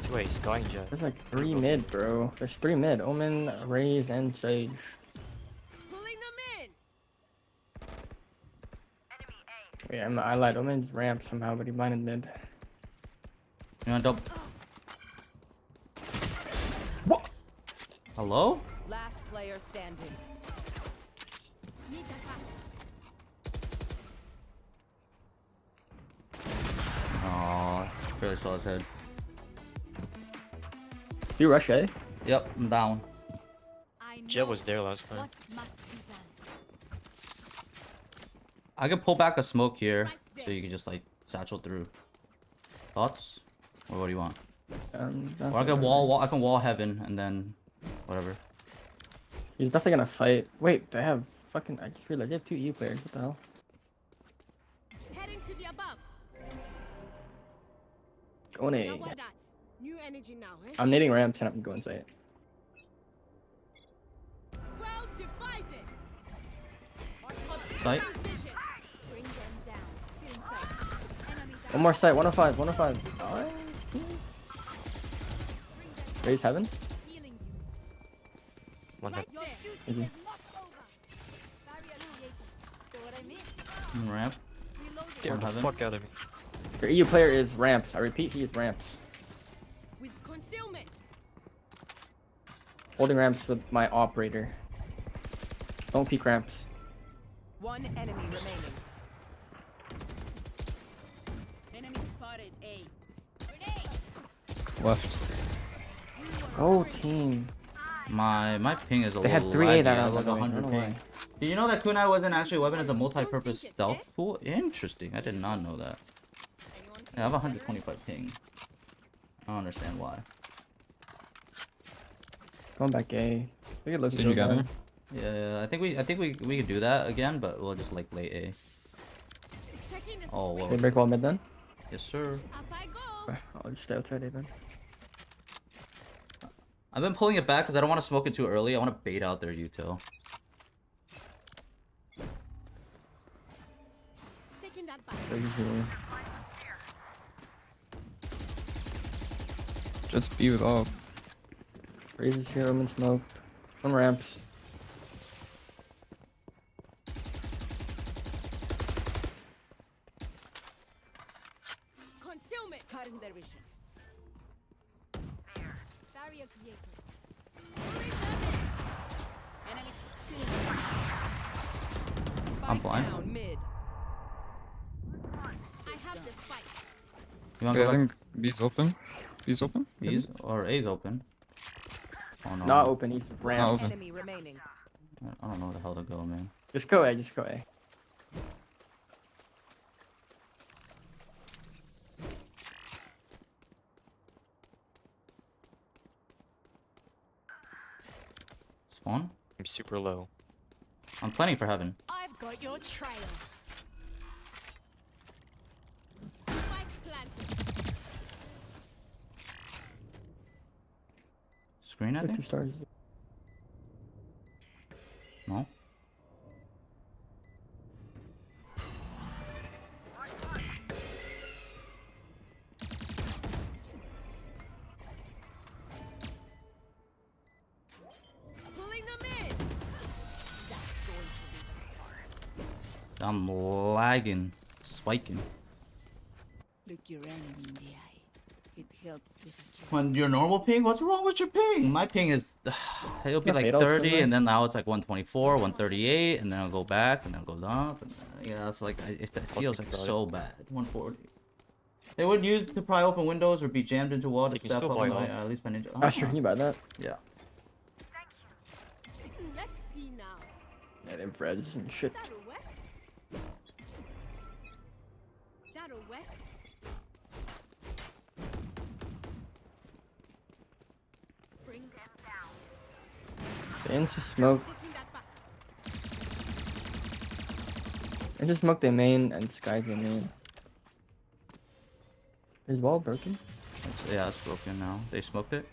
2A, Sky and Jet. There's like 3 mid, bro. There's 3 mid. Omen, Raze, and Sage. Pulling them in. Wait, I lied. Omen's ramp somehow, but he blinded mid. You want double? What? Hello? Last player standing. Need that back. Oh, barely saw his head. Do you rush A? Yep, I'm down. I know Jet was there last time. what must be done. I could pull back a smoke here, so you can just like satchel through. Thoughts? Or what do you want? Or I can I can wall heaven and then whatever. He's definitely gonna fight. Wait, they have fucking. I just realized they have 2 E players. What the hell? Heading to the above. Going Now A. what that? New energy now, eh? I'm nading ramps and I'm going site. Well divided. Sight. Obscuring vision. One more site, 105, 105. Nice, team. Raise heaven. Healing you. One hit. Your duty Thank you. is not over. Barrier created. So what I mean? Ramp. Reloading. Scared the heaven. fuck out of me. Your EU player is ramps. I repeat, he is ramps. With concealment. Holding ramps with my operator. Don't peek ramps. One enemy remaining. Enemy spotted A. Left. Go team. My ping is a They had little 3A laggy. that I round, like by the way. I 100 don't know ping. why. Did you know that kunai wasn't actually a weapon as a multi-purpose stealth tool? Interesting. I did not know that. Yeah, I have 125 ping. I don't understand why. Going back A. We could look Did you got at him? Yeah, I think we could do that again, but we'll just like lay A. Checking the Oh, situation. They break wall mid then. Yes, sir. Up I go. I'll just stay outside A then. I've been pulling it back because I don't want to smoke it too early. I want to bait out their util. Taking that back. Raise is here. Just be with all. Raise is here. Omen smoked. One ramps. Concealment. Cutting their vision. Barrier created. Enemy I'm Spike blind. down mid. I have the spike. You want Okay, to I go back? think B's open. B's open? maybe? B's or A's open? Oh no. Not open. He's ramps. open. Enemy remaining. I don't know where the hell to go, man. Just go A. Just go A. Spawn? I'm super low. I'm planning for heaven. I've got your trail. Spike planted. Screen, I Like 2 think? stars. No? Pulling them in. That's going to be the spark. I'm lagging. Spiking. Look your enemy in the eye. It helps with the job. When your normal ping? What's wrong with your ping? My ping is... It'll be Yeah, like fatal 30, somewhere. and then now it's like 124, 138, and then I'll go back, and then I'll go up. And yeah, it's like... It feels like so bad. 140. They would use to pry open windows or be jammed into wall to You can step still up buy on the, all. at least my ninja. Astra, can you buy that? Yeah. Let's see now. Yeah, them Freds and shit. That'll work. That'll work. Bring them down. The Insta smoke. Taking that back. Insta smoke the main and Sky's the main. Is wall broken? Yeah, it's broken now. They smoked it.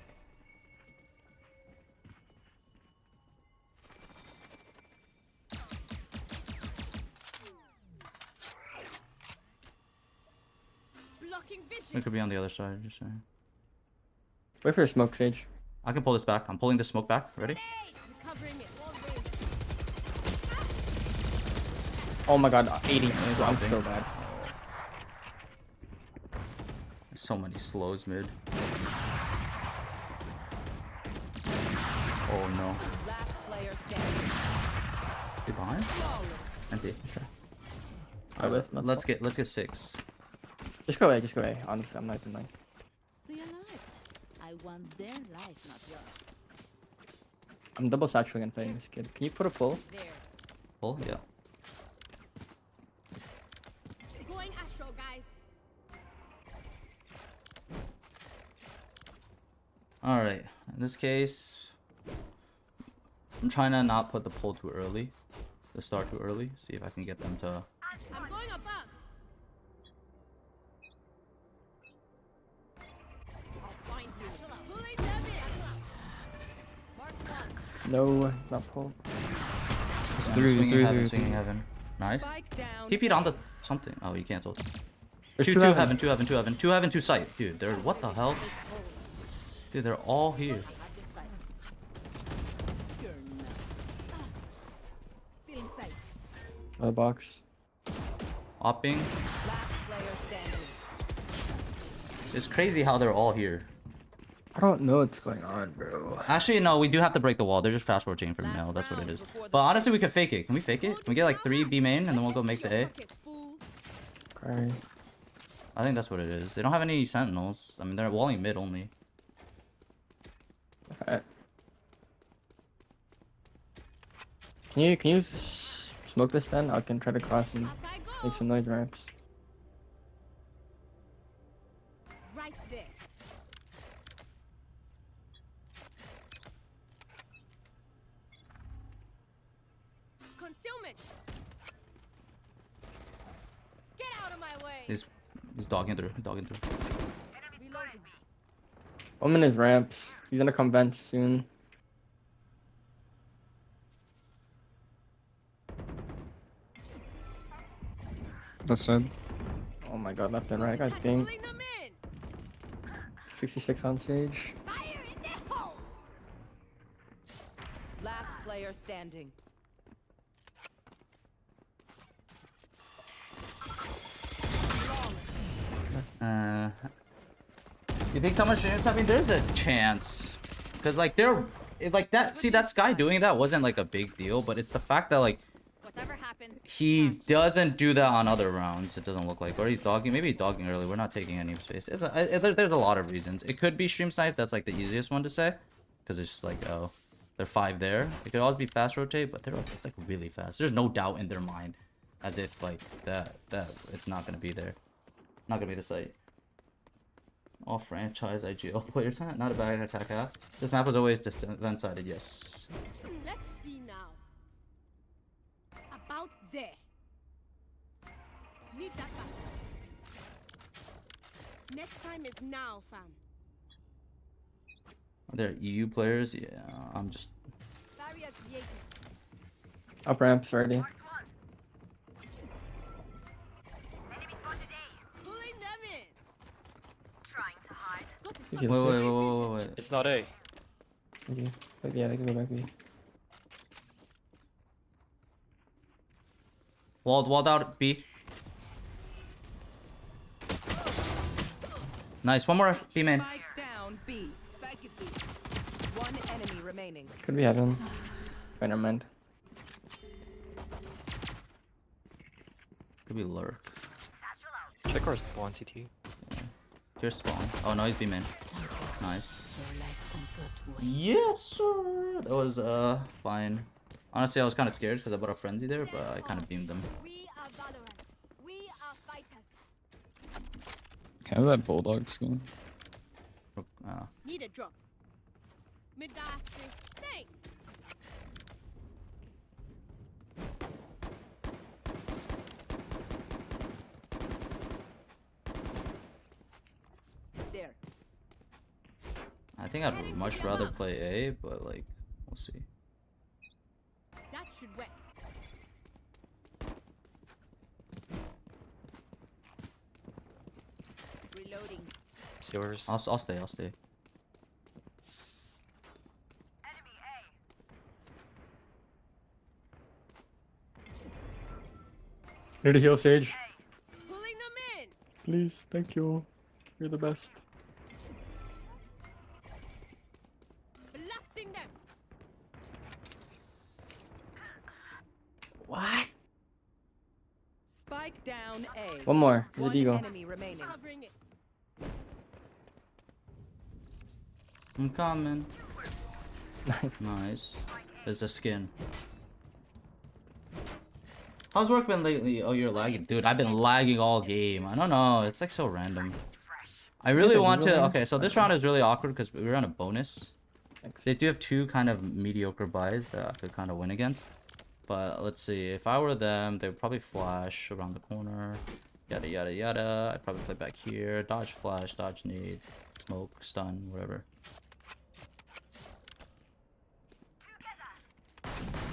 Blocking It vision. could be on the other side. Just saying. Wait for a smoke stage. I can pull this back. I'm pulling this smoke back. Ready? I'm covering it. Wall range. Oh my god, 80. I'm something. so bad. There's so many slows mid. Oh no. Last player standing. They behind? Flawless. Empty. I whiff, not Let's fault. get 6. Just go A, just go A. Honestly, I'm not even like. Stay alive. I want their life, not yours. I'm double saturating and fighting this kid. Can you put a pull? There. Pull? Yeah. Going Astro, guys. Alright. In this case, I'm trying to not put the pull too early. The start too early. See if I can get them to... I'm going above. I'll find you. Pulling them in. Mark one. No, not pull. It's Yeah, three, swinging three, heaven, three, swinging three. heaven. Nice. Spike down. TP'd on the something. Oh, you canceled. There's Two two heaven, two heaven, two heaven, two heaven, two sight. Dude, they're what the hell? Dude, they're all here. Still in sight. Another box. Hopping. Last player standing. It's crazy how they're all here. I don't know what's going on, bro. Actually, no, we do have to break the wall. They're just fast rotating from now. That's what it is. But honestly, we could fake it. Can we fake it? Can we get like 3 B main and then we'll go make the A? Pockets, fools. Okay. I think that's what it is. They don't have any sentinels. I mean, they're walling mid only. Alright. Can you smoke this then? I can try to cross and Up I go. make some noise ramps. Right there. Concealment. Get out of my way. He's dogging through. Dogging through. Reloading. I'm in his ramps. He's gonna come vent soon. Left side. Oh my god, left and right. I think Pulling them in. 66 on stage. Fire in the hole. Last player standing. You think someone's shooting something? There's a chance. Because, like, like, that... See, that Sky doing that wasn't, like, a big deal. But it's the fact that, like, Whatever happens. he doesn't do that on other rounds. It doesn't look like. Or he's dogging. Maybe he's dogging early. We're not taking any space. There's a lot of reasons. It could be stream snipe. That's, like, the easiest one to say. Because it's just like, oh, they're 5 there. It could always be fast rotate. But it's, like, really fast. There's no doubt in their mind. As if, like, that it's not going to be there. Not going to be the site. All franchise IGL players, huh? Not a bad attack half. This map was always event-sided, yes. Let's see now. About there. Need that back. Next time is now, fam. Are there EU players? Yeah, I'm just... Barrier created. Up ramps ready. Pulling them in. Trying to hide. Got it. Thank you. Wait. It's not A. Thank you. But yeah, they can go back B. Walled out, B. Nice, one more B main. Spike down B. Spike is B. One enemy remaining. Could be heaven. Wait, never mind. Could be lurk. Check our spawn CT. Here's spawn. Oh no, he's B main. Nice. Yes, sir. That was fine. Honestly, I was kind of scared because I bought a frenzy there, but I kind of beamed them. We are Valorant. We are fighters. Can I have that bulldog skin? Need a drop. Mid assist. Thanks. There. I think I'd much rather play A, but like, we'll see. That should work. Reloading. Sewers. I'll stay. Enemy A. Here to heal Sage. Pulling them in. Please, thank you. You're the best. Blasting them. What? Spike down A. One more. There's a One Deagle. enemy remaining. Covering it. I'm coming. Nice. There's a skin. How's work been lately? Oh, you're lagging. Dude, I've been lagging all game. I don't know. It's like so random. I really want to... Okay, so this round is really awkward because we're on a bonus. They do have 2 kind of mediocre buys that I could kind of win against. But let's see. If I were them, they would probably flash around the corner. Yada, yada, yada. I'd probably play back here. Dodge flash, dodge nade, smoke, stun, whatever.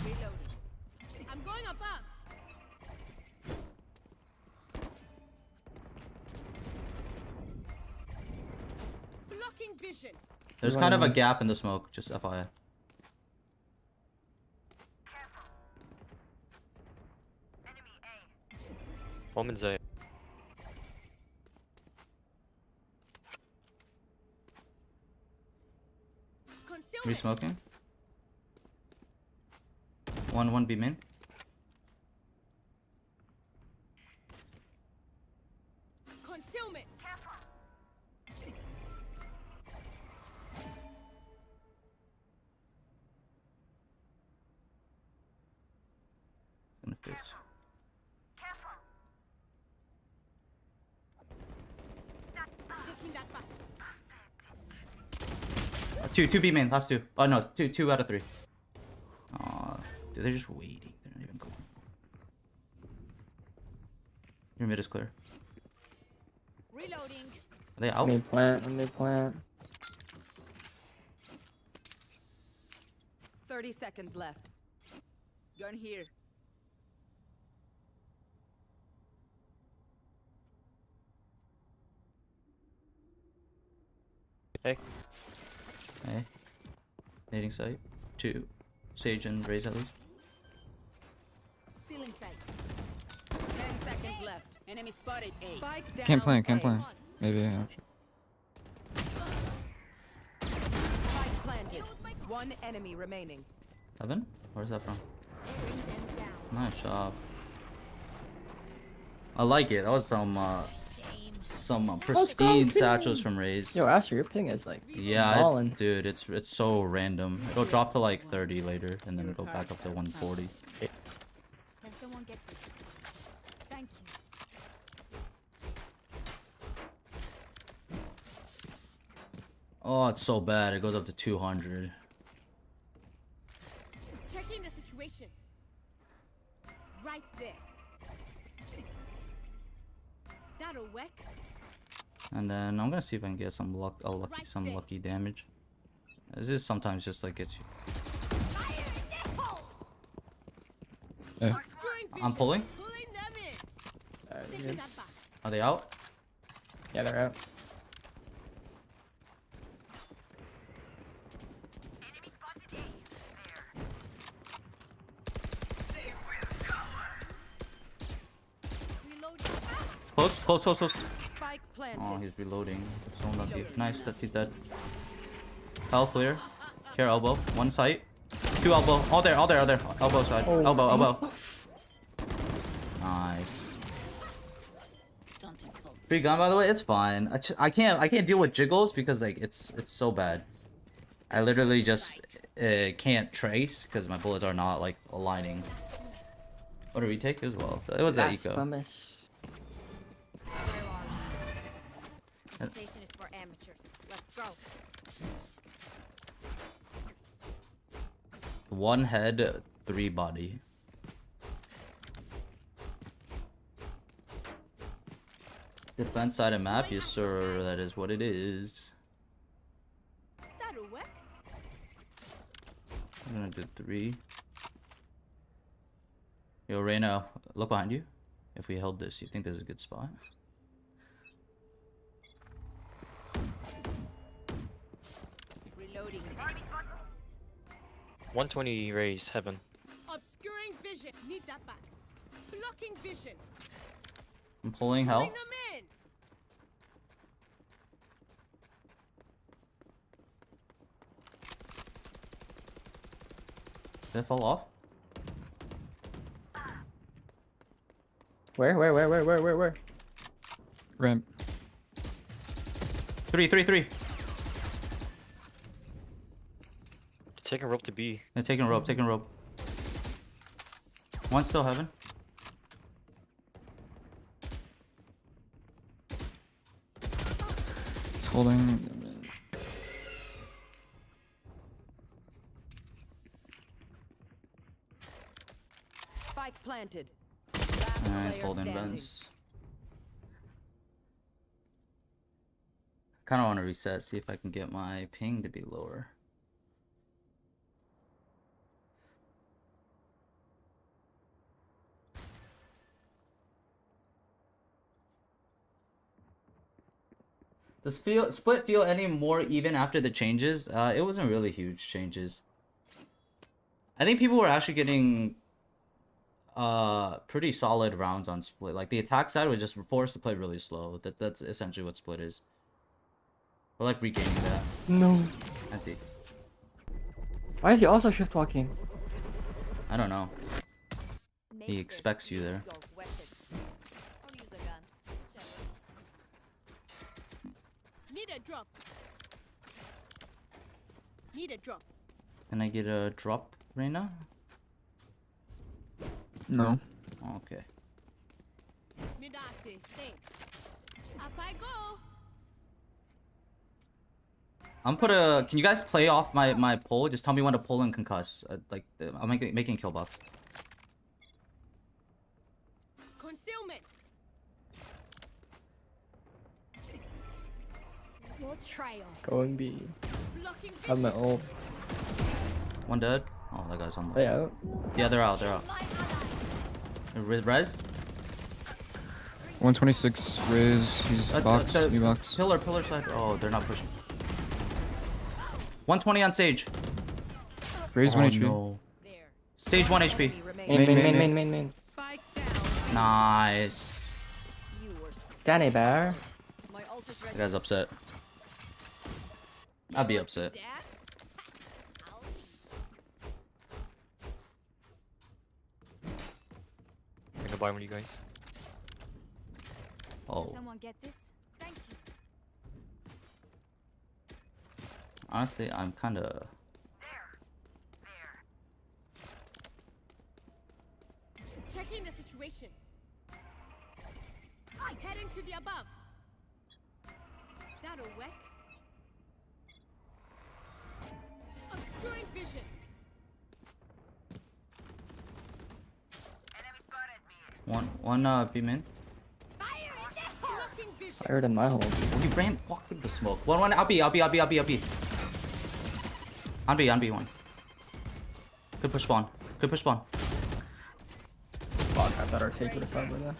Reloading. I'm going above. vision. There's kind of a gap in the smoke, just FYI. Woman's A. Concealment. Re-smoking. One B main. Concealment. Gonna fit. Taking that back. Two B main, last two. Oh no, two out of three. Dude, they're just waiting. They're not even going. Your mid is clear. Reloading. Are they out? Mid plant. Mid plant. 30 seconds left. Gun here. Hey. Hey. Nading site. Two. Sage and Raze at least. Still in sight. 10 seconds left. Enemy spotted. A. Spike down. Can't plan, can't A. plan. Maybe, actually. Spike planted. One enemy remaining. Heaven? Where's that from? Bring them down. Nice job. I like it. That was some pristine satchels from Raze. Yo, Astra, your ping is like Yeah, balling. dude, it's so random. It'll drop to like 30 later, and then it'll go back up to 140. Can someone get this? Thank you. Oh, it's so bad. It goes up to 200. Checking the situation. Right there. That'll work. And then I'm gonna see if I can get some lucky damage. This is sometimes just like gets you. Hey. Obscuring I'm vision. pulling. Pulling them in. Alright, Taking good. that back. Are they out? Yeah, they're out. Enemy spotted A. Reloading. Close. Spike planted. Oh, he's reloading. So unlucky. Nice that he's dead. Hell clear. Care elbow. One sight. Two elbow. All there. Elbow side. Oh. Elbow. Nice. Free gun, by the way. It's fine. I can't deal with jiggles because like it's so bad. I literally just can't trace because my bullets are not like aligning. What a retake as well. It was that eco. Blasphemous. This station is for amateurs. Let's go. One head, three body. Defense side of map, yes sir. That is what it is. That'll work. I'm gonna do three. Yo, Reyna, look behind you. If we held this, you think there's a good spot? Reloading. 120 raise heaven. Obscuring vision. Need that back. Blocking vision. I'm pulling hell. Pulling them in. Did it fall off? Where? Ramp. Three. Taking rope to B. They're taking rope. One still heaven. It's holding. Spike planted. Last Nice, player holding standing. Benz. Kind of want to reset, see if I can get my ping to be lower. Does split feel any more even after the changes? It wasn't really huge changes. I think people were actually getting pretty solid rounds on split. Like the attack side was just forced to play really slow. That's essentially what split is. We're like regaining that. No. Anti. Why is he also shift walking? I don't know. He expects you there. Need a drop. Need a drop. Can I get a drop, Reina? No. Okay. Midasi, thanks. Up I go. Can you guys play off my pull? Just tell me when to pull and concuss. I'm making kill buff. Concealment. Your trail. Going B. Blocking Have my vision. ult. One dead. Oh, that guy's on. They out. Yeah, they're out. They're out. Res. 126 Riz. He's box. New box. Pillar side. Oh, they're not pushing. 120 on Sage. Riz 1 HP. No. Sage 1 HP. Main. Spike down. Nice. You were Danny Bear. my ult is That ready. guy's upset. I'd be upset. Dad? I'm gonna buy one of you guys. Oh. Someone get this? Thank you. Honestly, I'm kind of. Checking the situation. Heading to the above. That'll work. Obscuring vision. One B min. Blocking vision. Fired in my hole. Oh, you ran walk through the smoke. One. I'll be. On B one. Good push spawn. Fuck, I thought our take would have found by that.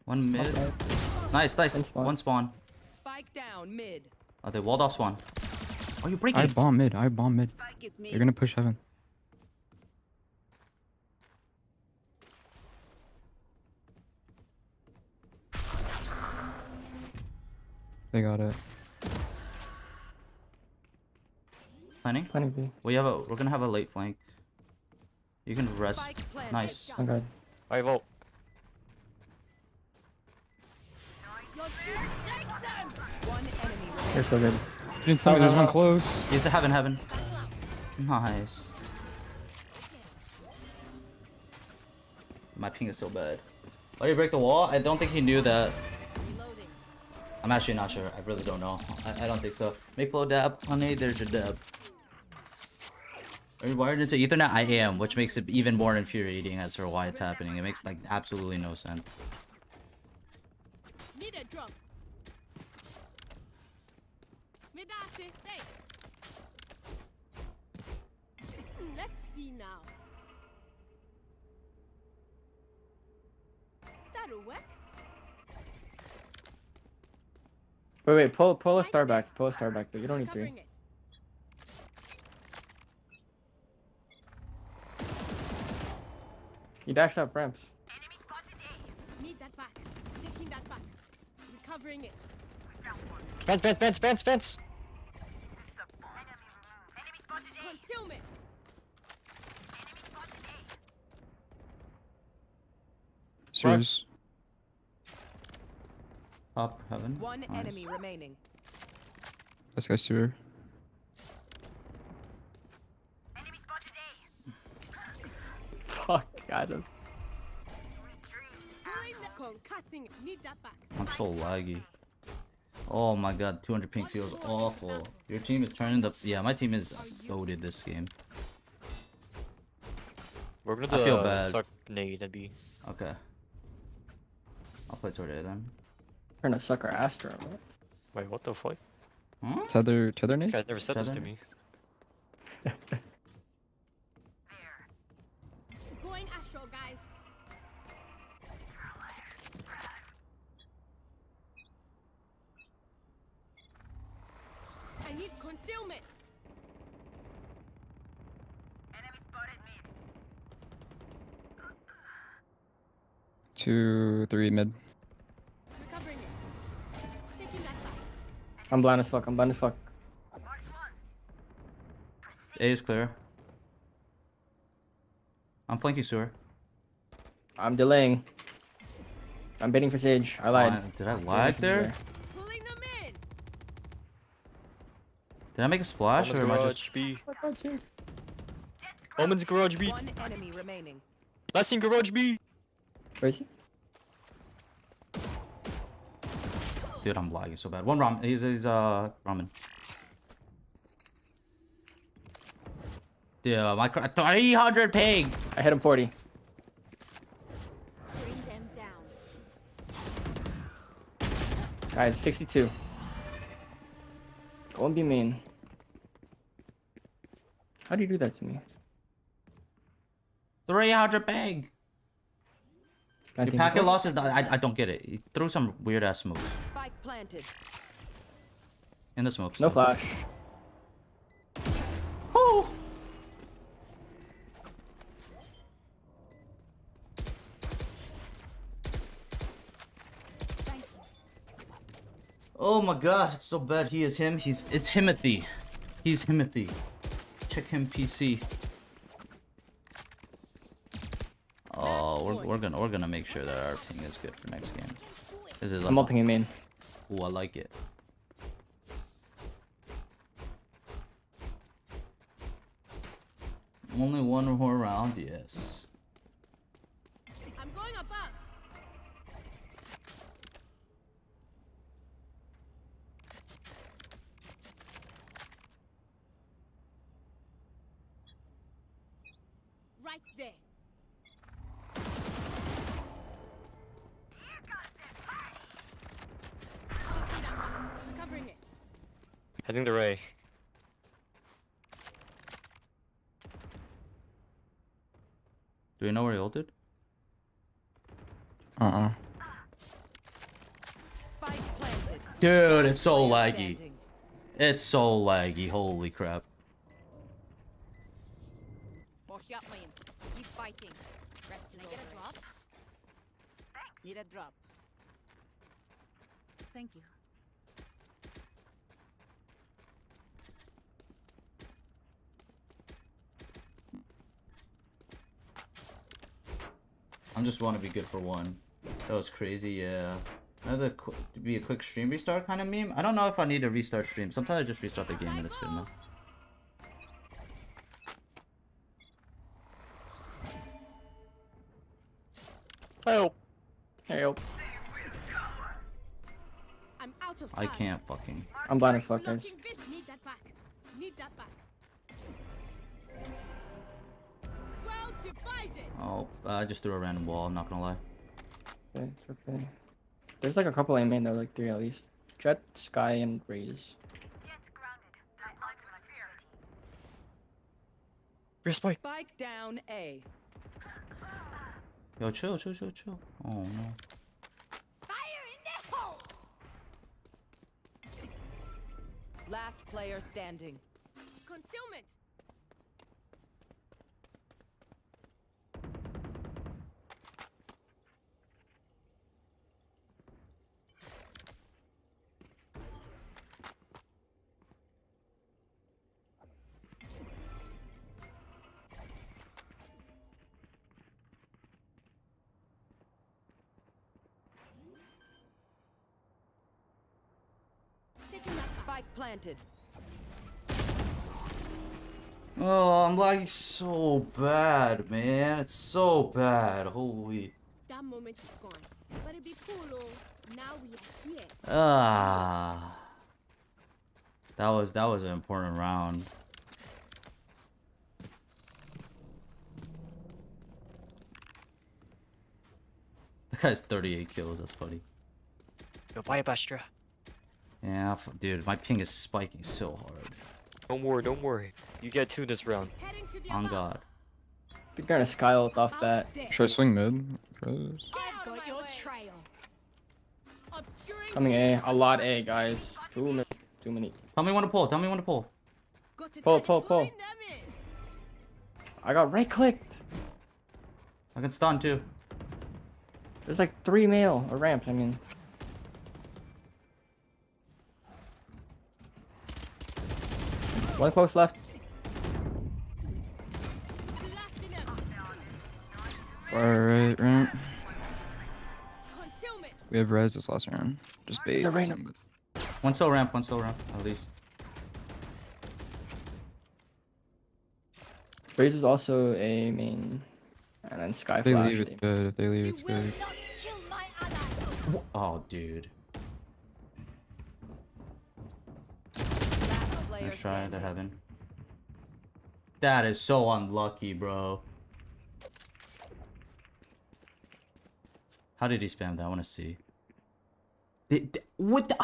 One mid. Okay. Nice. One spawn. One spawn. Spike down mid. Oh, they walled off spawn. Oh, you breaking I it. bomb mid. They're gonna push heaven. They got it. Planning. Plenty B. We're gonna have a late flank. You can rest. Spike planted. Nice. Okay. I vote. One enemy remaining. You're so good. You didn't tell me there's one close. He's a heaven. Nice. My ping is so bad. Why did he break the wall? I don't think he knew that. Reloading. I'm actually not sure. I really don't know. I don't think so. Make flow dab. Honey, there's your dab. Are you wired into Ethernet? I am, which makes it even more infuriating as for why it's happening. It makes like absolutely no sense. Need a drop. Midasi, thanks. Let's see now. That'll work. Wait, pull a star back. Pull a star back though. You don't need Covering three. it. He dashed up ramps. Need that back. Taking that back. Recovering it. Fence. Concealment. Serious. Up heaven. One Nice. enemy remaining. This guy's sewer. Fuck, got him. Concussing. Need that back. I'm so laggy. Oh my god, 200 ping feels awful. Your team is turning the. Yeah, my team is goated this game. We're gonna I do feel a bad. suck nade and B. Okay. I'll play toward A then. Trying to suck our Astra. Right? Wait, what the fuck? Hmm? Tether This nade? guy never said this to Seven? me. Going astral, guys. Concealment. Enemy spotted mid. 2, 3 mid. Recovering it. Taking that back. I'm blind as fuck. I'm blind as fuck. Marked one. A is clear. I'm flanking sewer. I'm delaying. I'm baiting for Sage. I lied. Did I lag there? Pulling them in. Did I make a splash Omen's or am I garage just... B. Omen's garage B. One enemy remaining. Last in garage B. Where is he? Dude, I'm lagging so bad. One ramen. He's ramen. Dude, my 300 ping. I hit him 40. Bring them down. Guys, 62. Go and be mean. How do you do that to me? 300 ping. Your 19 packet before? losses. I don't get it. He threw some weird ass smokes Spike planted. in the smokes. No flash. Woo. Oh my god, it's so bad. He is him. It's Timothy. He's Timothy. Check him PC. Oh, we're gonna make sure that our ping is good for next game. This is I'm ulting him in. Ooh, I like it. Only one more round, yes. I'm going above. Right there. Recovering it. Heading to Ray. Do we know where he ulted? Spike planted. Dude, it's so Player laggy. standing. It's so laggy. Holy crap. Wash up, man. Keep fighting. Can I get a drop? Need a drop. Thank you. I just want to be good for one. That was crazy, yeah. Another to be a quick stream restart kind of meme. I don't know if I need to restart stream. Sometimes I just restart the game and it's good enough. Help. Help. I'm out of I stars. can't fucking. I'm blind as fuck, guys. Blocking this. Need that back. Need that back. Well divided. Oh, I just threw a random wall. I'm not gonna lie. Okay, it's okay. There's like a couple I made though, like 3 at least. Jet, Sky, and Raze. Jets grounded. Deployed to my sphere. Where's Spike? Spike down A. Yo, chill. Oh no. Fire in the hole. Last player standing. Concealment. Taking that. Spike planted. Oh, I'm lagging so bad, man. It's so bad. Holy. That moment is gone. But it'd be cool, oh. Now we are here. Ah. That was an important round. That guy's 38 kills. That's funny. Yo, buy a Astra. Yeah, dude, my ping is spiking so hard. Don't worry. You get 2 this round. Heading to the On above. God. I think they're gonna Sky ult off Out bat. there. Should I swing mid? Brothers? I've got your trail. Obscuring Coming A. A lot A, guys. Too many. Tell me when to pull. Got to Pull, touch pull, it, pull. pulling them in. I got right clicked. I can stun too. There's like 3 male or ramps. I mean, one close left. Blasting them. Far right, ramp. Concealment. We have res this last round. Just bait. Is it right some- One still ramp, at least. Raze is also a main, and then Sky If they Flash. leave, it's good. If they leave, it's You will good. not kill my ally. Oh, dude. Last player Nice try. They're standing. heaven. That is so unlucky, bro. How did he spam that? I want to see. What the?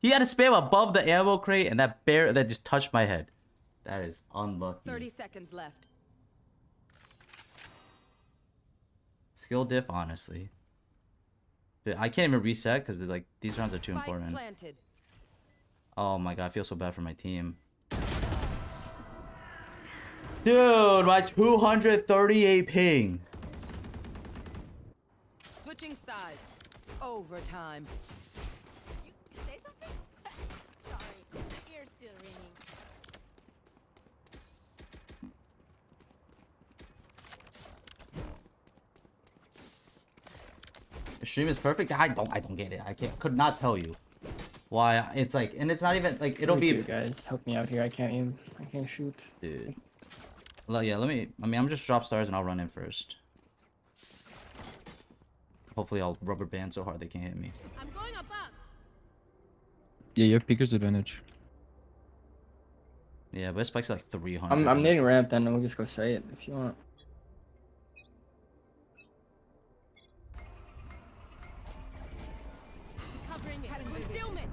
He had to spam above the ammo crate, and that just touched my head. That is unlucky. 30 seconds left. Skill diff, honestly. I can't even reset because like these rounds are too Spike important. planted. Oh my god, I feel so bad for my team. Dude, my 238 ping. Switching sides. Overtime. You say something? Sorry, my ear's still ringing. The stream is perfect. I don't get it. Could not tell you why it's like, and it's not even like it'll be. Guys, help me out here. I can't aim. I can't shoot. Dude. Well, yeah, let me. I mean, I'm just drop stars and I'll run in first. Hopefully, I'll rubber band so hard they can't hit me. I'm going above. Yeah, you have peeker's advantage. Yeah, but spike's like 300. I'm nading ramp, then we'll just go say it if you want. Covering it. Concealment.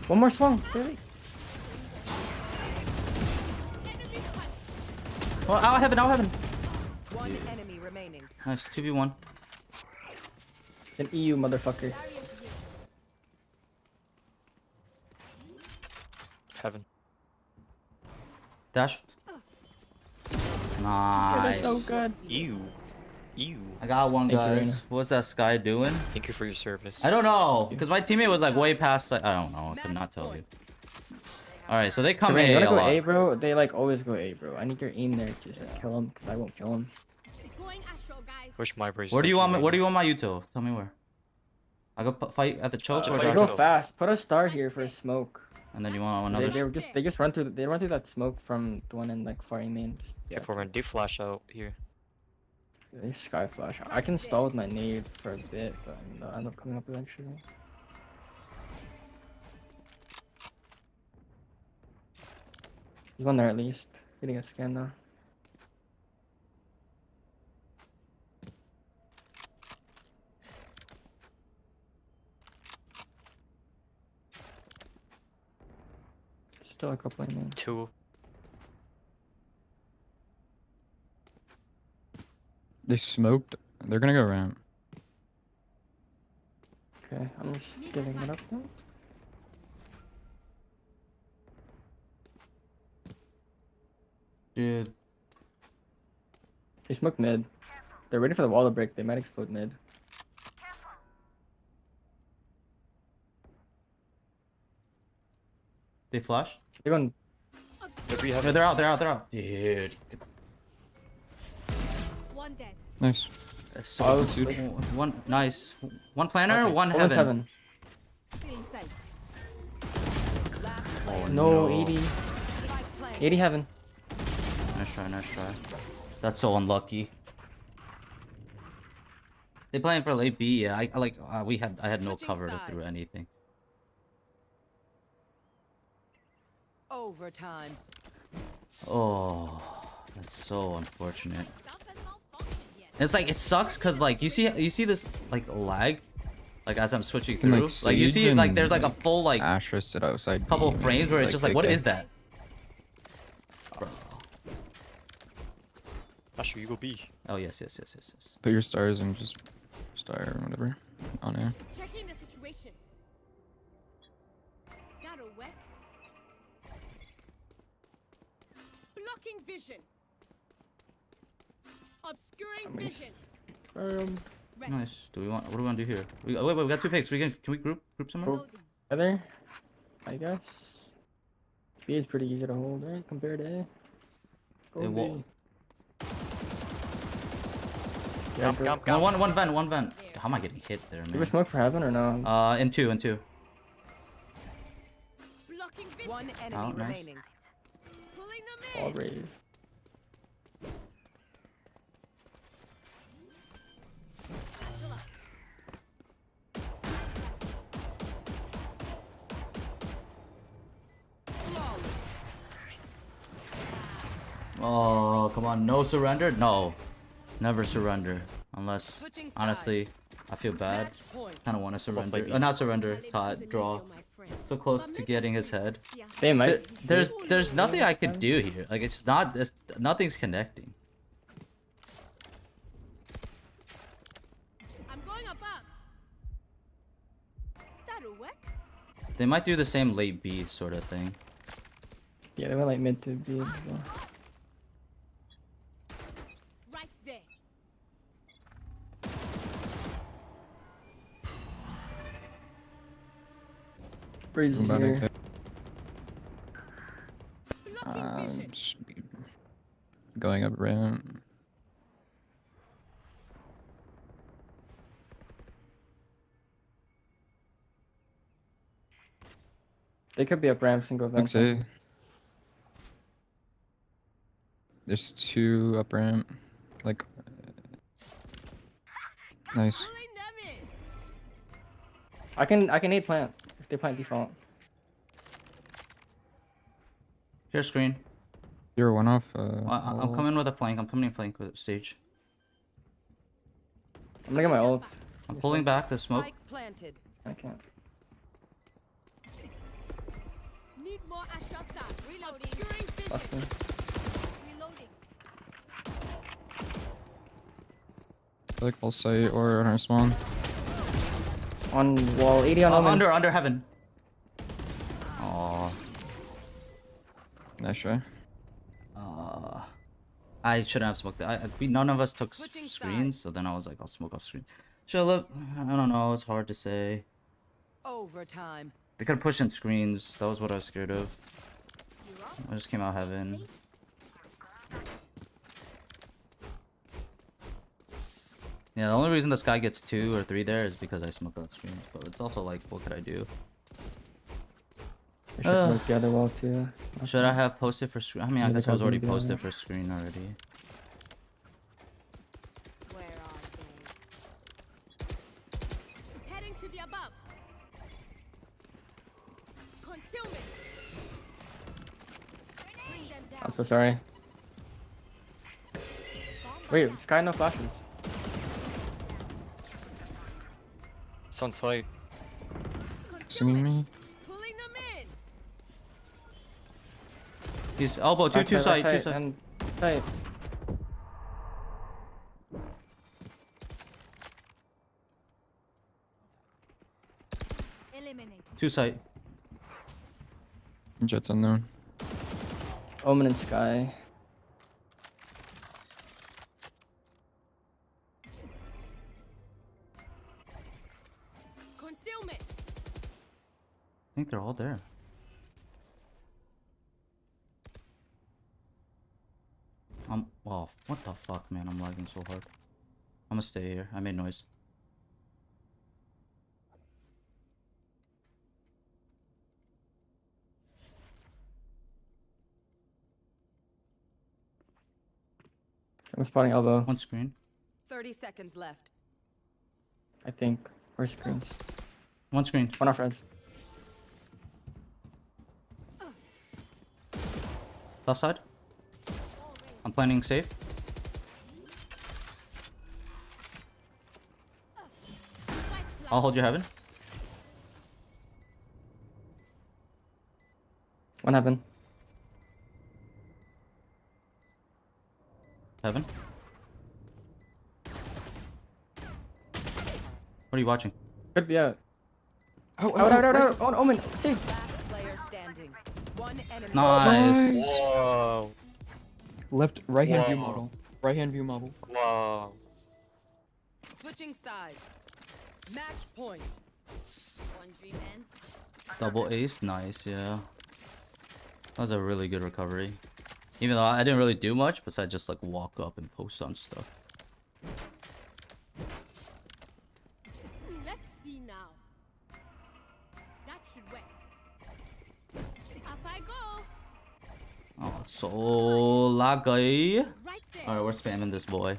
One more swung, really? Enemy spot. Oh, out heaven, out heaven. One enemy remaining. Nice, 2v1. It's an EU motherfucker. Heaven. Dash. Nice. That's so good. Ew. Ew. I got one, Thank you, guys. Reina. What's that Sky doing? Thank you for your service. I don't know, because my teammate was like way past. Like, I don't know. I could not tell you. All right, so they come Rain, you A wanna a go lot. A, bro? They like always go A, bro. I need your aim there to just like, kill him, because I won't kill him. Going astral, guys. Wish my brace. Where do you want me? Where do you want my Uto? Tell me where. I go fight at the choke or fight drop Go yourself. zone? fast. Put a star here for a smoke. And then you want They, another. they just run through that smoke from the one in like far A main. Just, Yeah, for when they flash out here. They sky flash. I can stall with my nade for a bit, but I mean, they'll end up coming up eventually. There's one there at least. Getting a scan though. Still a couple in there. 2. They smoked. They're gonna go ramp. Okay, I'm just giving it up now. Dude, They smoked mid. They're waiting for the wall to break. They might explode mid. they flush. They're going. Maybe Yeah, they're out. They're out. They're out. Dude, One dead. Nice. that's so Oh, That's huge. one nice. One planner, I'll take one Almost heaven. heaven. Still in sight. Last Oh, player. No, no. 80. Spike planted. 80 heaven. Nice try. Nice try. That's so unlucky. They playing for late B. Yeah, I like. I had no Switching cover through sides. anything. Overtime. Oh, that's so unfortunate. Something's malfunctioned yet. It's like it sucks because like you see this like lag, like as I'm switching And, through. Like you see Sage like and, there's like a full like Astra sit outside. couple B, man. frames where it's just like, what is that? Bro. Asher, you go B. Oh yes. Put your stars and just star or whatever on air. Checking the situation. Observation. That'll work. Blocking vision. Obscuring vision. Nice. Do we want? What do we want to do here? Wait, we got 2 picks. Can we group somewhere? Oh. Together, I guess. B is pretty easy to hold, right? Compared to A. Go They B. won't- Yeah, go. One vent. How am I getting hit there, Do we man? smoke for heaven or no? In two. Blocking vision. One enemy Oh, nice. remaining. Pulling them All in. raised. Oh, come on. No surrender? No. Never surrender. Unless, Switching honestly, I feel bad. Match point. Kind of want to surrender. baby. Not surrender. Challenge Draw. Indonesia, my friend. So close But to make getting us his head. yeah. They might. There's nothing I could do here. Like, it's not. Nothing's connecting. I'm going above. That'll work. They might do the same late B sort of thing. Yeah, they went like mid to B. So. Right there. Breeze is About here. okay. Blocking vision. Just be going up ramp. They could be up ramps and go Looks vent. A. There's 2 up ramp. Like. Nice. Pulling them in. I can nade plant if they plant default. Share screen. 0-1 off. I'm coming with a flank. I'm coming in flank with Sage. I'm gonna get my ult. I'm pulling back the smoke. Spike planted. I can't. Need more Astra staff. Reloading. Obscuring vision. Fuck me. Reloading. Like all site or on our spawn. On wall, 80 on Omen. Under heaven. Aww. Nice try. I shouldn't have smoked that. None of us took Switching screens, sides. so then I was like, I'll smoke off screen. Should look. I don't know. It's hard to say. Overtime. They could have pushed in screens. That was what I was scared of. I just came out heaven. Yeah, the only reason this guy gets 2 or 3 there is because I smoke out screens. But it's also like, what could I do? They should work together well too. Should I have posted for screen? I mean, I Yeah, guess they I was already probably do. posted for screen already. Where are they? Heading to the above. Concealment. Bring them down. I'm so sorry. Wait, Sky no flashes. It's on site. Swinging me. Pulling them in. He's elbow, two side. And tight. Eliminate. 2 side. Jet's unknown. Omen and Sky. Concealment. I think they're all there. Oh, what the fuck, man? I'm lagging so hard. I'm gonna stay here. I made noise. I'm spotting elbow, One screen. 30 seconds left. I think. Or screens. One screen. One off res. Left side. I'm planning safe. I'll hold your heaven. One heaven. Heaven. What are you watching? Could be out. Out. Oh, Omen. See. Last player standing. One enemy. Nice. Whoa. Left, right hand view Whoa. model. Right hand view model. Wow. Switching sides. Match point. One dream ends. Double ace. Nice. Yeah. That was a really good recovery. Even though I didn't really do much, besides just like walk up and post on stuff. Let's see now. That should work. Up I go. Oh, it's so laggy. Right there. Alright, we're spamming this boy.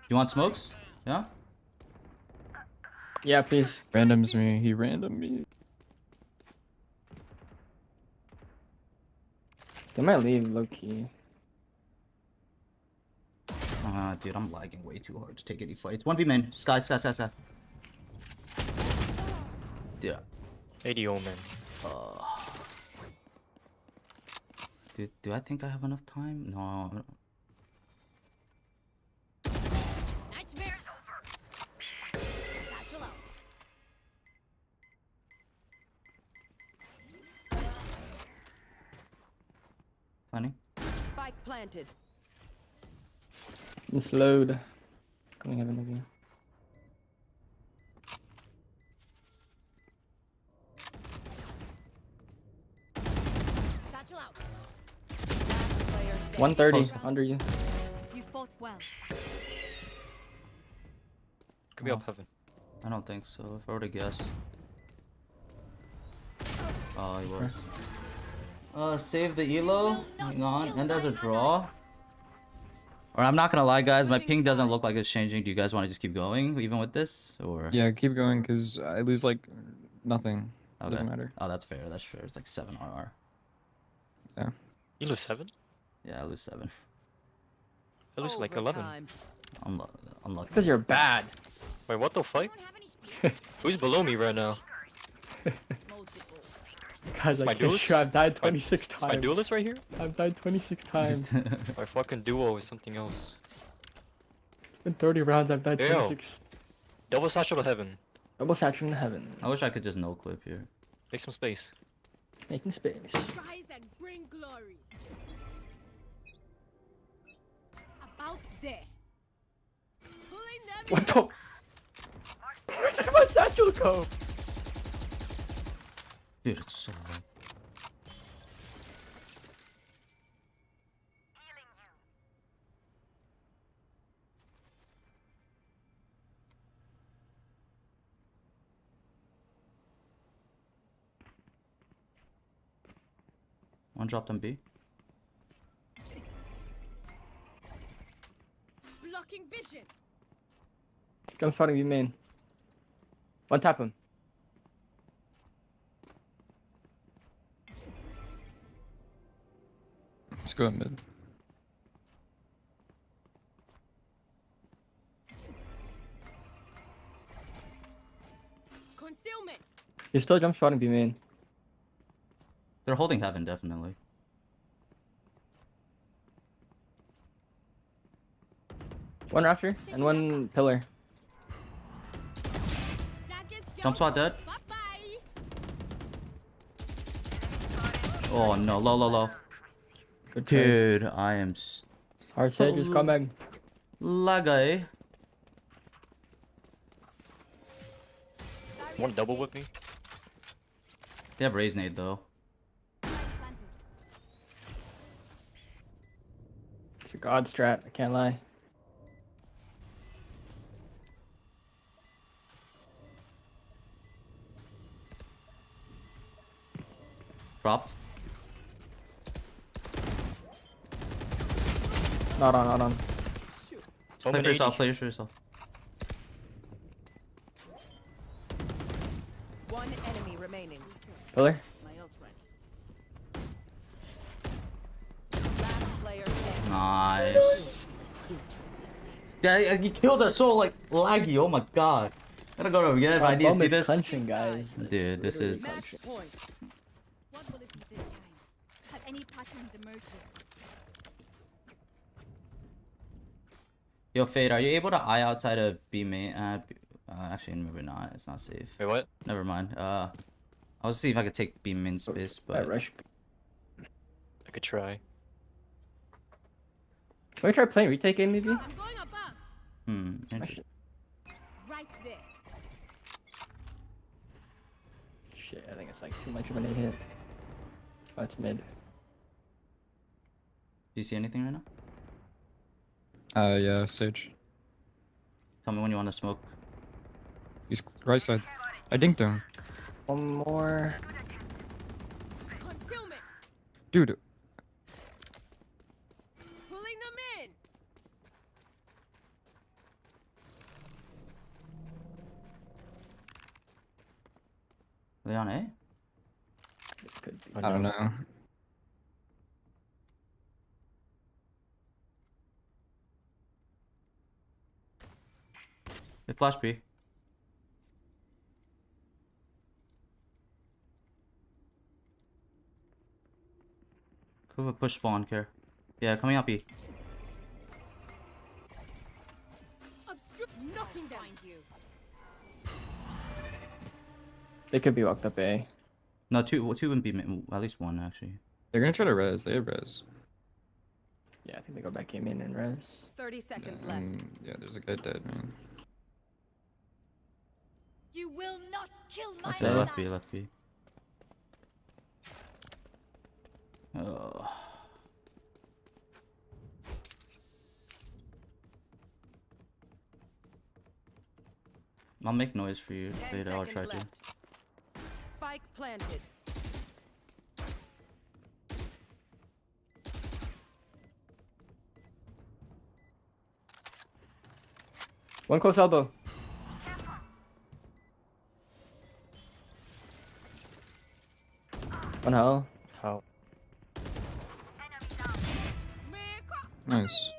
You want smokes? Yeah? Yeah, please. Randoms me. He random me. They might leave low key. Dude, I'm lagging way too hard to take any fights. 1v main. Sky. Yeah. 80 Omen. Dude, do I think I have enough time? No. Nightmare's over. Satchel out. Plenty. Spike planted. It's load. Coming heaven of you. Satchel out. Last player standing. 130 Close. under you. You fought well. Could be up heaven. I don't think so. If I were to guess. Oh, he was. Save the elo. Hang on. End as a draw. Or I'm not gonna lie, guys. My ping doesn't look like it's changing. Do you guys want to just keep going, even with this, or? Yeah, keep going, cause I lose like nothing. Okay. Doesn't matter. Oh, that's fair. That's fair. It's like 7 RR. Yeah. You lose 7? Yeah, I lose 7. I lose like 11. Overtime. Unlucky. Because you're bad. Wait, what the fuck? Don't have any speed. Who's below me right now? Multiple. Guys, my I can't duelist? shoot. I've died 26 It's my times. duelist right here? I've died 26 times. My fucking duo is something else. It's been 30 rounds. I've died Ew. 26. Double satchel to heaven. Double satchel in heaven. I wish I could just no clip here. Make some space. Making space. Rise and bring glory. About there. Pulling them What the? Where did my satchel go? Dude, it's so low. One dropped on B. blocking vision. Gun fighting you main. One tap him. Let's go mid. Concealment. You're still jump shotting B main. They're holding heaven, definitely. One rafter and one pillar. Jump spot dead. Bye-bye. Oh no, low. Good trade. Dude, I am Hard set, just come back. laggy. Want to double whip me? They have raise nade though. It's a god strat, I can't lie. Dropped. Not on. Play for yourself, play for yourself. One enemy remaining. Pillar. My ult ready. Last player standing. Nice. Yeah, he killed us so like laggy. Oh my god. Gotta go again if I need to see this. Clenching, guys. Dude, this is. Match point. What will it be this time? Have any patches Patterns emerging. Yo, Fade, are you able to eye outside of B main? Actually, maybe not. It's not safe. Wait, what? Never mind. I'll see if I could take B main space, That but rush. I could try. Can we try playing retake game maybe? I'm going above. interesting. Right there. Shit, I think it's like too much of an hit. Oh, it's mid. Do you see anything right now? Yeah, Sage. Tell me when you want to smoke. He's right side. I dinked him. One more. Concealment. Dude, Pulling them in. Leon, eh? It could be. I don't know. They flash B. Could have push spawn care. Yeah, coming up B. Knocking down you. They could be walked up A. No, two in B. At least one actually. They're gonna try to res. They have res. Yeah, I think they go back game in and res. 30 seconds left. Yeah, there's a guy dead, man. You will not kill my Yeah, left B, left B. Oh. I'll make noise for you, 10 Fade. I'll seconds try to. left. Spike planted. One close elbow. One hell. How? Nice.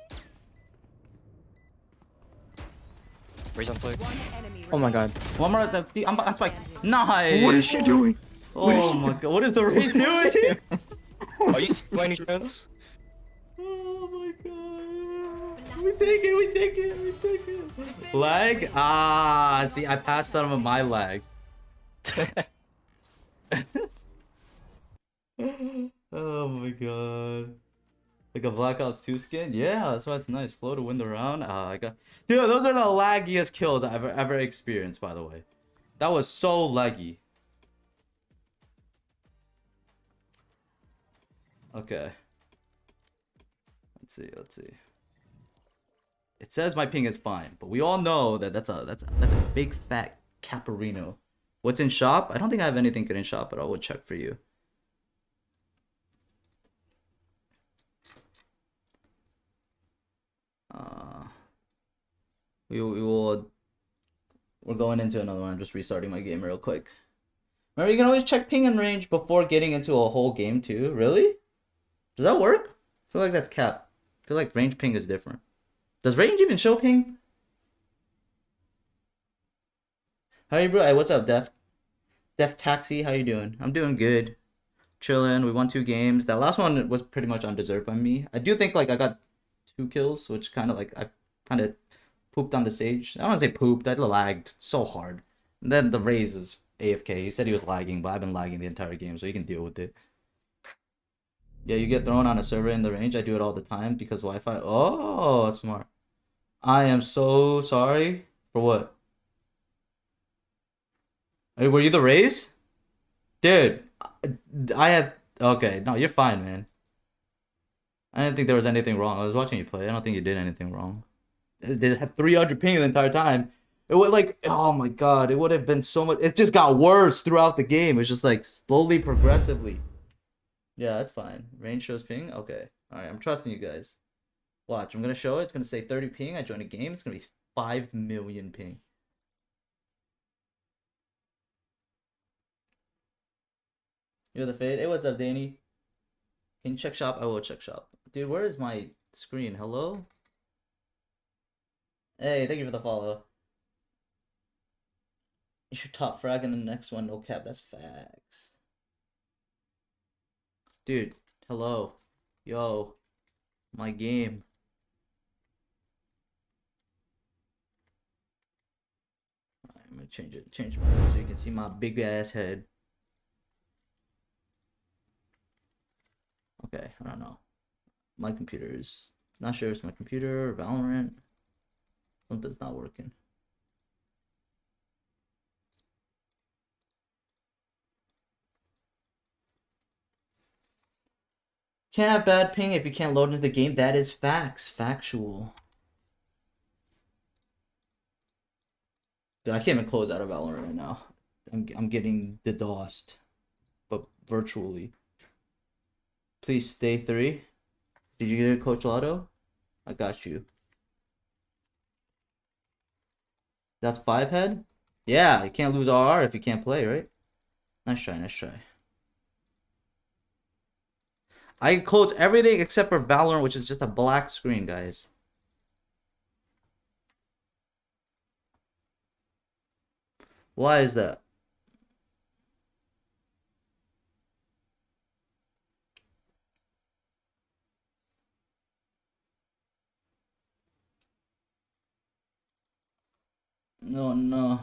Raise on side. One enemy Oh my god. One more. I'm spike. Nice. What is she doing? Oh my god. What is the race doing? Are you by any chance? Oh my god. We take it. We take it. We take it. Lag? Ah, see, I passed some of my lag. Oh my god. Like a Blackouts 2 skin? Yeah, that's why it's nice. Flow to win the round. I got. Dude, those are the laggiest kills I've ever experienced, by the way. That was so laggy. Okay. Let's see, let's see. It says my ping is fine, but we all know that that's a big fat caparino. What's in shop? I don't think I have anything good in shop, but I will check for you. We're going into another one. I'm just restarting my game real quick. Remember, you can always check ping and range before getting into a whole game too. Really? Does that work? I feel like that's cap. I feel like range ping is different. Does range even show ping? How are you, bro? Hey, what's up, Def Taxi? How you doing? I'm doing good. Chilling. We won 2 games. That last one was pretty much undeserved by me. I do think like I got 2 kills, which kind of like I kind of pooped on the stage. I don't want to say pooped. I lagged so hard. And then the Raze is AFK. He said he was lagging, but I've been lagging the entire game, so you can deal with it. Yeah, you get thrown on a server in the range. I do it all the time because Wi-Fi. Oh, that's smart. I am so sorry. For what? Hey, were you the Raze? Dude, I had... Okay, no, you're fine, man. I didn't think there was anything wrong. I was watching you play. I don't think you did anything wrong. They had 300 ping the entire time. It would like... Oh my god, it would have been so much... It just got worse throughout the game. It's just like slowly, progressively. Yeah, that's fine. Range shows ping? Okay. Alright, I'm trusting you guys. Watch, I'm gonna show it. It's gonna say 30 ping. I join a game. It's gonna be 5 million ping. You're the Fade. Hey, what's up, Danny? Can you check shop? I will check shop. Dude, where is my screen? Hello? Hey, thank you for the follow. You should top frag in the next one. No cap. That's facts. Dude, hello. Yo, my game. I'm gonna change my so you can see my big ass head. Okay, I don't know. My computer is not sure it's my computer or Valorant. Something's not working. Can't have bad ping if you can't load into the game. That is facts. Factual. Dude, I can't even close out of Valorant right now. I'm getting DDoSed, but virtually. Please stay 3. Did you get it, Coach Lotto? I got you. That's 5 head? Yeah, you can't lose RR if you can't play, right? Nice try, nice try. I can close everything except for Valorant, which is just a black screen, guys. Why is that? No.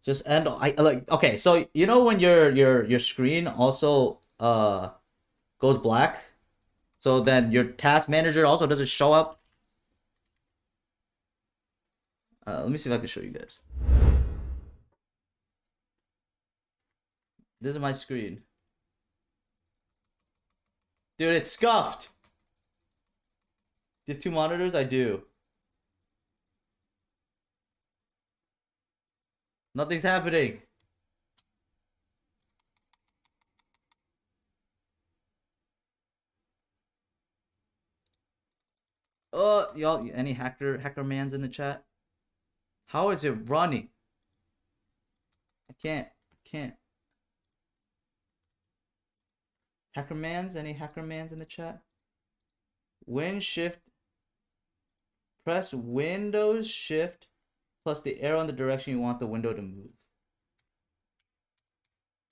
Just end. I like. Okay, so you know when your screen also goes black, so then your task manager also doesn't show up. Let me see if I can show you guys. This is my screen. Dude, it's scuffed. You have 2 monitors? I do. Nothing's happening. Y'all, any hacker mans in the chat? How is it running? I can't. Hacker mans? Any hacker mans in the chat? Press Windows Shift plus the arrow in the direction you want the window to move.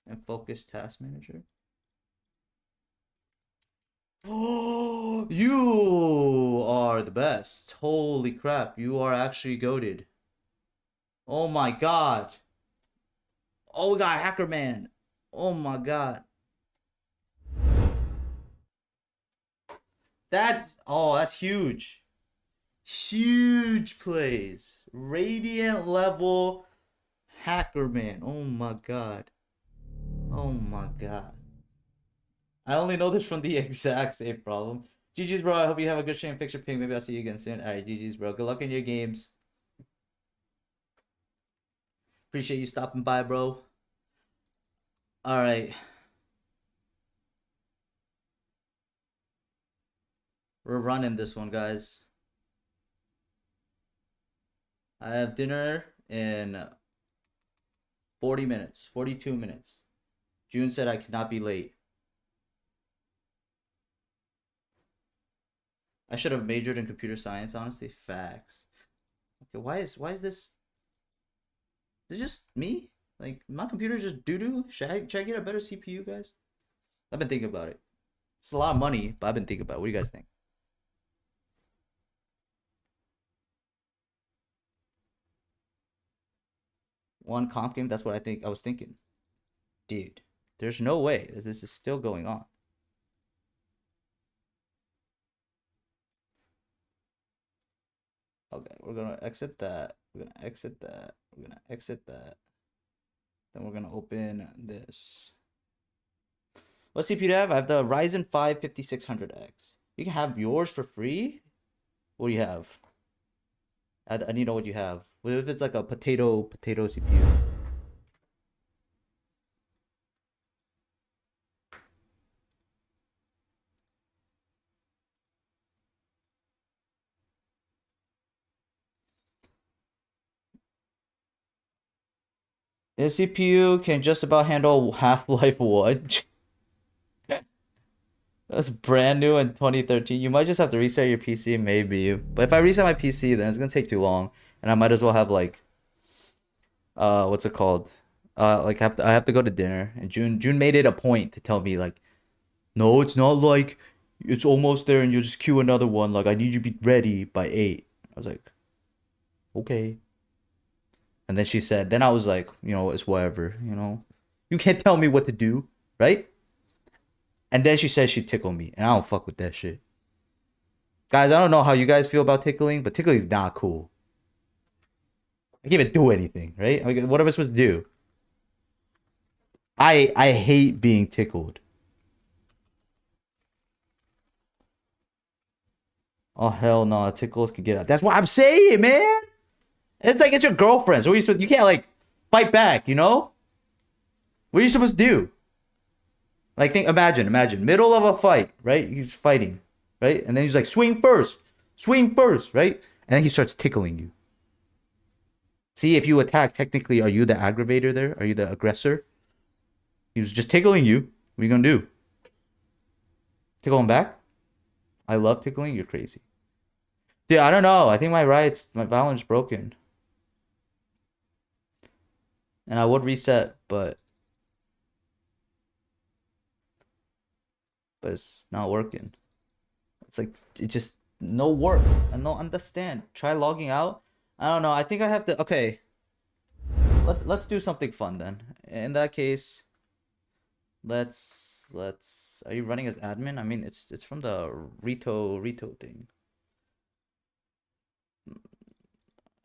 And focus task manager. Oh, you are the best. Holy crap, you are actually goated. Oh my god. Oh, we got Hacker Man. Oh my god. That's huge. Huge plays. Radiant level Hacker Man. Oh my god. Oh my god. I only know this from the exact same problem. GG's, bro. I hope you have a good stream. Fix your ping. Maybe I'll see you again soon. Alright, GG's, bro. Good luck in your games. Appreciate you stopping by, bro. Alright. We're running this one, guys. I have dinner in 40 minutes. 42 minutes. June said I could not be late. I should have majored in computer science, honestly. Facts. Okay, why is this? Is it just me? Like, my computer just doo-doo? Should I get a better CPU, guys? I've been thinking about it. It's a lot of money, but I've been thinking about it. What do you guys think? One comp game? That's what I was thinking. Dude, there's no way this is still going on. Okay, we're gonna exit that. We're gonna exit that. We're gonna exit that. Then we're gonna open this. What CPU do I have? I have the Ryzen 5 5600X. You can have yours for free? What do you have? I need to know what you have. What if it's like a potato CPU? This CPU can just about handle Half-Life 1. That's brand new in 2013. You might just have to reset your PC, maybe. But if I reset my PC, then it's gonna take too long, and I might as well have like, what's it called? Like I have to go to dinner. And June made it a point to tell me like, no, it's not like it's almost there and you'll just queue another one. Like, I need you to be ready by 8. I was like, okay. And then she said, then I was like, you know, it's whatever, you know. You can't tell me what to do, right? And then she said she'd tickle me. And I don't fuck with that shit. Guys, I don't know how you guys feel about tickling, but tickling is not cool. I can't even do anything, right? I mean, what am I supposed to do? I hate being tickled. Oh, hell no. Tickles can get out. That's what I'm saying, man. It's like, it's your girlfriend. So what are you supposed, you can't, like, fight back, you know? What are you supposed to do? Like, imagine. Middle of a fight, right? He's fighting, right? And then he's like, swing first, right? And then he starts tickling you. See, if you attack, technically, are you the aggravator there? Are you the aggressor? He was just tickling you. What are you gonna do? Tickle him back? I love tickling. You're crazy. Dude, I don't know. I think my Valorant's broken. And I would reset, but it's not working. It's like, it just, no work. I don't understand. Try logging out. I don't know. I think I have to, okay. Let's do something fun then. In that case, let's are you running as admin? I mean, it's from the Rito thing.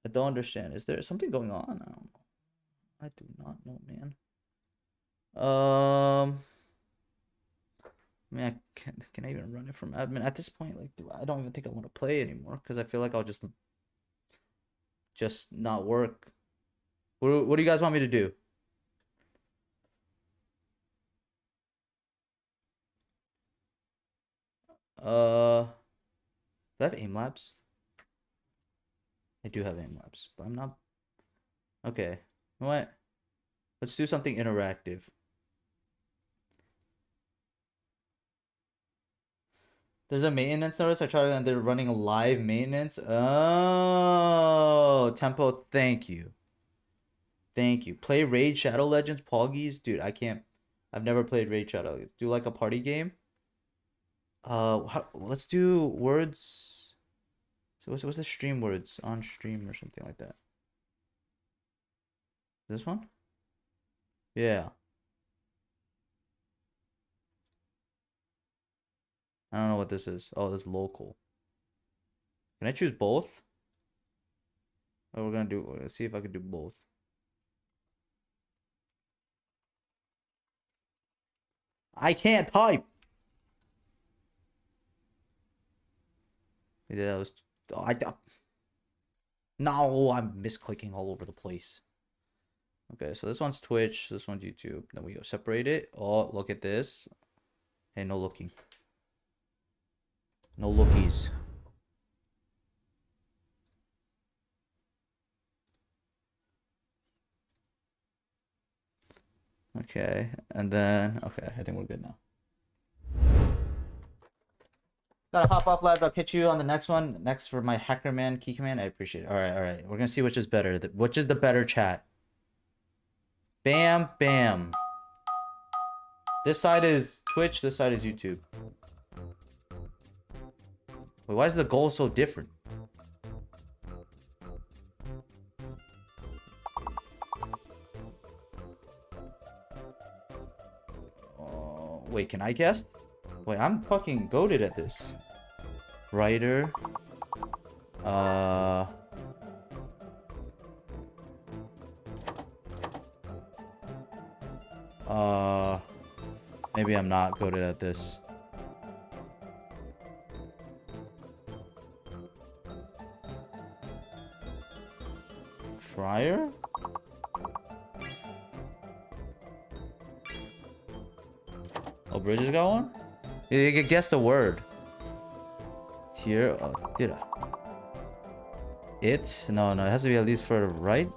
I don't understand. Is there something going on? I don't know. I do not know, man. I mean, can I even run it from admin at this point? Like, I don't even think I want to play anymore because I feel like I'll just not work. What do you guys want me to do? Do I have aim labs? I do have aim labs, but I'm not. Okay, you know what? Let's do something interactive. There's a maintenance notice. I tried and they're running a live maintenance. Oh, Tempo, thank you. Thank you. Play Raid Shadow Legends, Poggies. Dude, I can't. I've never played Raid Shadow. Do like a party game. Let's do words. So what's the stream words on stream or something like that? This one? Yeah. I don't know what this is. Oh, this is local. Can I choose both? Oh, we're gonna do. Let's see if I can do both. I can't type. Yeah, that was. Oh, no, I'm misclicking all over the place. Okay, so this one's Twitch. This one's YouTube. Then we go separate it. Oh, look at this. Hey, no looking. No lookies. Okay, and then, okay, I think we're good now. Gotta hop off, lads. I'll catch you on the next one. Next for my hacker man key command. I appreciate it. All right. We're gonna see which is better. Which is the better chat? Bam, bam. This side is Twitch. This side is YouTube. Wait, why is the goal so different? Wait, can I guess? Wait, I'm fucking goated at this. Writer. Maybe I'm not goated at this. Trier? Oh, Bridges got one? You can guess the word. Here. Oh, did I? It? No, it has to be at least for the right.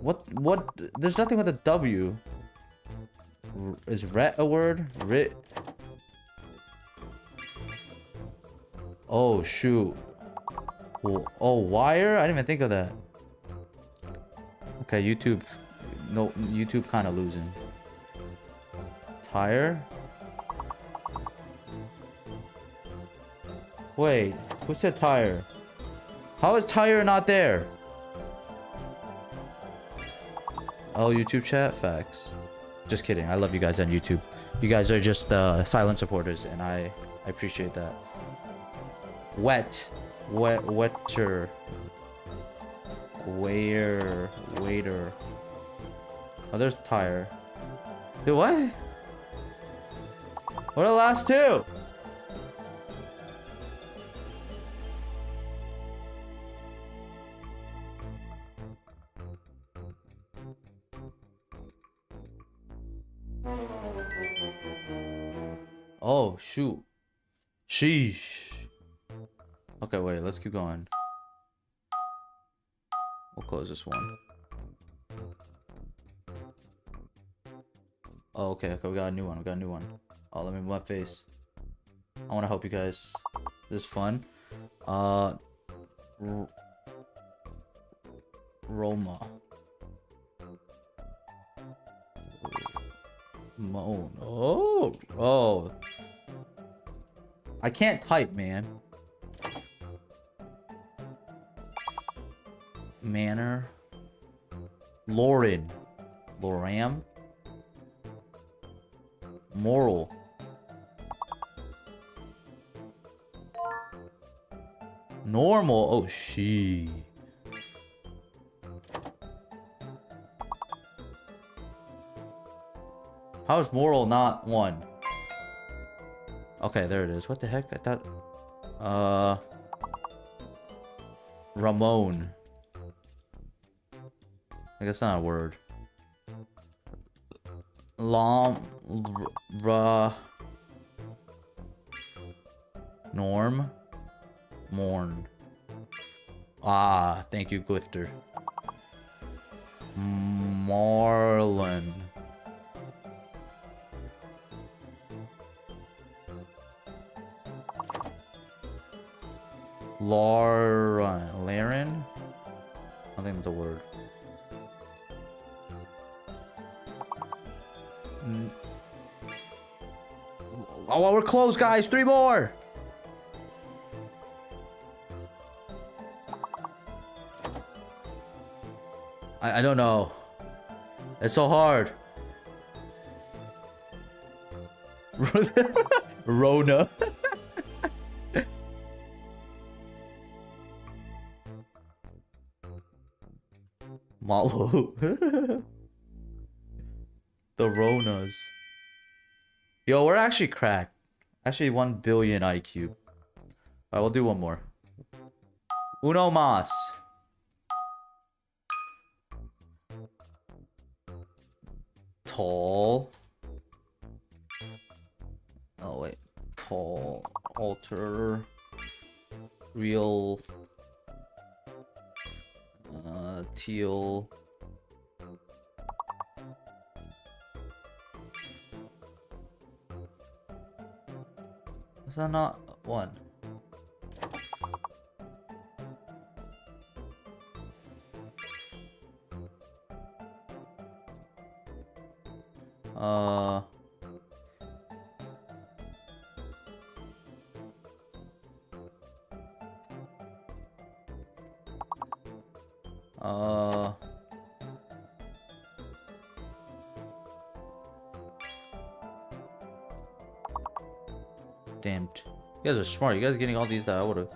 What? There's nothing with a W. Is ret a word? Rit. Oh, shoot. Oh, wire? I didn't even think of that. Okay, YouTube. No, YouTube kind of losing. Tire? Wait, who said tire? How is tire not there? Oh, YouTube chat? Facts. Just kidding. I love you guys on YouTube. You guys are just silent supporters, and I appreciate that. Wetter. Waiter. Oh, there's tire. Dude, what? What are the last two? Oh, shoot. Sheesh. Okay, wait, let's keep going. We'll close this one. Oh, okay, we got a new one. Oh, let me move my face. I want to help you guys. This is fun. Roma. Moan. Oh. I can't type, man. Manor. Lauren. Loram. Moral. Normal. Oh, she. How is moral not one? Okay, there it is. What the heck? I thought... Ramon. I guess not a word. Norm. Mourn. Ah, thank you, Glifter. Marlon. Laren? I think that's a word. Oh, we're close, guys. 3 more. I don't know. It's so hard. Rona. Malo. The Ronas. Yo, we're actually cracked. Actually, 1 billion IQ. Alright, we'll do one more. Uno mas. Tall. Oh, wait. Tall. Alter. Real. Teal. Is that not one? Damn. You guys are smart. You guys are getting all these that I would've.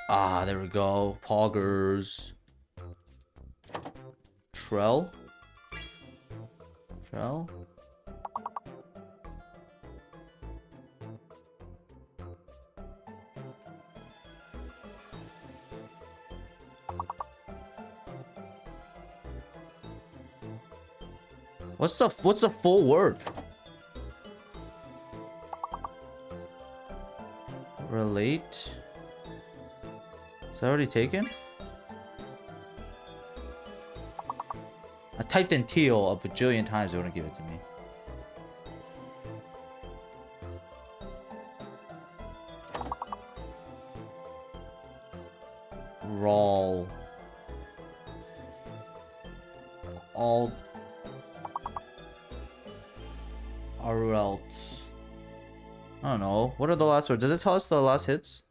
Ah, there we go. Poggers. Trell? Trell? What's the full word? Relate? Is that already taken? I typed in teal a bajillion times, it wouldn't give it to me. Rawl. all Arult. I don't know. What are the last words? Does it tell us the last hits?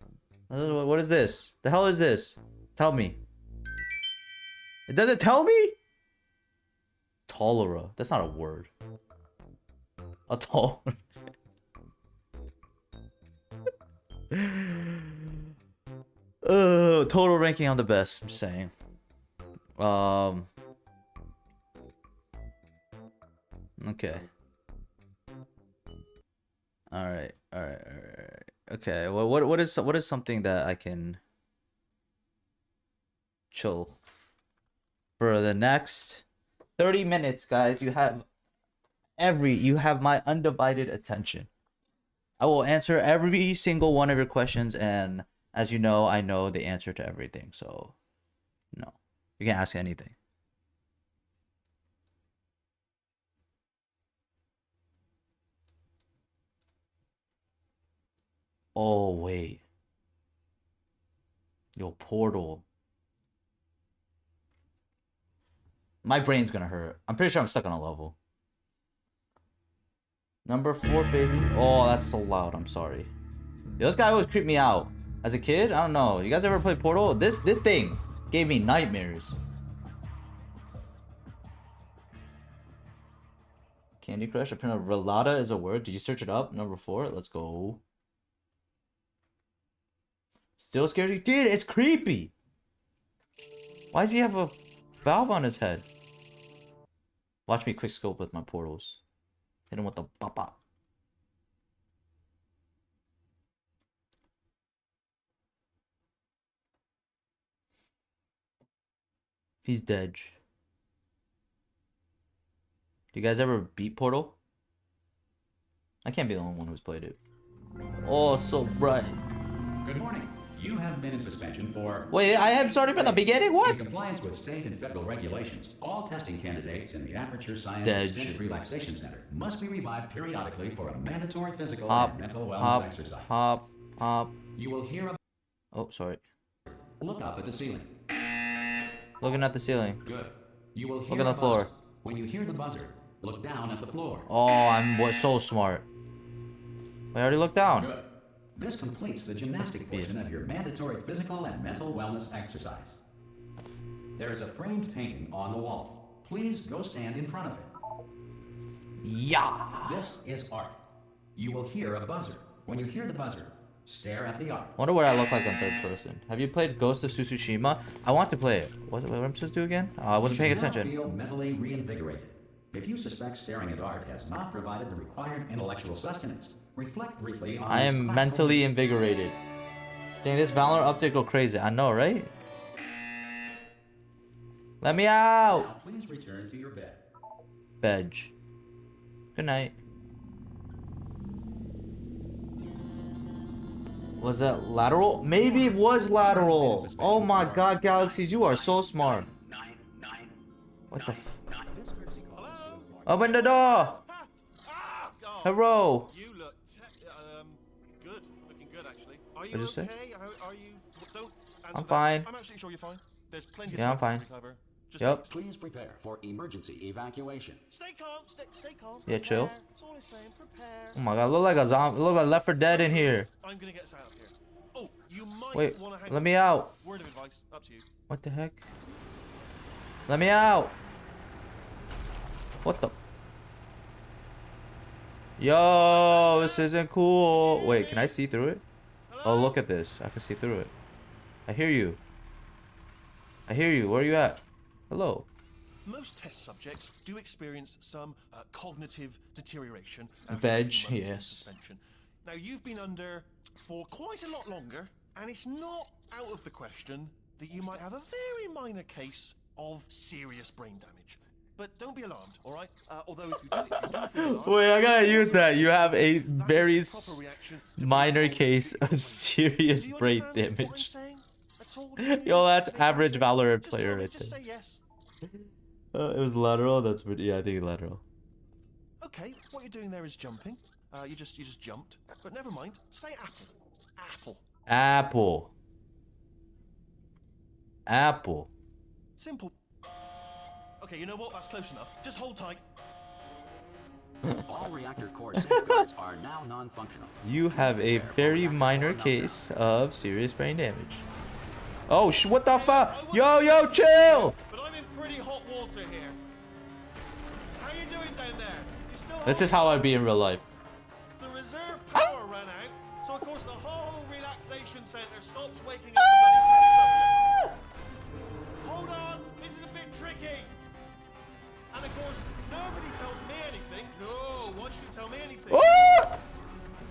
What is this? The hell is this? Tell me. It doesn't tell me? Tolera. That's not a word. A tol. Total ranking on the best. I'm saying. Okay. All right. Okay. Well, what is something that I can chill for the next 30 minutes, guys? You have my undivided attention. I will answer every single one of your questions, and as you know, I know the answer to everything. So, no, you can ask anything. Oh, wait. Yo, Portal. My brain's gonna hurt. I'm pretty sure I'm stuck on a level. Number 4, baby. Oh, that's so loud. I'm sorry. Yo, this guy always creeped me out. As a kid, I don't know. You guys ever play Portal? This thing gave me nightmares. Candy Crush. Apparently, relata is a word. Did you search it up? Number 4. Let's go. Still scares you? Dude, it's creepy. Why does he have a valve on his head? Watch me quick scope with my portals. Hit him with the papa. He's dead. Do you guys ever beat Portal? I can't be the only one who's played it. Oh, so bright. Good morning. You have been in suspension for... Wait, I am starting from the beginning? What? In compliance with state and federal regulations, all testing candidates in the Aperture Science Extended Relaxation Center must be revived periodically for a mandatory physical and mental wellness exercise. Hop. You will hear a... Oh, sorry. Look up at the ceiling. Looking at the ceiling. Good. You will hear Look at the floor. When you hear the buzzer, look down at the floor. Oh, I'm so smart. I already looked down. Good. This completes the gymnastic portion of your mandatory physical and mental wellness exercise. There is a framed painting on the wall. Please go stand in front of it. Yeah. This is art. You will hear a buzzer. When you hear the buzzer, stare at the art. Wonder what I look like on third person. Have you played Ghost of Tsushima? I want to play it. What am I supposed to do again? I wasn't paying attention. You should now feel mentally reinvigorated. If you suspect staring at art has not provided the required intellectual sustenance, reflect briefly on... I am mentally invigorated. Dang, this Valorant update go crazy. I know, right? Let me out! Now please return to your bed. Bed. Good night. Was that lateral? Maybe it was lateral. Oh my god, Galaxies, you are so smart. What the f... Open the door! Hello! You look good. Looking good, actually. Are you What'd you say? okay? Are you... Don't answer I'm that. fine. I'm absolutely sure you're fine. There's plenty of Yeah, I'm time fine. to recover. Just Yep. Please prepare for emergency evacuation. Stay calm. Stay calm. Yeah, chill. Prepare. That's all I'm saying. Prepare. Oh my god, look like a zombie. Look like Left 4 Dead in here. I'm gonna get us out of here. Oh, you might Wait, want to hang let on. me out. Word of advice, up to you. What the heck? Let me out. What the? Yo, this isn't cool. Wait, can I see through it? Oh, look at this. I can see through it. I hear you. I hear you. Where are you at? Hello. Most test subjects do experience some cognitive deterioration. Veg, after a few months in yes. suspension. Now, you've been under for quite a lot longer, and it's not out of the question that you might have a very minor case of serious brain damage. But don't be alarmed, all right? Although if you do feel alarmed... Wait, I gotta use that. You have a that very is the proper reaction to minor being told case that you're of serious Do you brain understand what I'm damage. saying at all? Do you Yo, that's understand? average Just Valorant tell player me, right just there. say yes. It was lateral. That's pretty. Yeah, I think lateral. Okay, what you're doing there is jumping. You just jumped. But never mind. Say apple. Apple. Apple. Apple. Simple. Okay, you know what? That's close enough. Just hold tight. All reactor core safeguards are now non-functional. You have a very minor case of serious brain damage. Oh, what the fuck? Yo, chill! But I'm in pretty hot water here. How you doing down there? You still This is how I'd be in real life. The reserve power ran out, so of course the whole relaxation center stops waking up the bloody test subjects. Hold on, this is a bit tricky. And of course, nobody tells me anything. No, why should you tell me anything?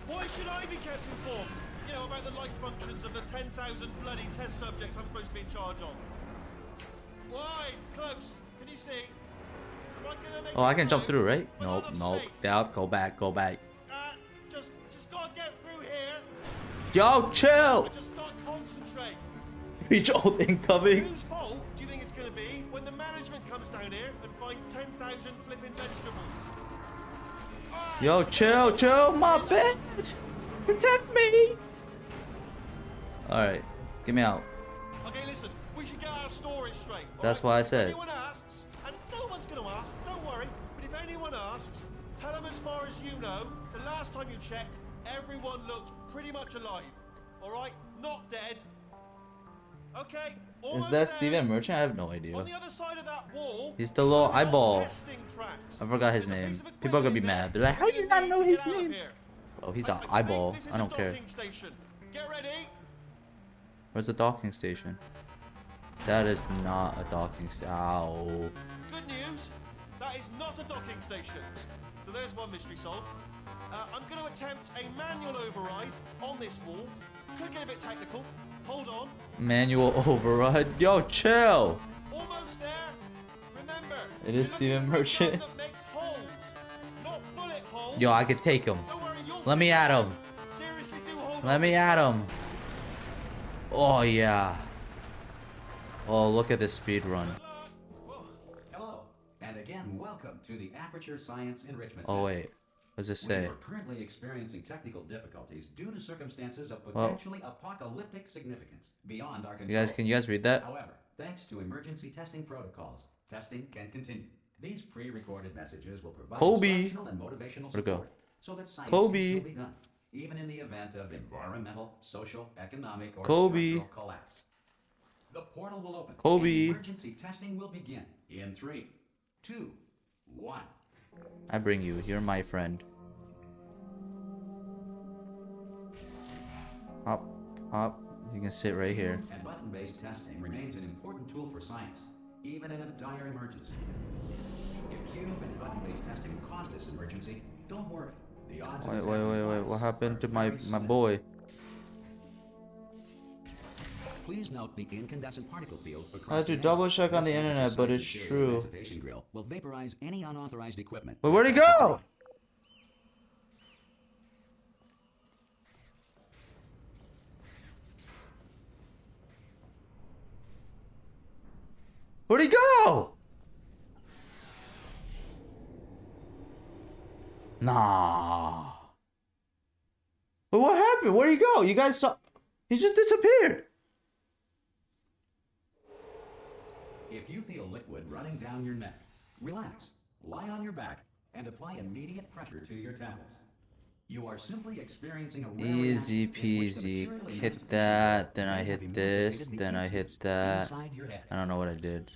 Why should I be kept informed? You know, about the life functions of the 10,000 bloody test subjects I'm supposed to be in charge of. Why? It's close. Can you see? Am I gonna make Oh, I can jump through through, right? with Nope, enough nope. space? Yeah, go back. Just gotta get through here. Yo, chill! I just start concentrate. Reach ult incoming. Whose fault do you think it's gonna be when the management comes down here and finds 10,000 flipping vegetables? Yo, chill, my bad. Protect me. Alright, get me out. Okay, listen, we should get our story straight. That's what I said. If anyone asks, and no one's gonna ask, don't worry, but if anyone asks, tell them as far as you know, the last time you checked, everyone looked pretty much alive. Alright? Not dead. Okay, Is that Steven Merchant? I have no idea. On the other side of that wall, He's the little eyeball. testing tracks. I forgot his There's a name. piece of People are gonna be equipment mad. there They're like, how do you not know to his get out of name? here. Oh, he's an I think eyeball. this is I don't a care. docking station. Get ready. Where's the docking station? That is not a docking station. Ow. Good news, that is not a docking station. So there's one mystery solved. I'm going to attempt a manual override on this wall. Could get a bit technical. Hold on. Manual override. Yo, chill. Almost there. Remember, It is Steven Merchant. that makes holes, not bullet holes. Yo, I could take him. Don't worry, you'll Let me at him. seriously do hold Let on. me at him. Oh, yeah. Oh, look at this speed run. Hello, and again, welcome to the Aperture Science Enrichment Oh, Center. wait. What does it We say? are currently experiencing technical difficulties due to circumstances of Well- potentially apocalyptic significance beyond our control. Can you guys read that? However, thanks to emergency testing protocols, testing can continue. These pre-recorded messages will provide Kobe. instructional and motivational Where'd it go? support so that science Kobe. can still be done, even in the event of environmental, social, economic, or Kobe. structural collapse. The portal will open. Kobe. And emergency testing will begin in 3, 2, 1. I bring you. You're my friend. Hop, hop. You can sit right here. And button-based testing remains an important tool for science, even in a dire emergency. If cube and button-based testing caused this emergency, don't worry. The odds of Wait. this happening What happened to are my very slim. boy? Please note the incandescent particle field across I had to the double edge. check on This the internet, Aperture but Science it's Interior true. Emancipation Grill will vaporize any unauthorized equipment. Wait, where'd he go? Where'd he go? Nah. But what happened? Where'd he go? You guys saw... He just disappeared. If you feel liquid running down your neck, relax, lie on your back, and apply immediate pressure to your temples. You are simply experiencing a rare Easy reaction in which the peasy. material Hit elements that, then I have hit this, emancipated the then I hit inches that. inside your head. I don't know what I did.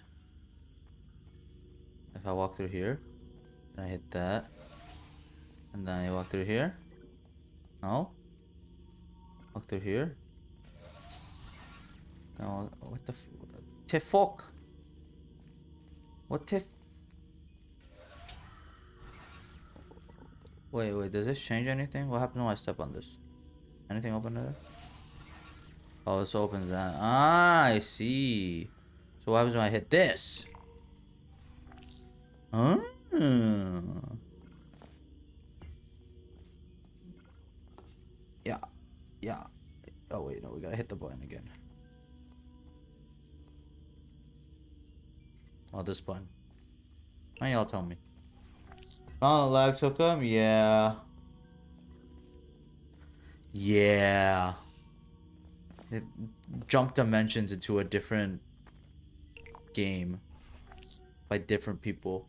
If I walk through here, then I hit that. And then I walk through here. No? Walk through here. No, what the fuck? What the Wait, does this change anything? What happens when I step on this? Anything open there? Oh, this opens that. Ah, I see. So what happens when I hit this? Huh? Yeah. Oh wait, no, we gotta hit the button again. Oh, this button. Why y'all tell me? Oh, lag took him? Yeah. Yeah. It jumped dimensions into a different game. by different people.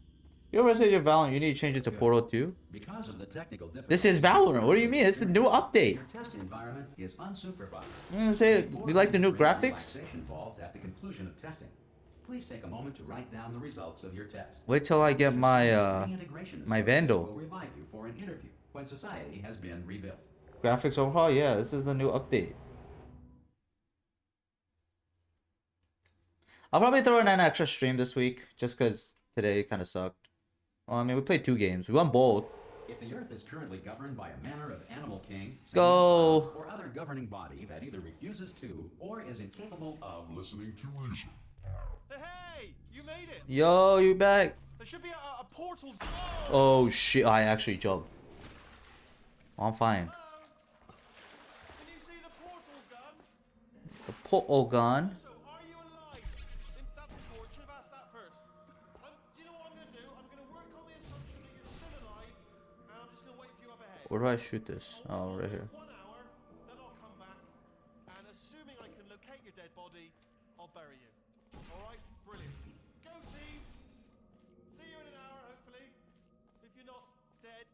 You ever say you're Valorant, you need to change it to Portal 2? Because of the technical This is Valorant. What do you mean? It's the new update. Your test environment is unsupervised. I'm gonna say, you like the new graphics? Vault at the conclusion of testing. Please take a moment to write down the results of your test. Wait till I get my my Vandal. Will revive you for an interview when society has been rebuilt. Graphics overhaul? Yeah, this is the new update. I'll probably throw in an extra stream this week, just because today kind of sucked. Well, I mean, we played 2 games. We won both. If the Earth is currently governed by a manner of Animal King, Go. or other governing body that either refuses to or is incapable of listening to reason. Hey, you made it. Yo, you back? There should be a portal. Oh shit! I actually jumped. I'm fine. Can you see the portal gun? The portal gun. So, are you alive? That's important. Should have asked that first. Do you know what I'm gonna do? I'm gonna work on the assumption that you're still alive, and I'm just gonna wait for you up ahead. Where do I shoot this? Oh, right here. 1 hour, then I'll come back, and assuming I can locate your dead body, I'll bury you. Alright, brilliant. Go team! See you in an hour, hopefully. If you're not dead.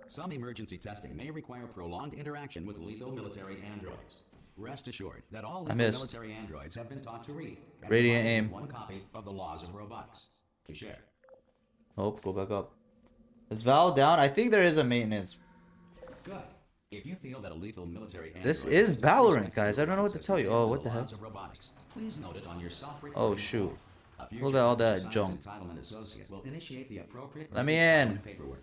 Some emergency testing may require prolonged interaction with lethal military androids. Rest assured that all lethal military androids have been taught to read. And Radiant aim. One copy of the laws of robotics to share. Oh, go back up. Is Val down? I think there is a maintenance. Good. If you feel that a lethal military This is Valorant, guys. I don't know what to tell you. Oh, what the heck? Please note it on your Oh, shoot. Look at all that junk. Will initiate the appropriate Let me in. paperwork.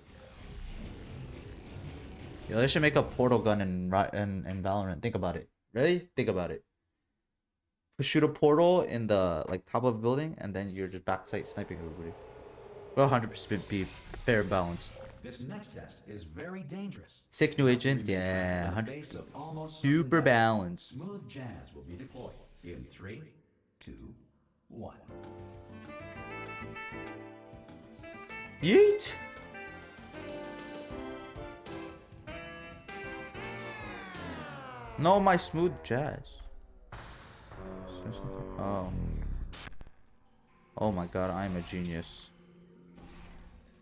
Yo, they should make a portal gun in Valorant. Think about it. Ready? Think about it. Shoot a portal in the top of a building, and then you're just backside sniping everybody. We'll 100% be fair balanced. This next test is very dangerous. 6 new agent, yeah, 100%. Super balanced. Smooth jazz will be deployed in 3, 2, 1. Yeet. No, my smooth jazz. Oh. Oh my god, I'm a genius.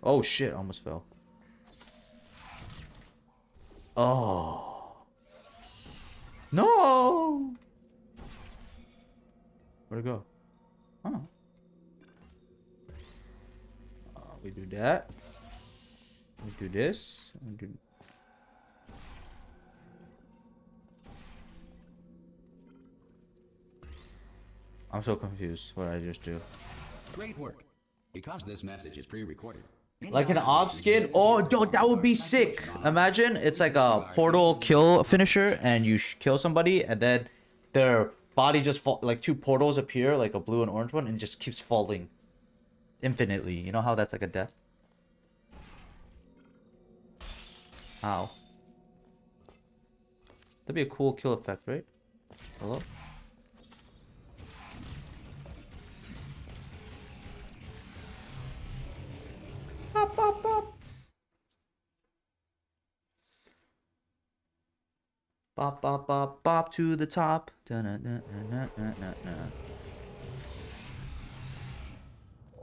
Oh shit, almost fell. Oh. No. Where'd it go? Oh. We do that. We do this. We do. I'm so confused. What did I just do? Great work. Because this message is pre-recorded. Like an op skin? Oh, yo, that would be sick. Imagine it's like a portal kill finisher, and you kill somebody, and then their body just fall. Like 2 portals appear, like a blue and orange one, and just keeps falling infinitely. You know how that's like a death? How? That'd be a cool kill effect, right? Hello? Pop, pop, pop. Bop, bop, bop, bop to the top. Where am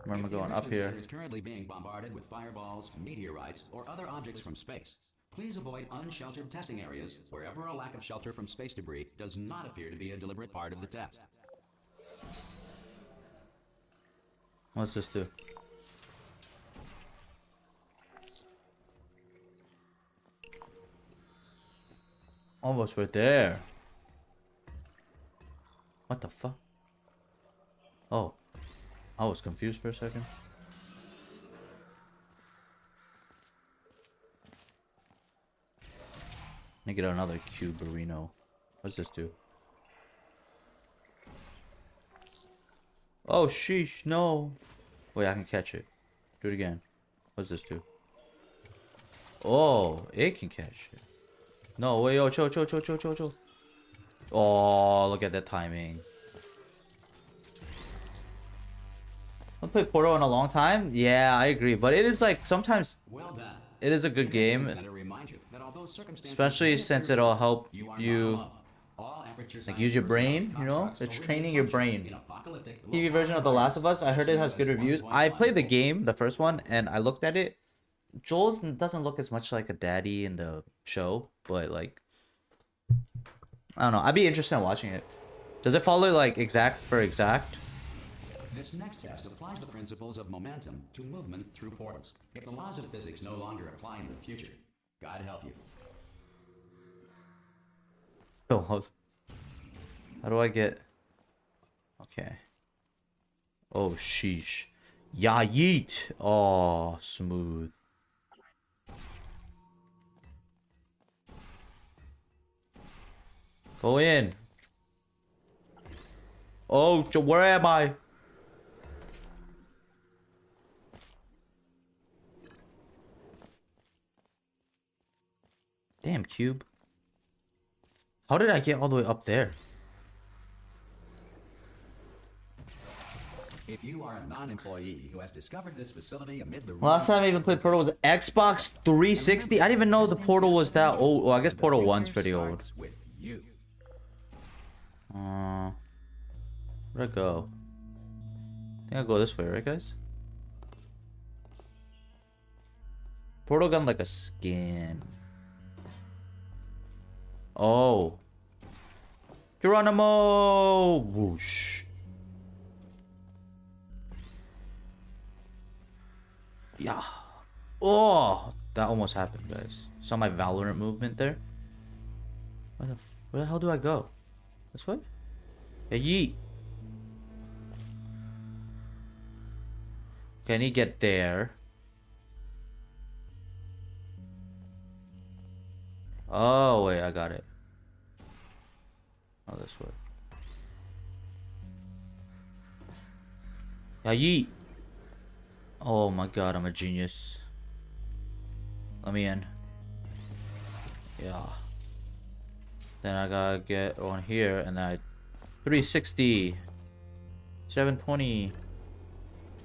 I going? Up here. Is currently being bombarded with fireballs, meteorites, or other objects from space. Please avoid unsheltered testing areas wherever a lack of shelter from space debris does not appear to be a deliberate part of the test. What's this do? Almost right there. What the fuck? Oh. I was confused for a second. Let me get another cuberino. What's this do? Oh, sheesh, no. Wait, I can catch it. Do it again. What's this do? Oh, it can catch it. No, wait, yo, chill. Oh, look at that timing. I've played Portal in a long time. Yeah, I agree. But it is like, sometimes it is a good game. Especially since it'll help you Like use your brain, you know? It's training your brain. TV version of The Last of Us. I heard it has good reviews. I played the game, the first one, and I looked at it. Joel's doesn't look as much like a daddy in the show, but like, I don't know. I'd be interested in watching it. Does it follow like exact for exact? This next test applies the principles of momentum to movement through portals. If the laws of physics no longer apply in the future, God help you. How do I get... Okay. Oh, sheesh. Ya yeet. Oh, smooth. Go in. Oh, where am I? Damn, Cube. How did I get all the way up there? If you are a non-employee who has discovered this facility amid the Last time I even played Portal was Xbox 360. I didn't even know the Portal was that old. Well, I guess Portal 1's pretty old. with you. Where'd I go? I think I'll go this way, right, guys? Portal gun like a skin. Oh. Geronimo! Whoosh. Yeah. Oh! That almost happened, guys. Saw my Valorant movement there? Where the hell do I go? This way? Yeah, yeet. Okay, I need to get there. Oh, wait, I got it. Oh, this way. Yeah, yeet. Oh my god, I'm a genius. Let me in. Yeah. Then I gotta get on here and then I 360. 720.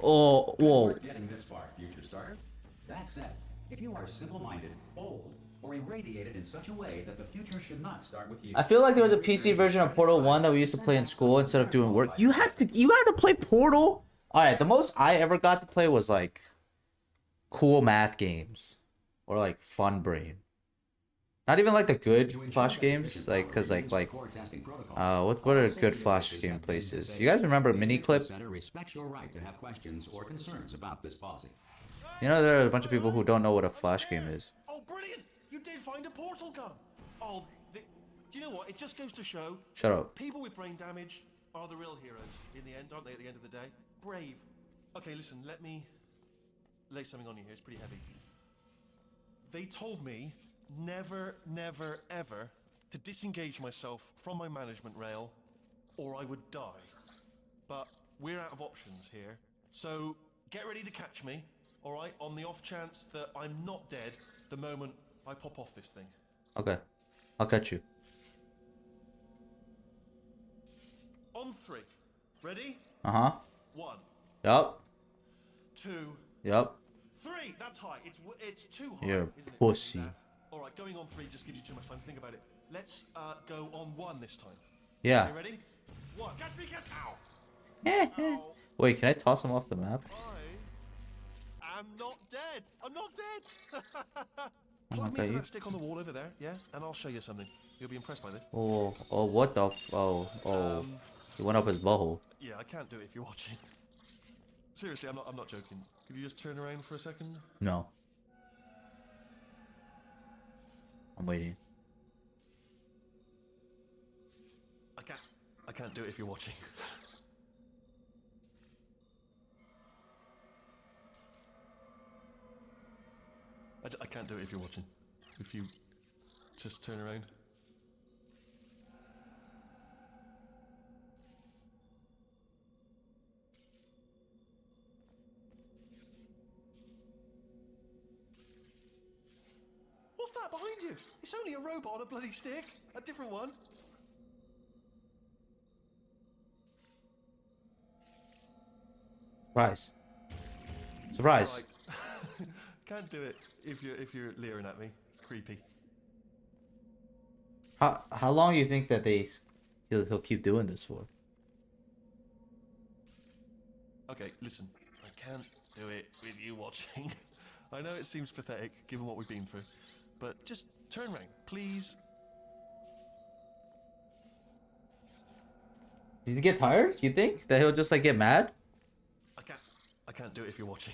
Oh, whoa. Getting this far, future starter. That said, if you are simple-minded, bold, or irradiated in such a way that the future should not start with you. I feel like there was a PC version of Portal 1 that we used to play in school instead of doing work. You had to play Portal? Alright, the most I ever got to play was like cool math games. Or like Fun Brain. Not even like the good Flash games, like, cause like what are good Flash game places? You guys remember Miniclip? Respects your right to have questions or concerns about this policy. You know there are a bunch of people who don't know what a Flash game is. Oh, brilliant! You did find a portal gun. Oh, do you know what? It just goes to show. Shut up. People with brain damage are the real heroes in the end, aren't they? At the end of the day, brave. Okay, listen. Let me lay something on you here. It's pretty heavy. They told me never, never, ever to disengage myself from my management rail or I would die. But we're out of options here. So get ready to catch me, all right? On the off chance that I'm not dead the moment I pop off this thing. Okay. I'll catch you. On 3. Ready? Uh-huh. 1. Yup. 2. Yup. 3. That's high. It's too high. You're a isn't it? pussy. All right, going on 3 just gives you too much time to think about it. Let's go on 1 this time. Yeah. Okay, ready? 1. Catch me, catch. Ow. Ow. Wait, can I toss him off the map? I am not dead. I'm not dead. I'm Plug not me into you. that stick on the wall over there, yeah? And I'll show you something. You'll be impressed by this. Oh, what the oh. He went up his butthole. Yeah, I can't do it if you're watching. Seriously, I'm not joking. Could you just turn around for a second? No. I'm waiting. I can't do it if you're watching. I can't do it if you're watching. If you just turn around. What's that behind you? It's only a robot on a bloody stick. A different one. Surprise. Surprise. Right. Can't do it if you're leering at me. It's creepy. How long do you think that they he'll keep doing this for? Okay, listen. I can't do it with you watching. I know it seems pathetic, given what we've been through. But just turn round, please. Does he get tired? You think that he'll just like get mad? I can't do it if you're watching.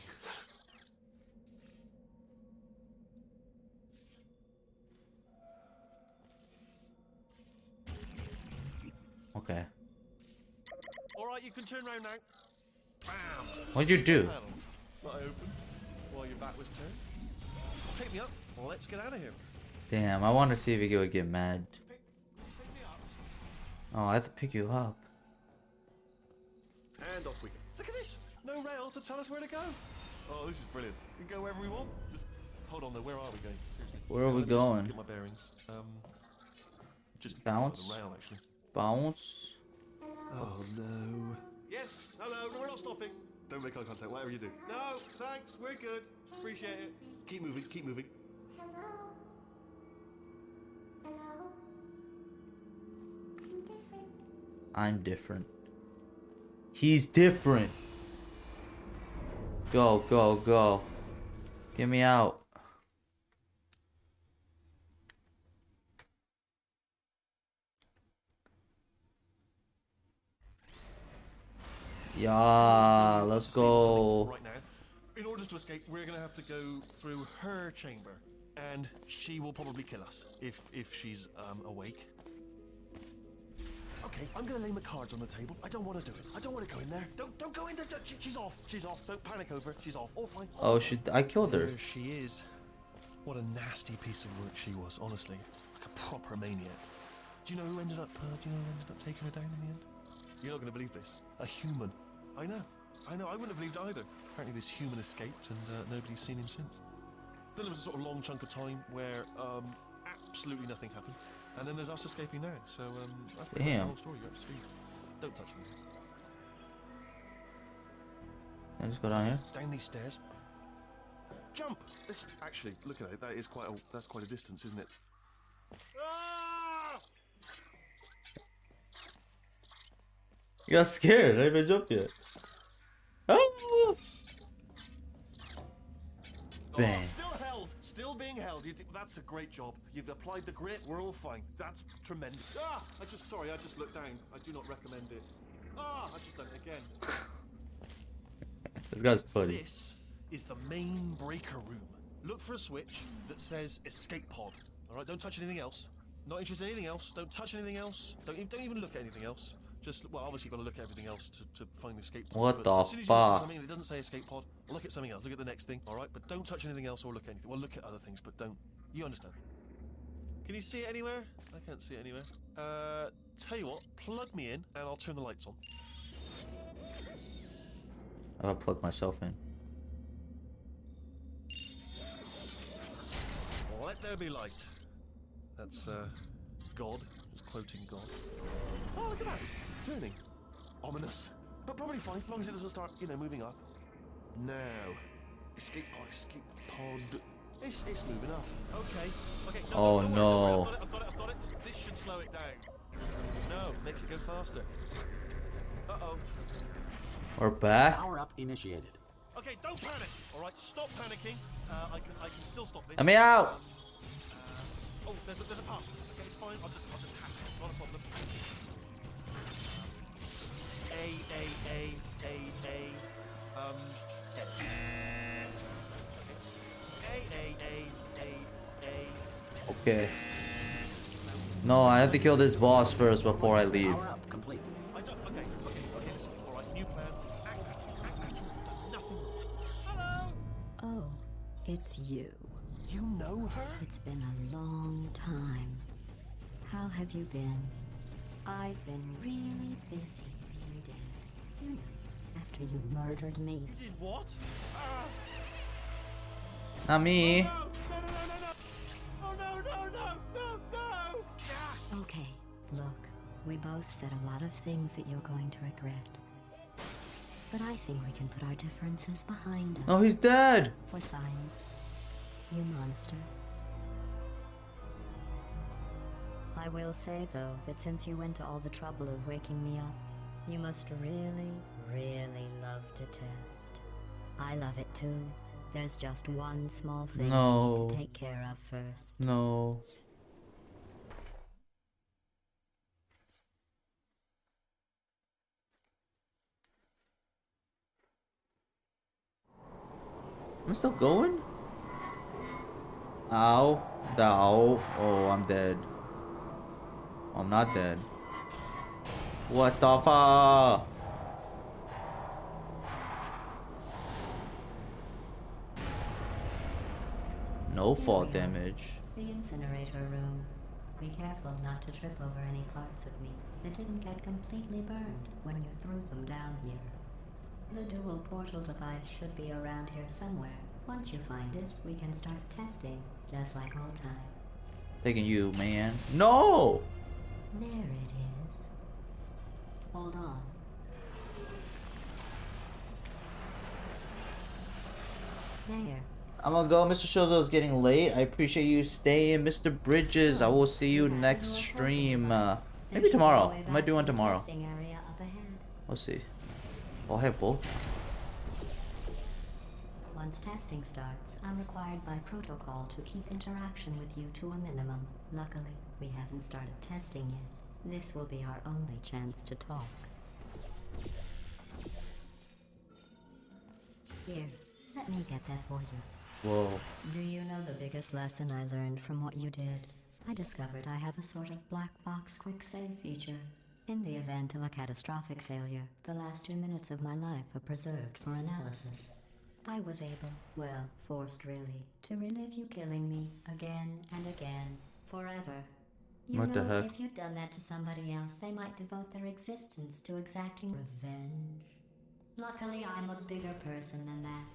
Okay. Alright, you can turn round now. Bam! What'd you do? Panel. Not open while your back was turned. Pick me up. Well, let's get out of here. Damn, I want to see if he would get mad. Pick me up. Oh, I have to pick you up. And off we go. Look at this! No rail to tell us where to go. Oh, this is brilliant. We can go wherever we want. Just hold on though. Where are we going? Seriously. Where are we Let me going? just get my bearings. Just Bounce? follow the rail, actually. Bounce. Oh no. Yes. Hello. No, we're not stopping. Don't make eye contact. Whatever you do. No. Thanks. We're good. Appreciate it. Keep moving. Keep moving. I'm different. He's different. Go, go, go. Get me out. Yeah, let's go. Right now. In order to escape, we're gonna have to go through her chamber, and she will probably kill us if she's awake. Okay, I'm gonna lay my cards on the table. I don't want to do it. I don't want to go in there. Don't go in there. She's off. She's off. Don't panic over it. She's off. All fine. Oh, I killed her. There she is. What a nasty piece of work she was, honestly. Like a proper maniac. Do you know who ended up taking her down in the end? You're not gonna believe this. A human. I know. I wouldn't have believed either. Apparently this human escaped and nobody's seen him since. Then there was a sort of long chunk of time where absolutely nothing happened. And then there's us escaping now. So that's pretty much the whole story. You're up to speed. Don't touch me. Can I just go down here? Down these stairs. Jump! Actually, look at it. That's quite a distance, isn't it? Ah! You got scared. I didn't even jump yet. Oh! Bang. Oh, still held. Still being held. That's a great job. You've applied the grit. We're all fine. That's tremendous. Ah! I just looked down. I do not recommend it. Ah! I just done it again. This guy's funny. This is the main breaker room. Look for a switch that says escape pod. All right, don't touch anything else. Not interested in anything else. Don't touch anything else. Don't even look at anything else. Just, well, obviously you've got to look at everything else to find the escape pod. What But the as soon as you look at fuck? something that doesn't say escape pod, look at something else. Look at the next thing, all right? But don't touch anything else or look at anything. Well, look at other things, but don't. You understand? Can you see it anywhere? I can't see it anywhere. Tell you what, plug me in and I'll turn the lights on. I'll plug myself in. Let there be light. That's, God. Just quoting God. Oh, look at that. Turning. Ominous. But probably fine, as long as it doesn't start, moving up. Now. Escape pod, escape pod. It's moving up. Okay. No, Oh, don't worry, no. I've got it. This should slow it down. No, makes it go faster. Uh-oh. We're back. Power up initiated. Okay, don't panic. All right, stop panicking. I can still stop this. Let me out. Oh, there's a pass. Okay, it's fine. I'll just hack it. Not a problem. Okay. No, I have to kill this boss first before I leave. Power up complete. Okay, listen. All right, new plan. Act natural. You've done nothing wrong. Hello. Oh, it's you. You know her? It's been a long time. How have you been? I've been really busy being dead. You know, after you murdered me. You did what? Not me. No. Oh, no. Okay, look, we both said a lot of things that you're going to regret. But I think we can put our differences behind us. Oh, he's dead. For science. You monster. I will say, though, that since you went to all the trouble of waking me up, you must really, really love to test. I love it too. There's just one small thing I need to take care of first. No. I'm still going? Ow. Ow. Oh, I'm dead. I'm not dead. What the fuck? No fall damage. The incinerator room. Be careful not to trip over any parts of me that didn't get completely burned when you threw them down here. The dual portal device should be around here somewhere. Once you find it, we can start testing, just like old time. Taking you, man. No! There it is. Hold on. There. I'm gonna go. Mr. Shozo is getting late. I appreciate you staying, Mr. Bridges. I will see you next stream. Maybe tomorrow. I might do one tomorrow. We'll see. Oh, I have both. Once testing starts, I'm required by protocol to keep interaction with you to a minimum. Luckily, we haven't started testing yet. This will be our only chance to talk. Here, let me get that for you. Whoa. Do you know the biggest lesson I learned from what you did? I discovered I have a sort of black box quick save feature. In the event of a catastrophic failure, the last 2 minutes of my life are preserved for analysis. I was able, well, forced really, to relive you killing me again and again, forever. You What the know, heck? if you'd done that to somebody else, they might devote their existence to exacting revenge. Luckily, I'm a bigger person than that.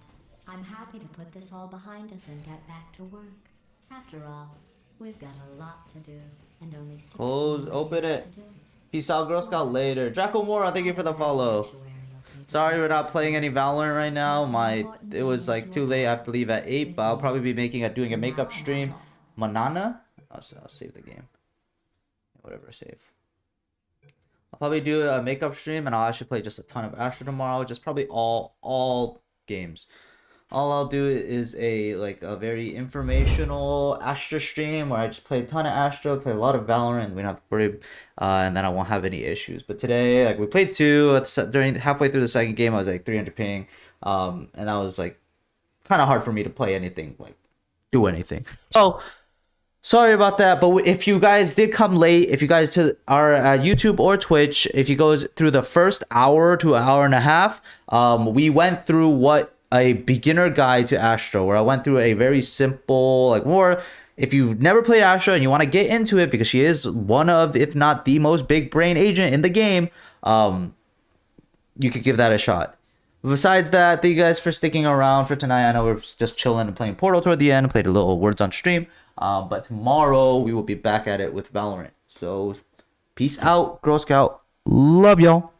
I'm happy to put this all behind us and get back to work. After all, we've got a lot to do, and only 16 Close. Open days it. to do. Peace out, Girl Scout later. Draco Mora, thank you for the follow. Sorry we're not playing any Valorant right now. It was like too late. I have to leave at 8, but I'll probably be doing a makeup stream. Manana? I'll save the game. Whatever, save. I'll probably do a makeup stream, and I'll actually play just a ton of Astra tomorrow. Just probably all games. All I'll do is a very informational Astra stream where I just play a ton of Astra, play a lot of Valorant, and we don't have to worry, and then I won't have any issues. But today, we played 2 during halfway through the second game. I was 300 ping, and that was kind of hard for me to play anything, do anything. So sorry about that. But if you guys did come late, if you guys to our YouTube or Twitch, if you goes through the first hour to an hour and a half, we went through a beginner guide to Astra, where I went through a very simple, more, if you've never played Astra and you want to get into it, because she is one of, if not the most big brain agent in the game, you could give that a shot. Besides that, thank you guys for sticking around for tonight. I know we're just chilling and playing Portal toward the end, played a little Words on stream, but tomorrow we will be back at it with Valorant. So, peace out, Girl Scout. Love y'all.